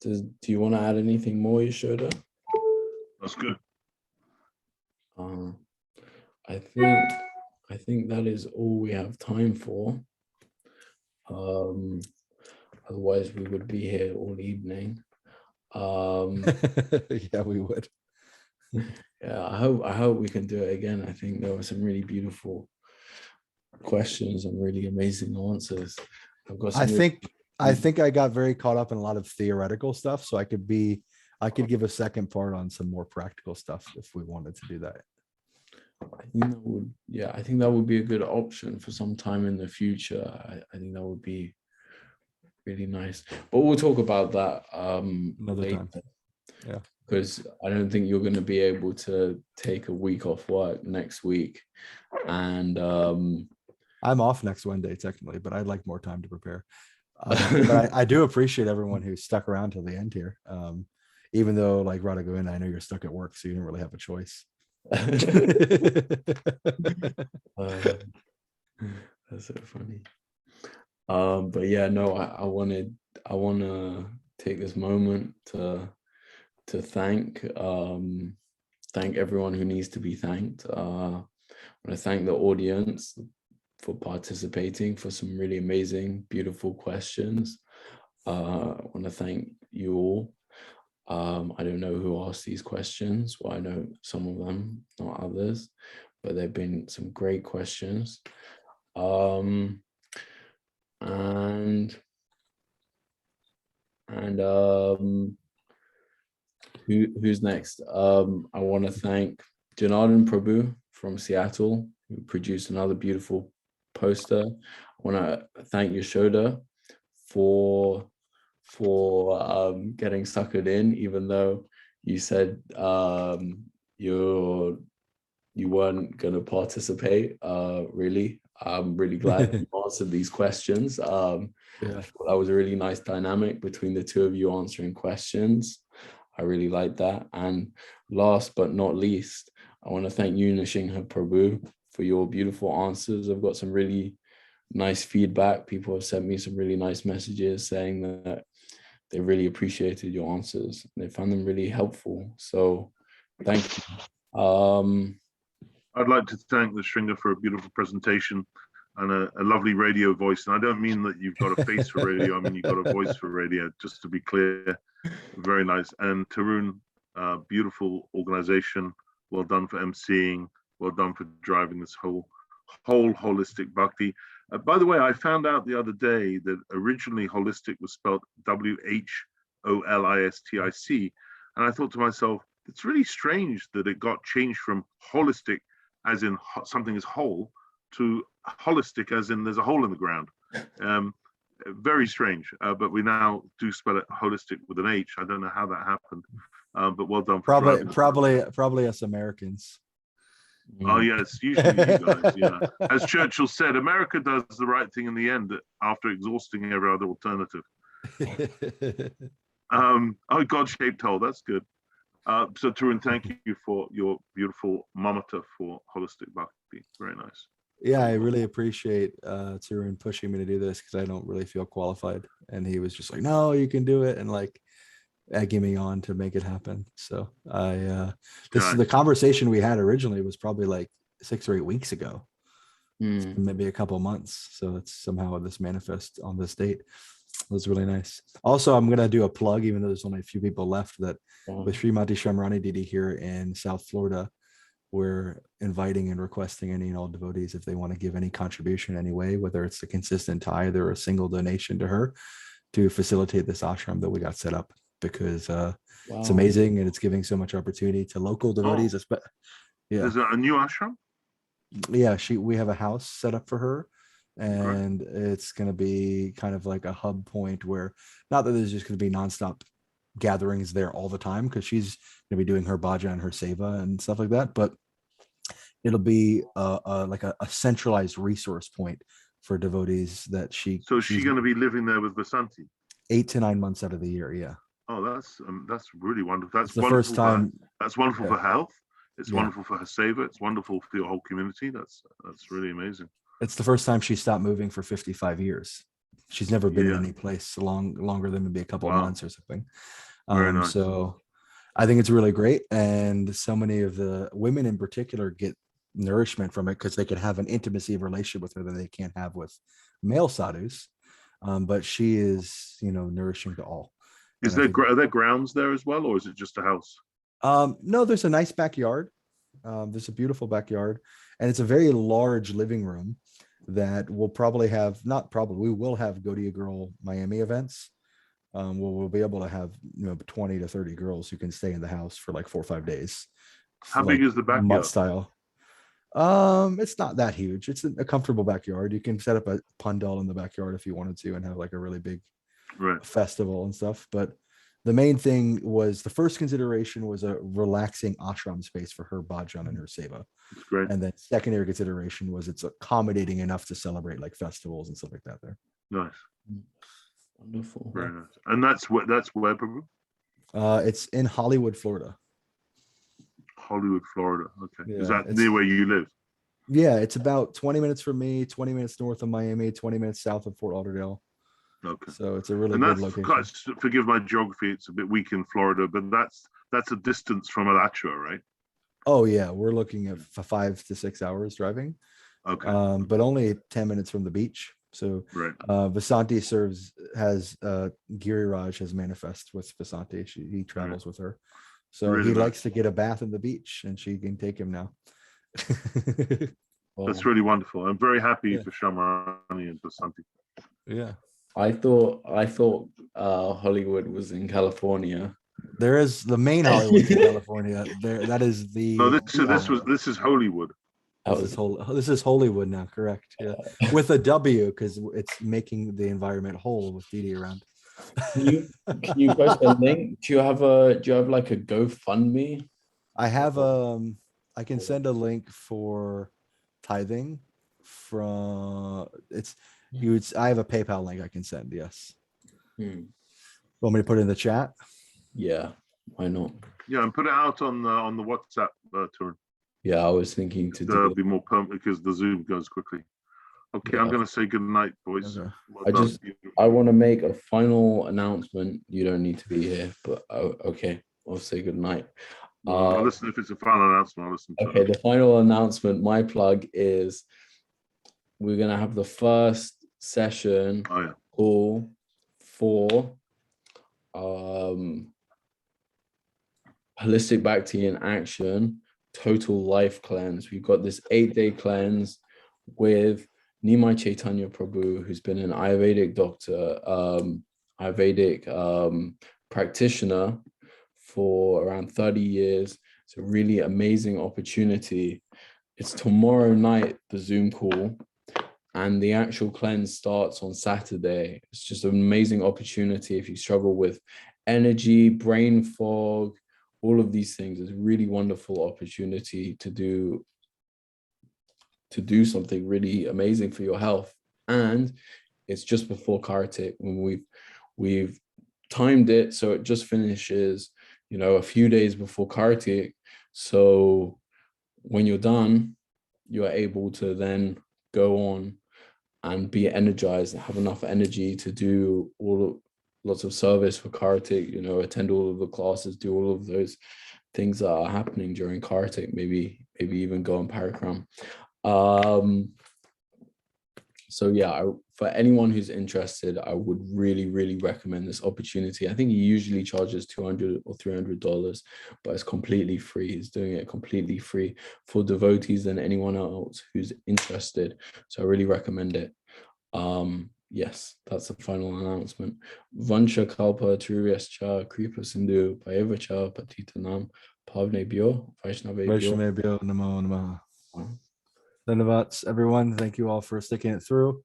Do you want to add anything more, Yashoda? That's good. I think that is all we have time for. Otherwise we would be here all evening. Yeah, we would. Yeah, I hope we can do it again. I think there were some really beautiful questions and really amazing answers. I think I got very caught up in a lot of theoretical stuff, so I could give a second part on some more practical stuff if we wanted to do that. I think that would be a good option for some time in the future. I think that would be really nice, but we'll talk about that another later. time. Yeah. because I don't think you're going to be able to take a week off work next week. And I'm off next Wednesday technically, but I'd like more time to prepare. But I do appreciate everyone who stuck around till the end here. Even though, like Radhagovinda, I know you're stuck at work, so you don't really have a choice. that's so funny. But yeah, no, I want to take this moment to thank everyone who needs to be thanked. I want to thank the audience for participating, for some really amazing, beautiful questions. I want to thank you all. I don't know who asked these questions. Well, I know some of them, not others, but they've been some great questions. And who's next? I want to thank Janardhan Prabhu from Seattle, who produced another beautiful poster. I want to thank Yashoda for getting suckered in, even though you said you weren't going to participate. Really, I'm really glad you answered these questions. Yeah. That was a really nice dynamic between the two of you answering questions. I really like that. And last but not least, I want to thank you, Narasimha Prabhu, for your beautiful answers. I've got some really nice feedback. People have sent me some really nice messages saying that they really appreciated your answers. They found them really helpful. So thank you. I'd like to thank the Stringer for a beautiful presentation and a lovely radio voice. And I don't mean that you've got a face for radio. I mean, you've got a voice for radio, just to be clear. Very nice. And Tarun, beautiful organization. Well done for emceeing. Well done for driving this whole holistic bhakti. By the way, I found out the other day that originally holistic was spelled WHOLISTIC. And I thought to myself, it's really strange that it got changed from holistic, as in something is whole, to holistic, as in there's a hole in the ground. Very strange, but we now do spell it holistic with an H. I don't know how that happened, but well done. Probably us Americans. Oh yes, usually you guys. Yeah, as Churchill said, America does the right thing in the end after exhausting every other alternative. Oh, God-shaped hole. That's good. So Tarun, thank you for your beautiful mamata for holistic bhakti. Very nice. Yeah, I really appreciate Tarun pushing me to do this, because I don't really feel qualified, and he was just like, "No, you can do it," and like egging me on to make it happen. So the conversation we had originally was probably like 6 or 8 weeks ago, maybe a couple months. So it's somehow this manifest on this date. It was really nice. Also, I'm gonna do a plug, even though there's only a few people left, that with Srimati Shamrani Didi here in South Florida, we're inviting and requesting any and all devotees, if they want to give any contribution anyway, whether it's a consistent tithe or a single donation to her, to facilitate this ashram that we got set up, because it's amazing, and it's giving so much opportunity to local devotees. Yeah, there's a new ashram. Yeah, we have a house set up for her, and it's going to be kind of like a hub point where, not that there's just going to be nonstop gatherings there all the time, because she's going to be doing her bhaja and her seva and stuff like that, but it'll be like a centralized resource point for devotees that she's going to be living there with Vasanti 8 to 9 months out of the year. Yeah. Oh, that's really wonderful. That's the first time. That's wonderful for health. It's wonderful for her seva. It's wonderful for your whole community. That's really amazing. It's the first time she stopped moving for 55 years. She's never been in any place longer than maybe a couple of months or something. Very nice. So I think it's really great. And so many of the women in particular get nourishment from it, because they can have an intimacy of relationship with her that they can't have with male sadhus. But she is, nourishing to all. Are there grounds there as well, or is it just a house? No, there's a nice backyard. There's a beautiful backyard, and it's a very large living room that will probably have, we will have Gaudiya Girl Miami events. We'll be able to have 20 to 30 girls who can stay in the house for like 4 or 5 days. How big is the backyard? Mutt style. It's not that huge. It's a comfortable backyard. You can set up a pandal in the backyard if you wanted to, and have like a really big festival and stuff. But the main thing was the first consideration was a relaxing ashram space for her bhajan and her seva. It's great. And then secondary consideration was it's accommodating enough to celebrate like festivals and stuff like that there. Nice. Wonderful. Very nice. And that's where Prabhu? It's in Hollywood, Florida. Hollywood, Florida. Okay. Yeah, Is that it's- near where you live? Yeah, it's about 20 minutes from me, 20 minutes north of Miami, 20 minutes south of Fort Lauderdale. Okay. So it's a really And good that's, location. forgive my geography, it's a bit weak in Florida, but that's a distance from Alachua, right? Oh yeah, we're looking at 5 to 6 hours driving, Okay. but only 10 minutes from the beach. So Right. Vasanti has Giriraj has manifest with Vasanti. He travels with her. So Really he nice. likes to get a bath in the beach and she can take him now. That's really wonderful. I'm very happy Yeah. for Shamarani and Basanti. Yeah. I thought Hollywood was in California. There is the main Hollywood in California. That is the No, this is Hollywood. this is Hollywood now, correct? Yeah. With a W because it's making the environment whole with Didi around. Can you post a link? Do you have like a GoFundMe? I have I can send a link for tithing from I have a PayPal link I can send, yes. Want me to put it in the chat? Yeah, why not? Yeah, and put it out on the WhatsApp tour. Yeah, I was thinking to That'll do be more permanent because the Zoom goes quickly. Okay, Yeah. I'm going to say good night, boys. Okay. Well I want to make a final announcement. You don't need to be here, but okay, I'll say good night. I'll listen if it's a final announcement. I'll listen to Okay, it. the final announcement, my plug is we're going to have the first session Oh, yeah. call for Holistic Bhakti in Action, Total Life Cleanse. We've got this 8-day cleanse with Nimai Chaitanya Prabhu, who's been an Ayurvedic doctor, Ayurvedic practitioner for around 30 years. It's a really amazing opportunity. It's tomorrow night, the Zoom call, and the actual cleanse starts on Saturday. It's just an amazing opportunity if you struggle with energy, brain fog, all of these things. It's a really wonderful opportunity to do something really amazing for your health. And it's just before Kartik, when we've timed it so it just finishes, a few days before Kartik. So when you're done, you're able to then go on and be energized and have enough energy to do lots of service for Kartik, attend all of the classes, do all of those things that are happening during Kartik, maybe even go on Parikram. So yeah, for anyone who's interested, I would really, really recommend this opportunity. I think he usually charges $200 or $300, but it's completely free. He's doing it completely free for devotees and anyone else who's interested. So I really recommend it. Yes, that's the final announcement. Vansha kalpa turyascha kripa sindhu payevacha patitanam pavnebhyo vaishnavebhyo Vaishnavebhyo namo namaha. Dhanavats, everyone. Thank you all for sticking it through.